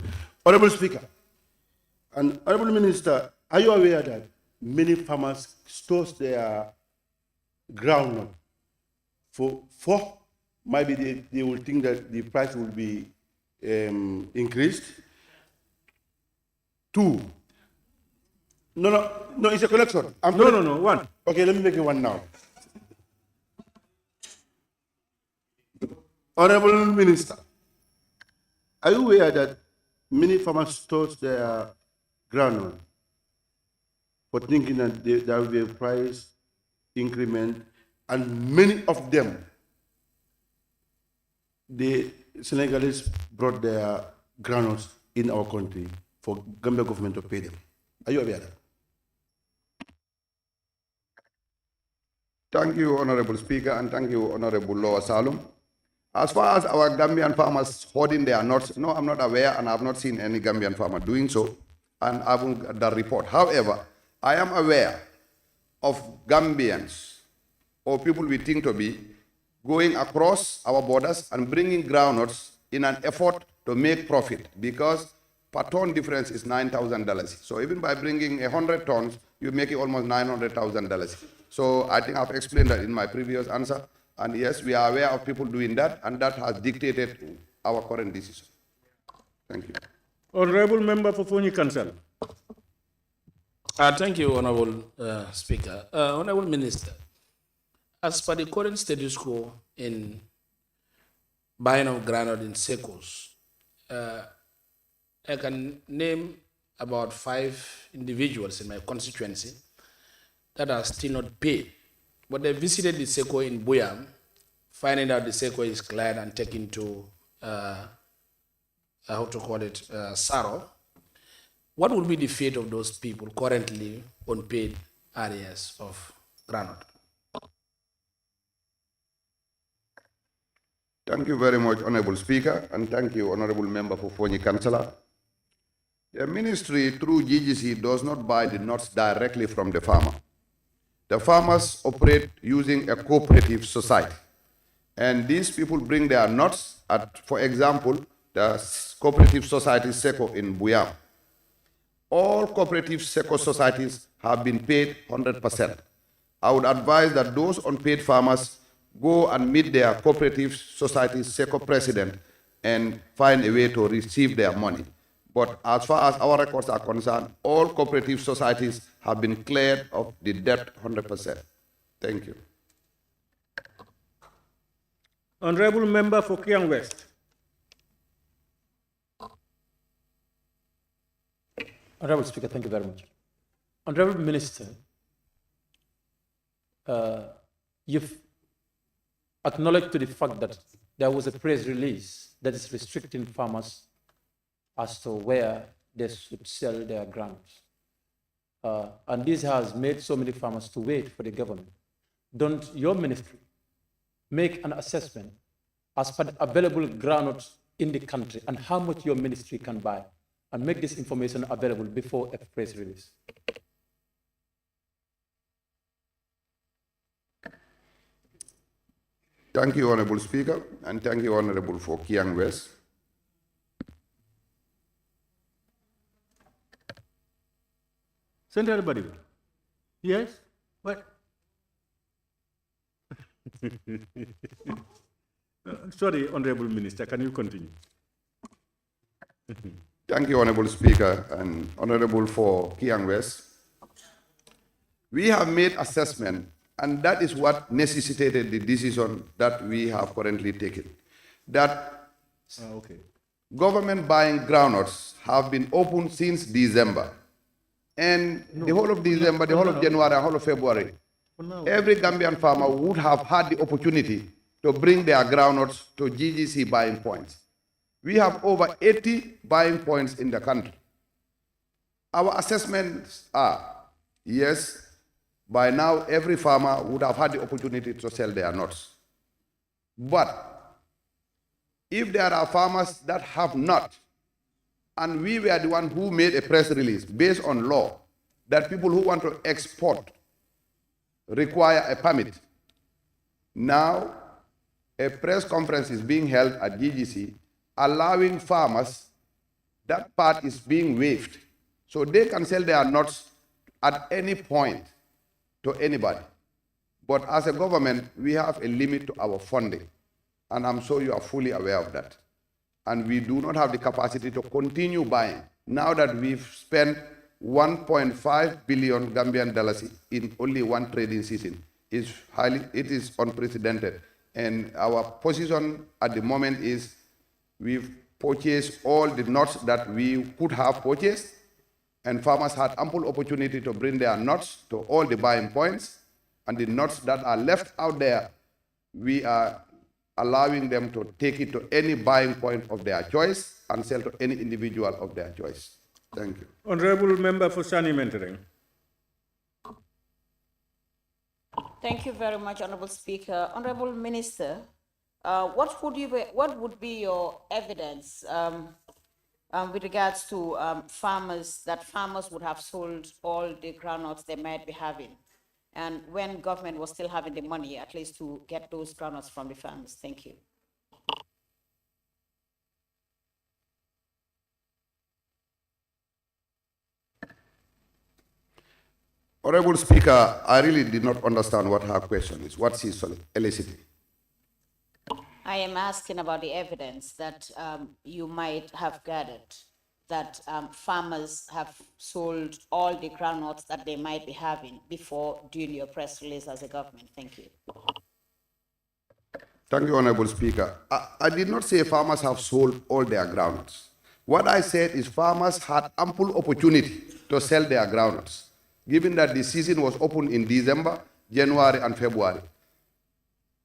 Honorable Speaker, and Honorable Minister, are you aware that many farmers store their groundnut for maybe they will think that the price will be increased? 2, No, it's a collection. No, one. Okay, let me make it one now. Honorable Minister, are you aware that many farmers stores their groundnut for thinking that there will be a price increment, and many of them, the Senegalese brought their groundnuts in our country for Gambia government to pay them. Are you aware of that? Thank you, Honorable Speaker, and thank you, Honorable Lower Salum. As far as our Gambian farmers hoarding their nuts, no, I'm not aware, and I've not seen any Gambian farmer doing so, and I haven't got that report. However, I am aware of Gambians, or people we think to be, going across our borders and bringing groundnuts in an effort to make profit, because per ton difference is $9,000. So even by bringing 100 tons, you make it almost $900,000. So I think I've explained that in my previous answer. And yes, we are aware of people doing that, and that has dictated our current decision. Thank you. Honorable Member for Fonyi Council. Thank you, Honorable Speaker. Honorable Minister, as per the current status quo in buying of groundnut in secos, I can name about 5 individuals in my constituency that are still not paid. But they visited the SECO in Buyam, finding out the SECO is cleared and taken to, Saro. What would be the fate of those people currently unpaid areas of groundnut? Thank you very much, Honorable Speaker, and thank you, Honorable Member for Fonyi Councillor. The ministry, through GGC, does not buy the nuts directly from the farmer. The farmers operate using a cooperative society. And these people bring their nuts at, for example, the cooperative society SECO in Buyam. All cooperative SECO societies have been paid 100%. I would advise that those unpaid farmers go and meet their cooperative society SECO president and find a way to receive their money. But as far as our records are concerned, all cooperative societies have been cleared of the debt 100%. Thank you. Honorable Member for Kiang West. Honorable Speaker, thank you very much. Honorable Minister, you've acknowledged to the fact that there was a press release that is restricting farmers as to where they should sell their grounds. And this has made so many farmers to wait for the government. Don't your ministry make an assessment as per the available groundnuts in the country and how much your ministry can buy, and make this information available before a press release? Thank you, Honorable Speaker, and thank you, Honorable for Kiang West. Send everybody. Yes? What? Sorry, Honorable Minister, can you continue? Thank you, Honorable Speaker, and Honorable for Kiang West. We have made assessment, and that is what necessitated the decision that we have currently taken. That government buying groundnuts have been open since December. And the whole of December, the whole of January, the whole of February, every Gambian farmer would have had the opportunity to bring their groundnuts to GGC buying points. We have over 80 buying points in the country. Our assessments are, yes, by now every farmer would have had the opportunity to sell their nuts. But if there are farmers that have not, and we were the one who made a press release based on law that people who want to export require a permit. Now, a press conference is being held at GGC allowing farmers, that part is being waived. So they can sell their nuts at any point to anybody. But as a government, we have a limit to our funding. And I'm sure you are fully aware of that. And we do not have the capacity to continue buying now that we've spent 1.5 billion Gambian dollars in only one trading season is it is unprecedented. And our position at the moment is we've purchased all the nuts that we could have purchased, and farmers had ample opportunity to bring their nuts to all the buying points, and the nuts that are left out there, we are allowing them to take it to any buying point of their choice and sell to any individual of their choice. Thank you. Honorable Member for Sani Mentoring. Thank you very much, Honorable Speaker. Honorable Minister, what would be your evidence with regards to farmers would have sold all the groundnuts they might be having, and when government was still having the money at least to get those groundnuts from the farmers? Thank you. Honorable Speaker, I really did not understand what her question is. What she's eliciting. I am asking about the evidence that you might have gathered that farmers have sold all the groundnuts that they might be having before doing your press release as a government. Thank you. Thank you, Honorable Speaker. I did not say farmers have sold all their groundnuts. What I said is farmers had ample opportunity to sell their groundnuts, given that the season was open in December, January, and February.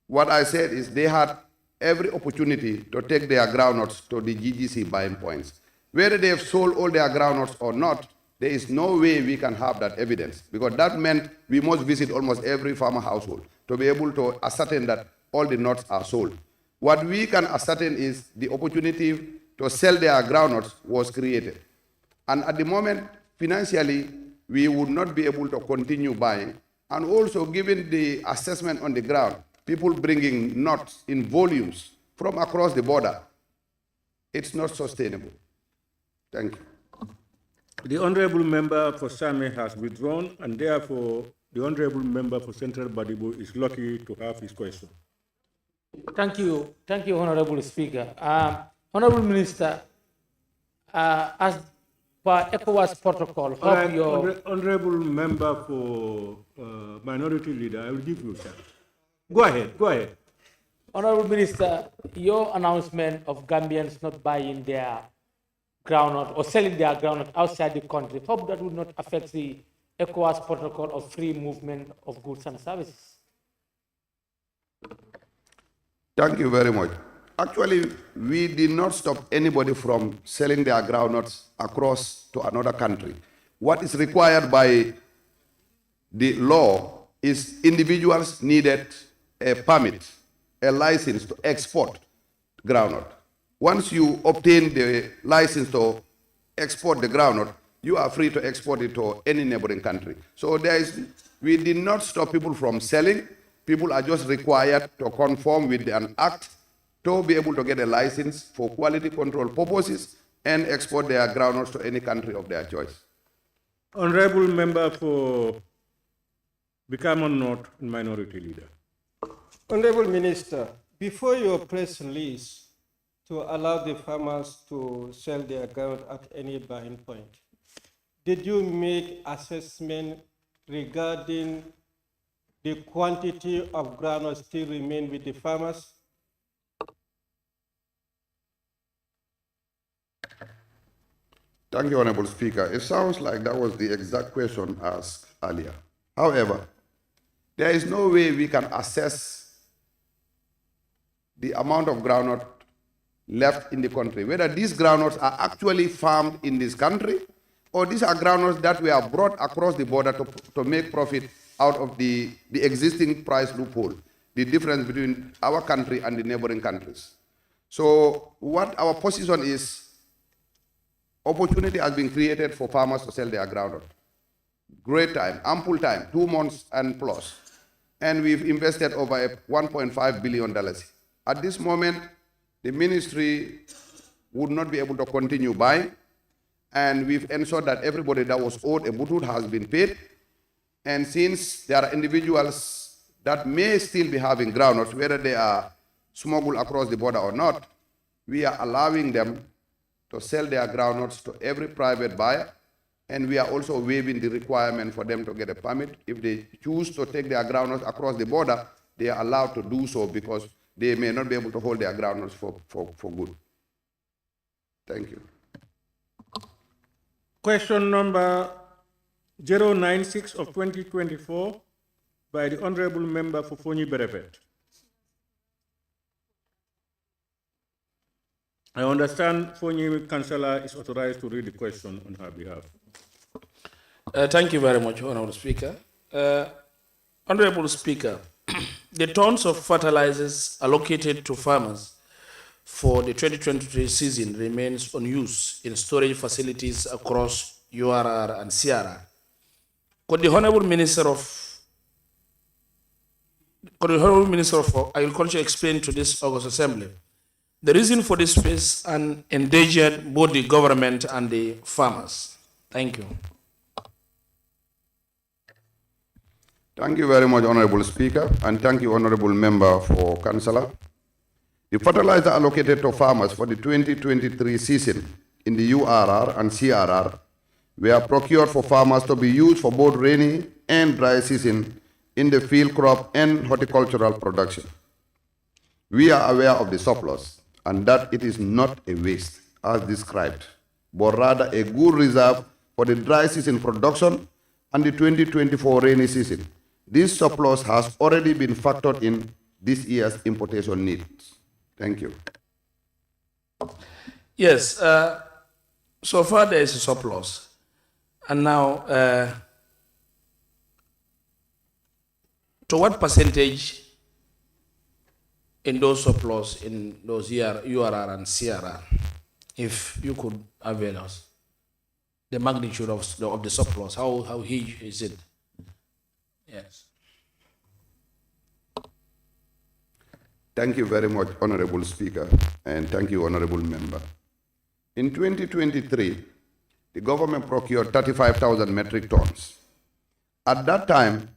What I said is they had every opportunity to take their groundnuts to the GGC buying points. Whether they have sold all their groundnuts or not, there is no way we can have that evidence, because that meant we must visit almost every farmer household to be able to ascertain that all the nuts are sold. What we can ascertain is the opportunity to sell their groundnuts was created. And at the moment, financially, we would not be able to continue buying. And also, given the assessment on the ground, people bringing nuts in volumes from across the border, it's not sustainable. Thank you. The Honorable Member for Same has withdrawn, and therefore the Honorable Member for Central Badibu is lucky to have his question. Thank you, Honorable Speaker. Honorable Minister, as per ECOWAS protocol, Honorable Member for Minority Leader, I will give you a chance. Go ahead. Honorable Minister, your announcement of Gambians not buying their groundnut or selling their groundnut outside the country, hope that would not affect the ECOWAS protocol of free movement of goods and services. Thank you very much. Actually, we did not stop anybody from selling their groundnuts across to another country. What is required by the law is individuals needed a permit, a license to export groundnut. Once you obtain the license to export the groundnut, you are free to export it to any neighboring country. So we did not stop people from selling. People are just required to conform with an act to be able to get a license for quality control purposes and export their groundnuts to any country of their choice. Honorable Member for Bikaman North and Minority Leader. Honorable Minister, before your press release to allow the farmers to sell their ground at any buying point, did you make assessment regarding the quantity of groundnut still remain with the farmers? Thank you, Honorable Speaker. It sounds like that was the exact question asked earlier. However, there is no way we can assess the amount of groundnut left in the country, whether these groundnuts are actually farmed in this country or these are groundnuts that were brought across the border to make profit out of the existing price loophole, the difference between our country and the neighboring countries. So what our position is, opportunity has been created for farmers to sell their groundnut. Great time, ample time, 2 months and plus. And we've invested over $1.5 billion. At this moment, the ministry would not be able to continue buying, and we've ensured that everybody that was owed a butut has been paid. And since there are individuals that may still be having groundnuts, whether they are smuggled across the border or not, we are allowing them to sell their groundnuts to every private buyer and we are also waiving the requirement for them to get a permit. If they choose to take their groundnuts across the border, they are allowed to do so because they may not be able to hold their groundnuts for good. Thank you. Question number 096 of 2024 by the Honorable Member for Fonyi Berepet. I understand Fonyi Councillor is authorized to read the question on her behalf. Thank you very much, Honorable Speaker. Honorable Speaker, the tons of fertilizers allocated to farmers for the 2023 season remains unused in storage facilities across URR and CRR. Could the Honorable Minister of Agriculture explain to this August Assembly the reason for this space and endangered both the government and the farmers? Thank you. Thank you very much, Honorable Speaker, and thank you, Honorable Member for Councillor. The fertilizer allocated to farmers for the 2023 season in the URR and CRR were procured for farmers to be used for both rainy and dry season in the field crop and horticultural production. We are aware of the surplus and that it is not a waste as described, but rather a good reserve for the dry season production and the 2024 rainy season. This surplus has already been factored in this year's importation needs. Thank you. Yes, so far there is a surplus. And now, to what percentage in those surplus in those URR and CRR, if you could avail us, the magnitude of the surplus, how huge is it? Yes. Thank you very much, Honorable Speaker, and thank you, Honorable Member. In 2023, the government procured 35,000 metric tons. At that time,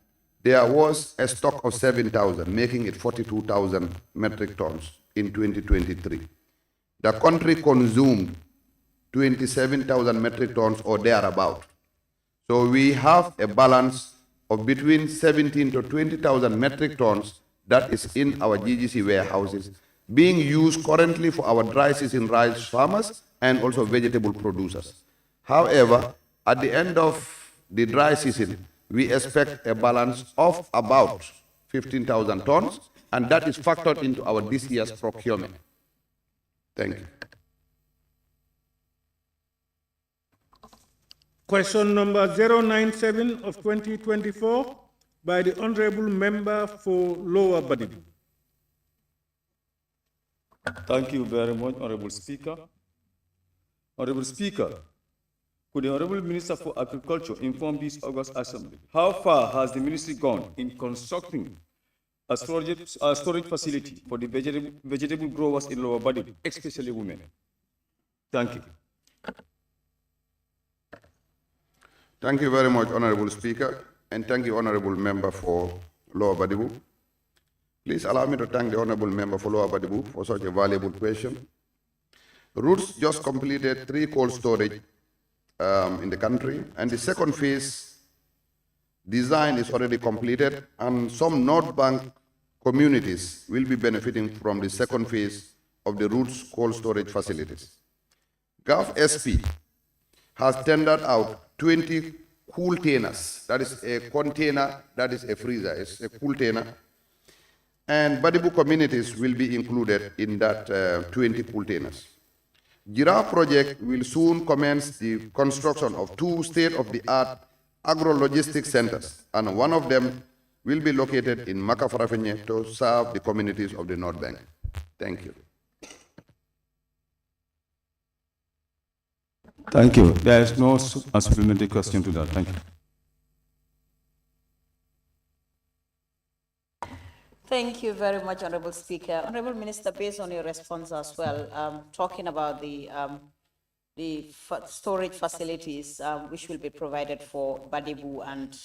there was a stock of 7,000, making it 42,000 metric tons in 2023. The country consumed 27,000 metric tons or thereabout. So we have a balance of between 17 to 20,000 metric tons that is in our GGC warehouses, being used currently for our dry season rice farmers and also vegetable producers. However, at the end of the dry season, we expect a balance of about 15,000 tons, and that is factored into our this year's procurement. Thank you. Question number 097 of 2024 by the Honorable Member for Lower Badibu. Thank you very much, Honorable Speaker. Honorable Speaker, could the Honorable Minister for Agriculture inform this August Assembly how far has the ministry gone in constructing a storage facility for the vegetable growers in Lower Badibu, especially women? Thank you. Thank you very much, Honorable Speaker, and thank you, Honorable Member for Lower Badibu. Please allow me to thank the Honorable Member for Lower Badibu for such a valuable question. Roots just completed 3 cold storage in the country, and the second phase design is already completed, and some North Bank communities will be benefiting from the second phase of the Roots cold storage facilities. Gulf SP has tendered out 20 cool containers. That is a container, that is a freezer, it's a cool container. And Badibu communities will be included in that 20 cool containers. Giraffe project will soon commence the construction of 2 state-of-the-art agro-logistics centers, and one of them will be located in Makafarafenye to serve the communities of the North Bank. Thank you. Thank you. There is no supplementary question to that. Thank you. Thank you very much, Honorable Speaker. Honorable Minister, based on your response as well, talking about the storage facilities which will be provided for Badibu, and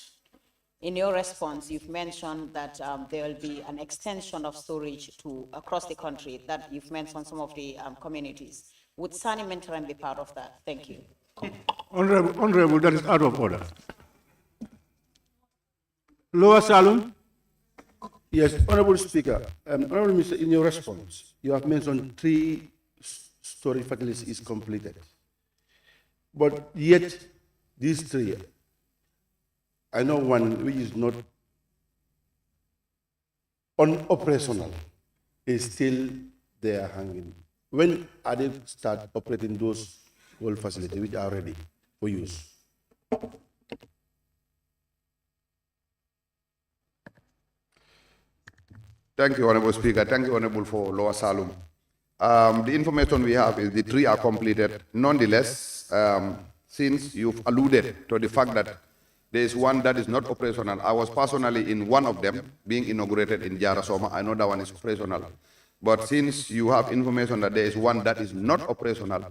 in your response, you've mentioned that there will be an extension of storage to across the country, that you've mentioned some of the communities. Would Sani Mentoring be part of that? Thank you. Honorable, that is out of order. Lower Salum. Yes, Honorable Speaker. Honorable Minister, in your response, you have mentioned 3-story facilities is completed. But yet, these 3, I know one which is not operational, is still there hanging. When are they start operating those whole facilities which are ready for use? Thank you, Honorable Speaker. Thank you, Honorable, for Lower Salum. The information we have is the 3 are completed. Nonetheless, since you've alluded to the fact that there is one that is not operational, I was personally in one of them being inaugurated in Jarasoma. I know that one is operational. But since you have information that there is one that is not operational,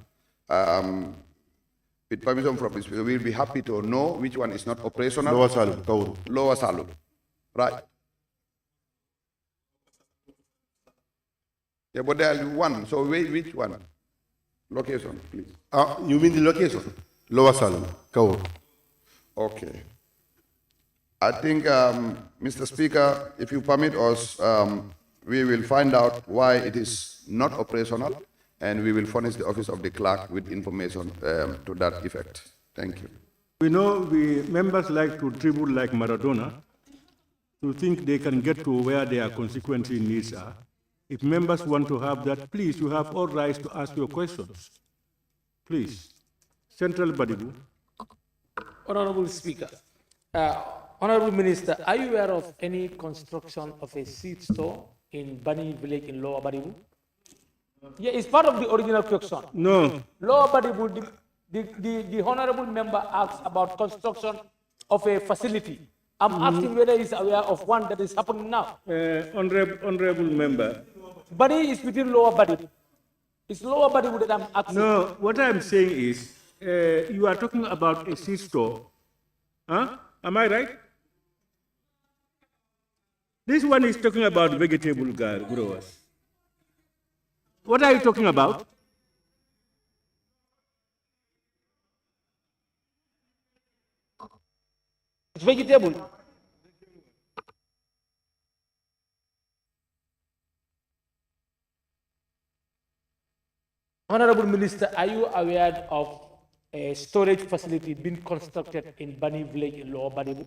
with permission from this, we'll be happy to know which one is not operational. Lower Salum, Kauru. Lower Salum, right? Yeah, but there are one. So which one? Location, please. You mean the location? Lower Salum, Kauru. Okay. I think, Mr. Speaker, if you permit us, we will find out why it is not operational, and we will furnish the office of the clerk with information to that effect. Thank you. We know the members like to dribble like Maradona to think they can get to where their constituency needs are. If members want to have that, please, you have all rights to ask your questions. Please. Central Badibu. Honorable Speaker, Honorable Minister, are you aware of any construction of a seed store in Bani village in Lower Badibu? Yeah, it's part of the original question. No. Lower Badibu, the honorable member asked about construction of a facility. I'm asking whether he's aware of one that is happening now. Honorable member. Bani is within Lower Badibu. It's Lower Badibu that I'm asking. No, what I'm saying is, you are talking about a seed store. Huh? Am I right? This one is talking about vegetable growers. What are you talking about? It's vegetable. Honorable Minister, are you aware of a storage facility being constructed in Bani village in Lower Badibu?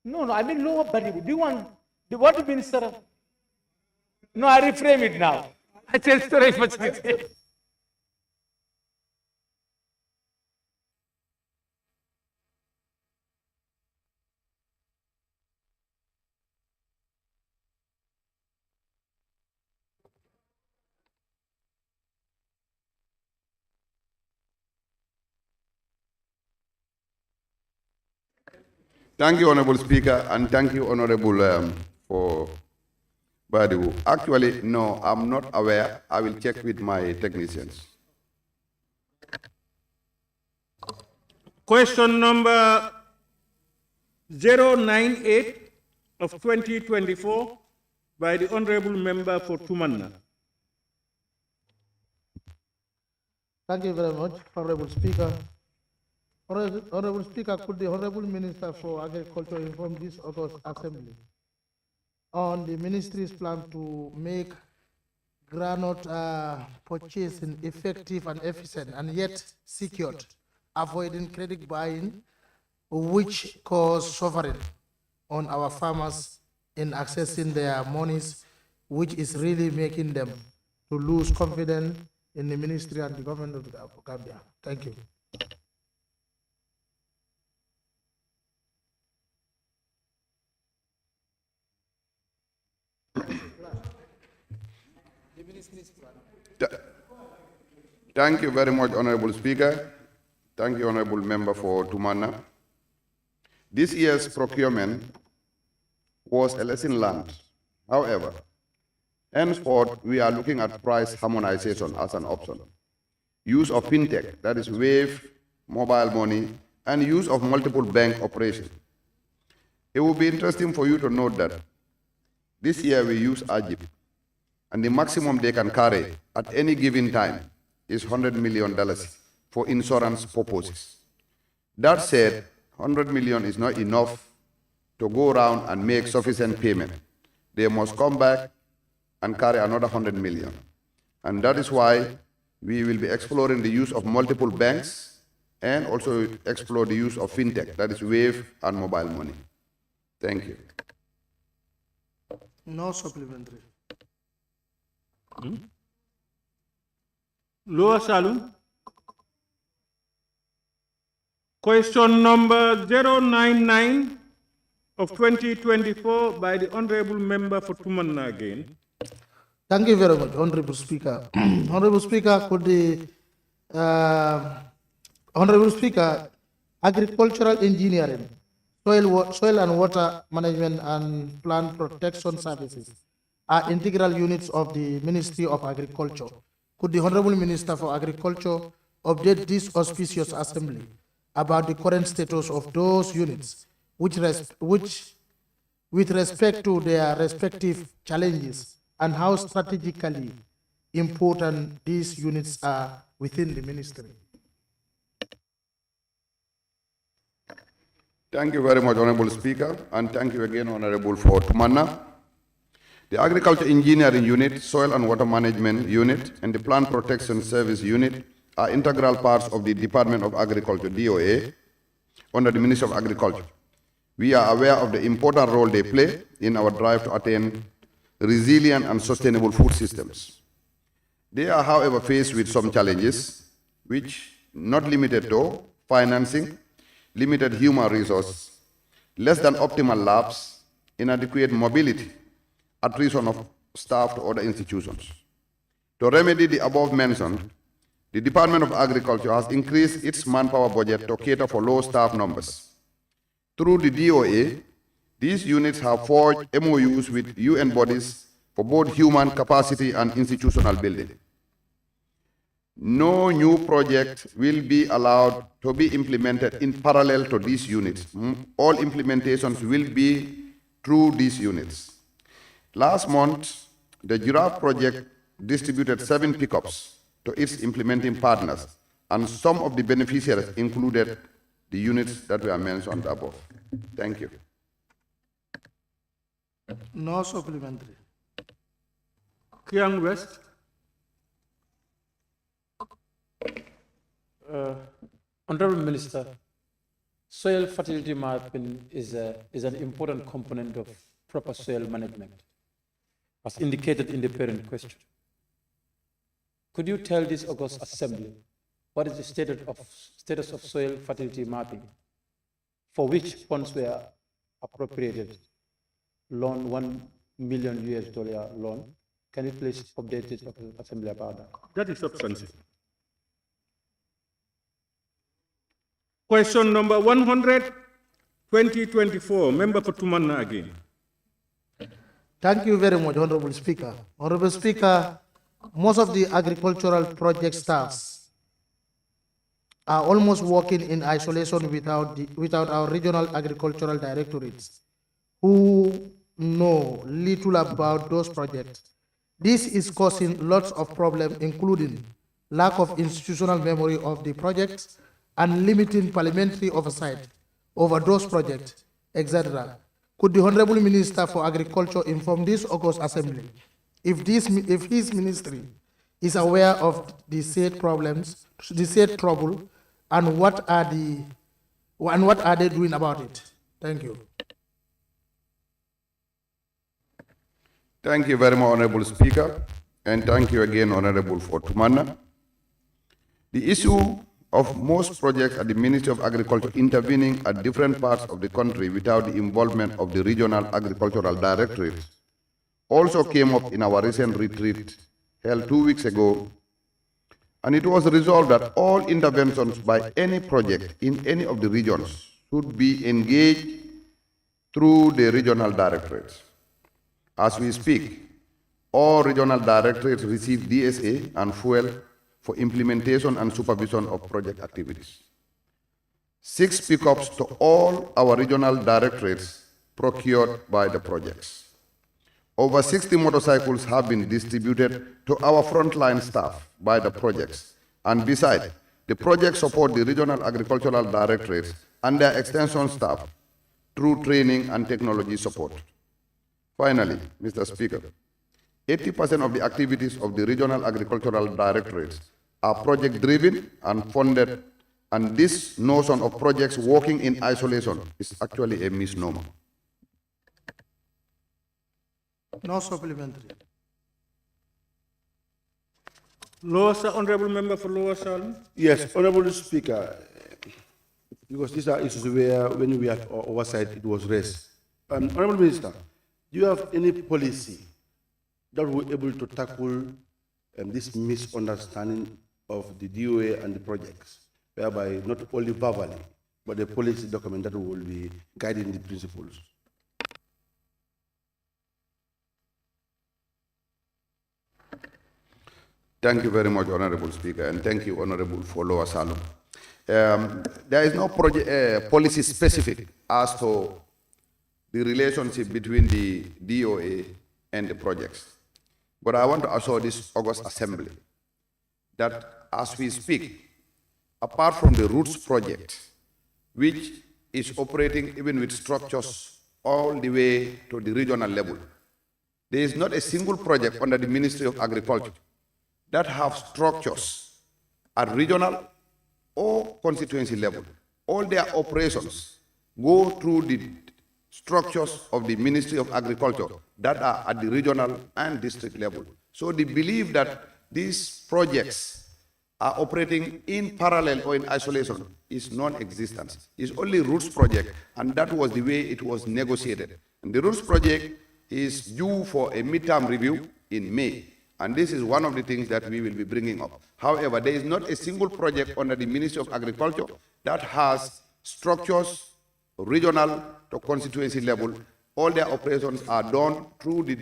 No, I mean Lower Badibu. Do you want, what do you mean, sir? No, I reframe it now. I tell storage facility. Thank you, Honorable Speaker, and thank you, Honorable, for Badibu. Actually, no, I'm not aware. I will check with my technicians. Question number 098 of 2024 by the Honorable Member for Tumanna. Thank you very much, Honorable Speaker. Honorable Speaker, could the Honorable Minister for Agriculture inform this August Assembly on the Ministry's plan to make groundnut purchasing effective and efficient and yet secured, avoiding credit buying, which cause suffering on our farmers in accessing their monies, which is really making them to lose confidence in the ministry and the government of Gambia. Thank you. Thank you very much, Honorable Speaker. Thank you, Honorable Member for Tumanna. This year's procurement was a lesson learned. However, henceforth, we are looking at price harmonization as an option. Use of fintech, that is Wave, mobile money, and use of multiple bank operations. It will be interesting for you to note that this year we use Ajib, and the maximum they can carry at any given time is $100 million for insurance purposes. That said, $100 million is not enough to go around and make sufficient payment. They must come back and carry another $100 million. And that is why we will be exploring the use of multiple banks and also explore the use of fintech, that is Wave and mobile money. Thank you. No supplementary. Lower Salum. Question number 099 of 2024 by the Honorable Member for Tumanna again. Thank you very much, Honorable Speaker. Honorable Speaker, could the Honorable Speaker, agricultural engineering, soil and water management and plant protection services are integral units of the Ministry of Agriculture. Could the Honorable Minister for Agriculture update this auspicious assembly about the current status of those units, which with respect to their respective challenges, and how strategically important these units are within the ministry? Thank you very much, Honorable Speaker, and thank you again, Honorable for Tumanna. The Agriculture Engineering Unit, Soil and Water Management Unit, and the Plant Protection Service Unit are integral parts of the Department of Agriculture, DOA, under the Ministry of Agriculture. We are aware of the important role they play in our drive to attain resilient and sustainable food systems. They are, however, faced with some challenges, which not limited to financing, limited human resources, less than optimal labs, inadequate mobility, attrition of staff to other institutions. To remedy the above mentioned, the Department of Agriculture has increased its manpower budget to cater for low staff numbers. Through the DOA, these units have forged MOUs with UN bodies for both human capacity and institutional building. No new project will be allowed to be implemented in parallel to these units. All implementations will be through these units. Last month, the Giraffe project distributed 7 pickups to its implementing partners, and some of the beneficiaries included the units that were mentioned above. Thank you. No supplementary. Kiang West. Honorable Minister, soil fertility mapping is an important component of proper soil management, as indicated in the parent question. Could you tell this August Assembly what is the status of soil fertility mapping, for which funds were appropriated? Loan, $1 million loan. Can you please update this Assembly about that? That is substantive. Question number 100, 2024, Member for Tumanna again. Thank you very much, Honorable Speaker. Honorable Speaker, most of the agricultural project staffs are almost working in isolation without our regional agricultural directorates, who know little about those projects. This is causing lots of problems, including lack of institutional memory of the projects and limiting parliamentary oversight over those projects, etc. Could the Honorable Minister for Agriculture inform this August Assembly if his ministry is aware of the said problems, the said trouble, and what are they doing about it? Thank you. Thank you very much, Honorable Speaker, and thank you again, Honorable for Tumanna. The issue of most projects at the Ministry of Agriculture intervening at different parts of the country without the involvement of the regional agricultural directorate also came up in our recent retreat held 2 weeks ago, and it was resolved that all interventions by any project in any of the regions should be engaged through the regional directorates. As we speak, all regional directorates receive DSA and fuel for implementation and supervision of project activities. 6 pickups to all our regional directorates procured by the projects. Over 60 motorcycles have been distributed to our frontline staff by the projects And besides, the project supports the regional agricultural directorates and their extension staff through training and technology support. Finally, Mr. Speaker, 80% of the activities of the regional agricultural directorates are project-driven and funded, and this notion of projects working in isolation is actually a misnomer. No supplementary. Honorable Member for Lower Salem. Yes, Honorable Speaker, because these are issues where when we had oversight, it was raised. Honorable Minister, do you have any policy that will be able to tackle this misunderstanding of the DOA and the projects, whereby not only verbally, but a policy document that will be guiding the principles? Thank you very much, Honorable Speaker, and thank you, Honorable, for Lower Salem. There is no policy specific as to the relationship between the DOA and the projects. But I want to assure this August Assembly that as we speak, apart from the Roots project, which is operating even with structures all the way to the regional level, there is not a single project under the Ministry of Agriculture that have structures at regional or constituency level. All their operations go through the structures of the Ministry of Agriculture that are at the regional and district level. So the belief that these projects are operating in parallel or in isolation is non-existent. It's only Roots project, and that was the way it was negotiated. And the Roots project is due for a midterm review in May. And this is one of the things that we will be bringing up. However, there is not a single project under the Ministry of Agriculture that has structures regional to constituency level. All their operations are done through the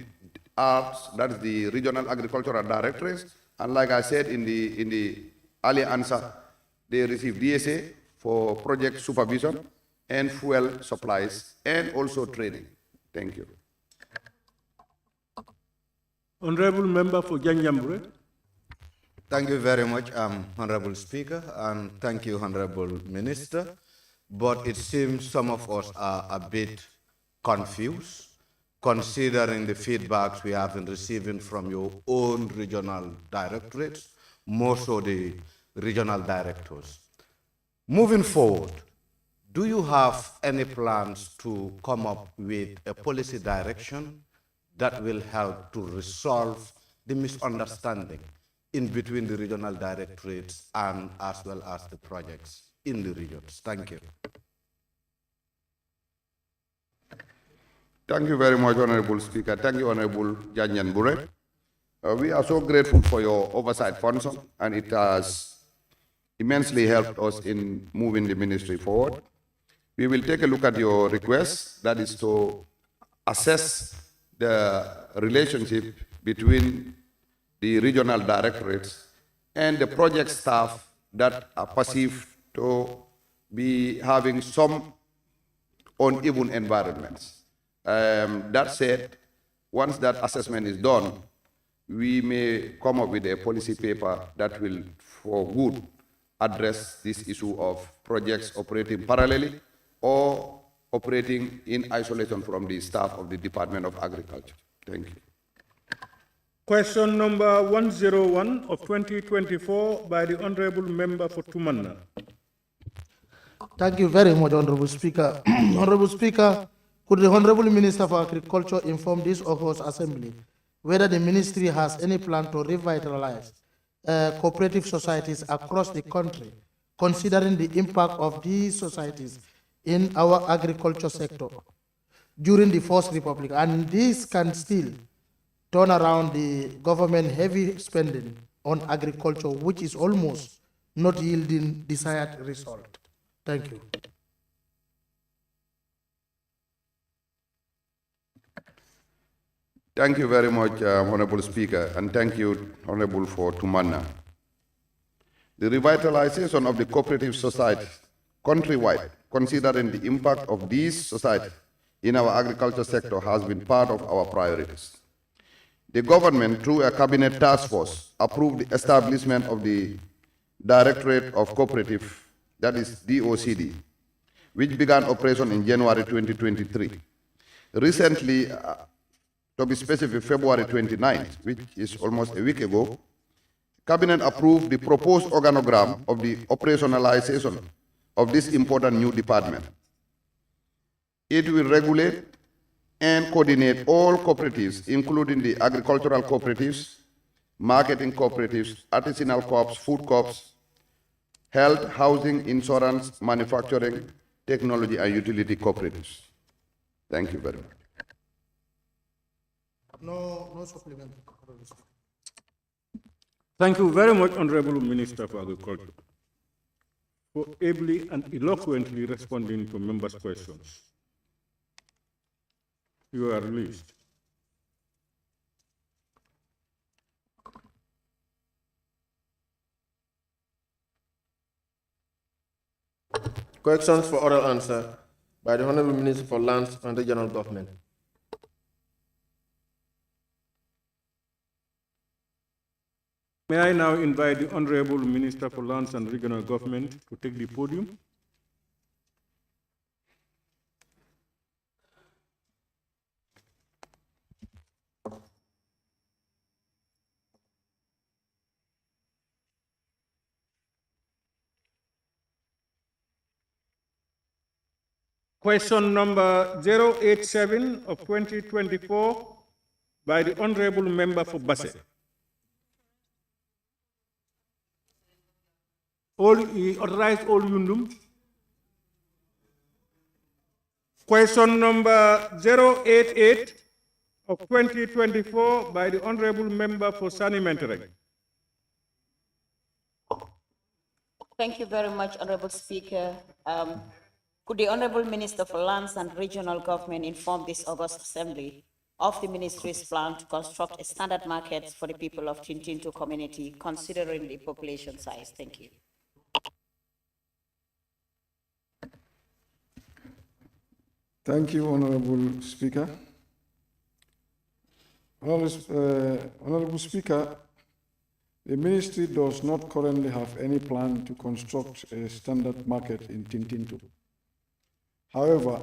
ARDs, that is the Regional Agricultural Directorates. And like I said in the earlier answer, they receive DSA for project supervision and fuel supplies and also training. Thank you. Honorable Member for Janjambure. Thank you very much, Honorable Speaker, and thank you, Honorable Minister. But it seems some of us are a bit confused, considering the feedbacks we have been receiving from your own regional directorates, more so the regional directors. Moving forward, do you have any plans to come up with a policy direction that will help to resolve the misunderstanding in between the regional directorates and as well as the projects in the regions? Thank you. Thank you very much, Honorable Speaker. Thank you, Honorable Janjan Bure. We are so grateful for your oversight function, and it has immensely helped us in moving the ministry forward. We will take a look at your request, that is to assess the relationship between the regional directorates and the project staff that are perceived to be having some uneven environments. That said, once that assessment is done, we may come up with a policy paper that will, for good, address this issue of projects operating parallelly or operating in isolation from the staff of the Department of Agriculture. Thank you. Question number 101 of 2024 by the Honorable Member for Tumanna. Thank you very much, Honorable Speaker. Honorable Speaker, could the Honorable Minister for Agriculture inform this August Assembly whether the ministry has any plan to revitalize cooperative societies across the country, considering the impact of these societies in our agriculture sector during the First Republic, and this can still turn around the government heavy spending on agriculture, which is almost not yielding desired result. Thank you. Thank you very much, Honorable Speaker, and thank you, Honorable, for Tumanna. The revitalization of the cooperative society countrywide, considering the impact of these societies in our agriculture sector, has been part of our priorities. The government, through a cabinet task force, approved the establishment of the Directorate of Cooperative, that is DOCD, which began operation in January 2023. Recently, to be specific, February 29th, which is almost a week ago, Cabinet approved the proposed organogram of the operationalization of this important new department. It will regulate and coordinate all cooperatives, including the agricultural cooperatives, marketing cooperatives, artisanal co-ops, food co-ops, health, housing, insurance, manufacturing, technology, and utility cooperatives. Thank you very much. No supplement. Thank you very much, Honorable Minister for Agriculture, for ably and eloquently responding to members' questions. You are released. Questions for oral answer by the Honorable Minister for Lands and Regional Government. May I now invite the Honorable Minister for Lands and Regional Government to take the podium? Question number 087 of 2024 by the Honorable Member for Basse. Authorize all Yundum. Question number 088 of 2024 by the Honorable Member for Sani Mentereng. Thank you very much, Honorable Speaker. Could the Honorable Minister for Lands and Regional Government inform this August Assembly of the Ministry's plan to construct a standard market for the people of Tintinto community, considering the population size? Thank you. Thank you, Honorable Speaker. Honorable Speaker, the Ministry does not currently have any plan to construct a standard market in Tintinto. However,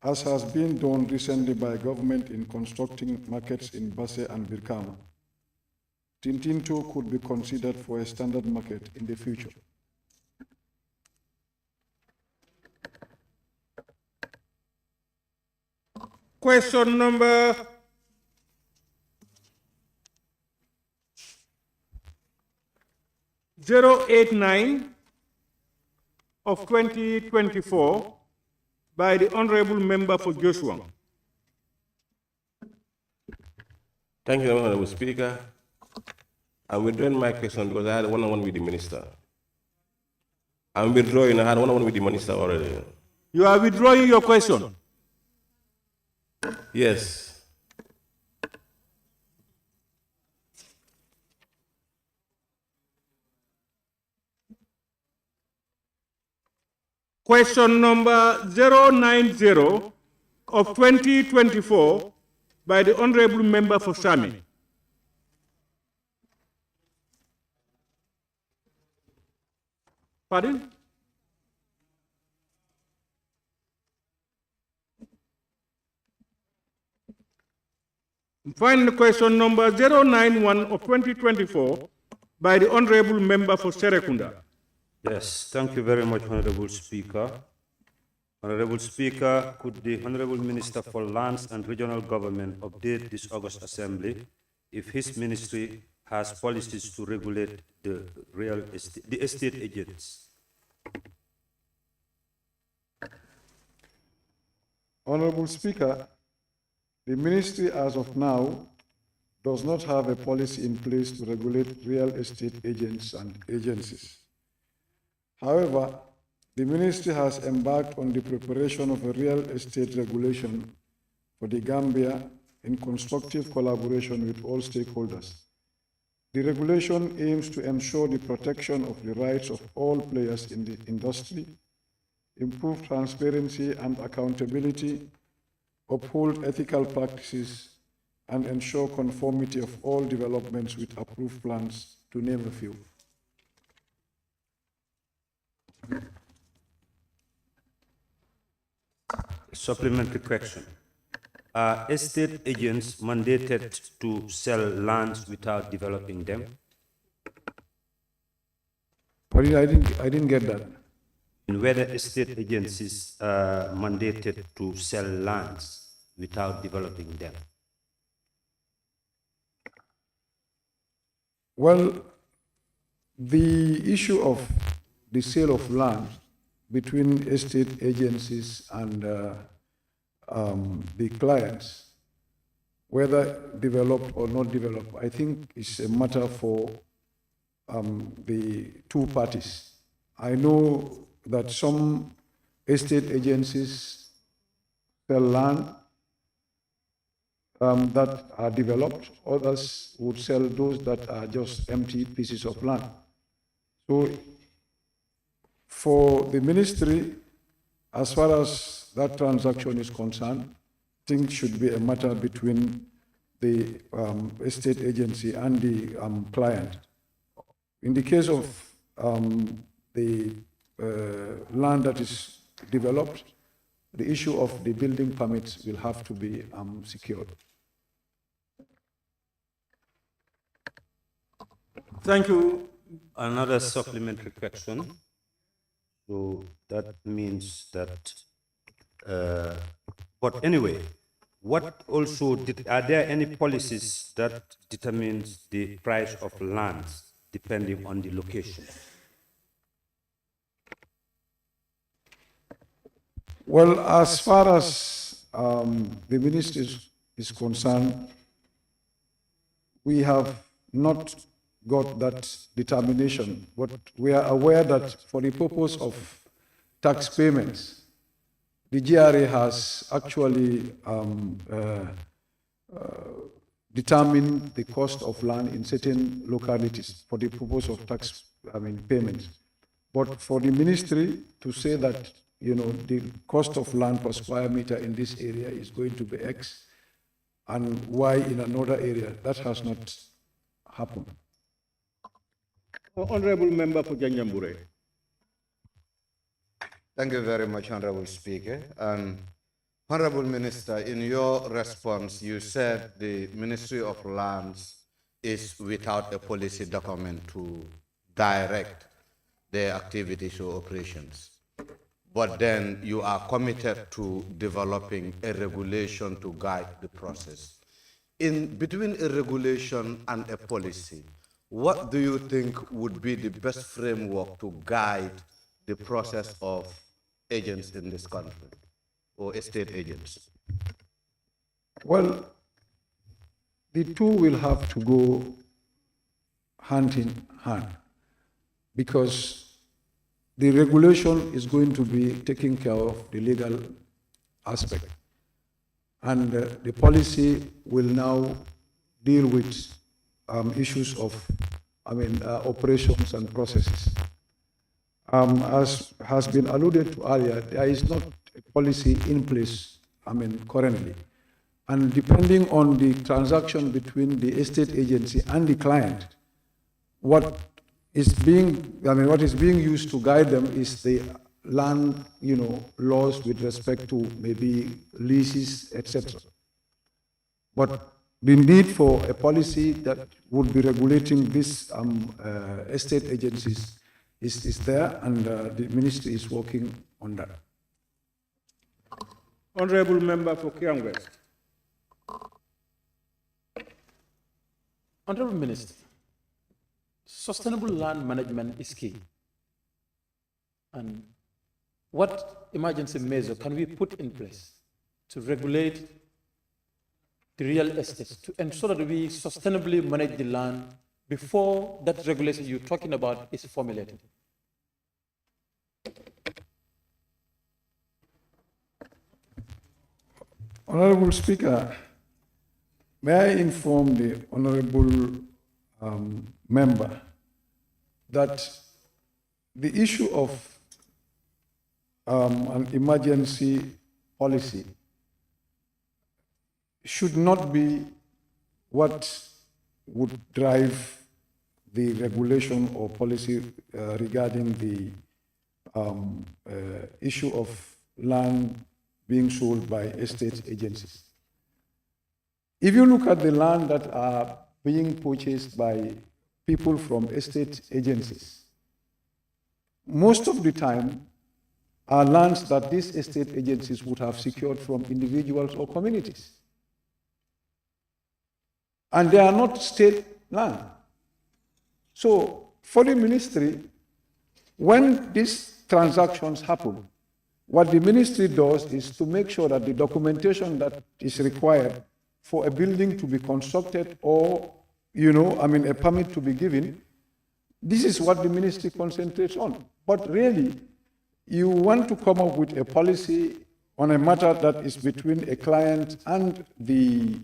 as has been done recently by government in constructing markets in Basse and Birkama, Tintinto could be considered for a standard market in the future. Question number 089 of 2024 by the Honorable Member for Joshua. Thank you, Honorable Speaker. I'm withdrawing my question because I had one-on-one with the Minister. I'm withdrawing, I had one-on-one with the Minister already. You are withdrawing your question? Yes. Question number 090 of 2024 by the Honorable Member for Sami. Pardon? Final question number 091 of 2024 by the Honorable Member for Serekunda. Yes, thank you very much, Honorable Speaker. Honorable Speaker, could the Honorable Minister for Lands and Regional Government update this August Assembly if his ministry has policies to regulate the estate agents? Honorable Speaker, the ministry as of now does not have a policy in place to regulate real estate agents and agencies. However, the ministry has embarked on the preparation of a real estate regulation for the Gambia in constructive collaboration with all stakeholders. The regulation aims to ensure the protection of the rights of all players in the industry, improve transparency and accountability, uphold ethical practices, and ensure conformity of all developments with approved plans, to name a few. Supplementary question. Are estate agents mandated to sell lands without developing them? Pardon, I didn't get that. And whether estate agencies are mandated to sell lands without developing them? Well, the issue of the sale of land between estate agencies and the clients, whether developed or not developed, I think is a matter for the two parties. I know that some estate agencies sell land that are developed, others would sell those that are just empty pieces of land. So for the ministry, as far as that transaction is concerned, things should be a matter between the estate agency and the client. In the case of the land that is developed, the issue of the building permits will have to be secured. Thank you. Another supplementary question. So that means that, but anyway, what also, are there any policies that determines the price of lands depending on the location? Well, as far as the ministry is concerned, we have not got that determination, but we are aware that for the purpose of tax payments, the GRA has actually determined the cost of land in certain localities for the purpose of tax payments. But for the ministry to say that, you know, the cost of land per square meter in this area is going to be X and Y in another area, that has not happened. Honorable Member for Janjambure. Thank you very much, Honorable Speaker. And Honorable Minister, in your response, you said the Ministry of Lands is without a policy document to direct their activities or operations. But then you are committed to developing a regulation to guide the process. In between a regulation and a policy, what do you think would be the best framework to guide the process of agents in this country, or estate agents? Well, the two will have to go hand in hand, because the regulation is going to be taking care of the legal aspect, and the policy will now deal with issues of, operations and processes. As has been alluded to earlier, there is not a policy in place, currently. And depending on the transaction between the estate agency and the client, what is being used to guide them is the land, laws with respect to maybe leases, etc. But the need for a policy that would be regulating these estate agencies is there, and the ministry is working on that. Honorable Member for Kiang West. Honorable Minister, sustainable land management is key. And what emergency measure can we put in place to regulate the real estate, to ensure that we sustainably manage the land before that regulation you're talking about is formulated? Honorable Speaker, may I inform the honorable member that the issue of an emergency policy should not be what would drive the regulation or policy regarding the issue of land being sold by estate agencies. If you look at the land that are being purchased by people from estate agencies, most of the time are lands that these estate agencies would have secured from individuals or communities. And they are not state land. So for the ministry, when these transactions happen, what the ministry does is to make sure that the documentation that is required for a building to be constructed or, a permit to be given, this is what the ministry concentrates on. But really, you want to come up with a policy on a matter that is between a client and the,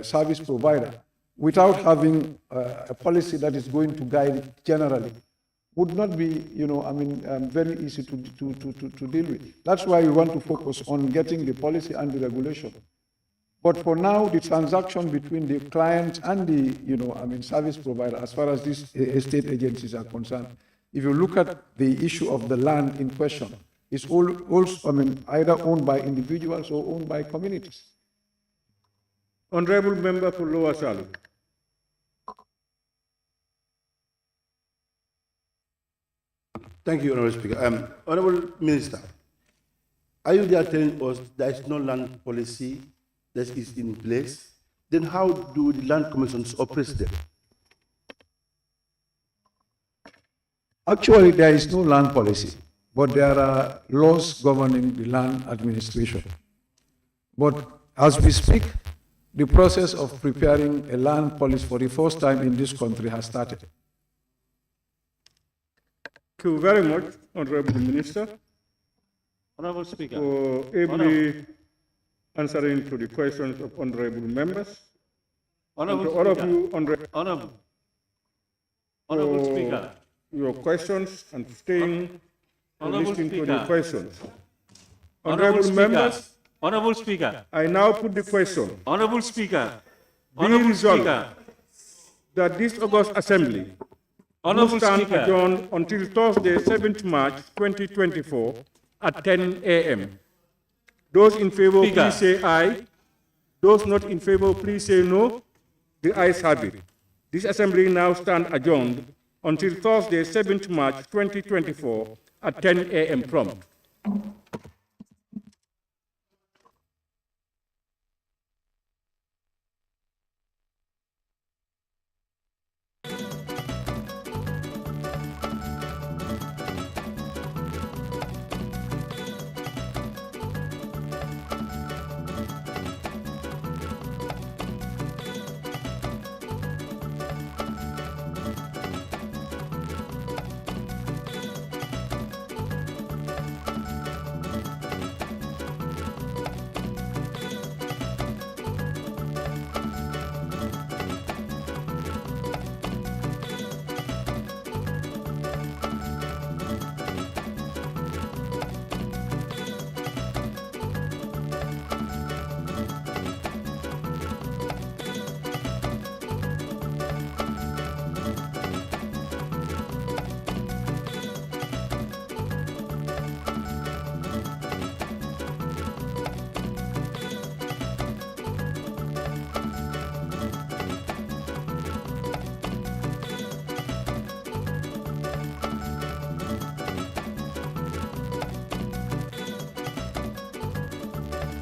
service provider, without having a policy that is going to guide it generally, would not be, very easy to deal with. That's why we want to focus on getting the policy and the regulation. But for now, the transaction between the client and the, service provider, as far as these estate agencies are concerned, if you look at the issue of the land in question, it's also, either owned by individuals or owned by communities. Honorable Member for Lower Salu. Thank you, Honorable Speaker. Honorable Minister, are you there telling us there is no land policy that is in place? Then how do the land commissions operate them? Actually, there is no land policy, but there are laws governing the land administration. But as we speak, the process of preparing a land policy for the first time in this country has started. Thank you very much, Honorable Minister, Honorable Speaker, for ably answering to the questions of honorable members. Honorable all of Speaker, you, Honorable Speaker, your questions and staying and listening to the questions. Honorable members, Honorable Speaker, I now put the question. Honorable Speaker, Be resolved that this August Assembly will stand adjourned until Thursday, 7th March 2024 at 10 a.m. Those in favor, please say aye. Those not in favor, please say no. The ayes have it. This Assembly now stand adjourned until Thursday, 7th March 2024 at 10 a.m. prompt.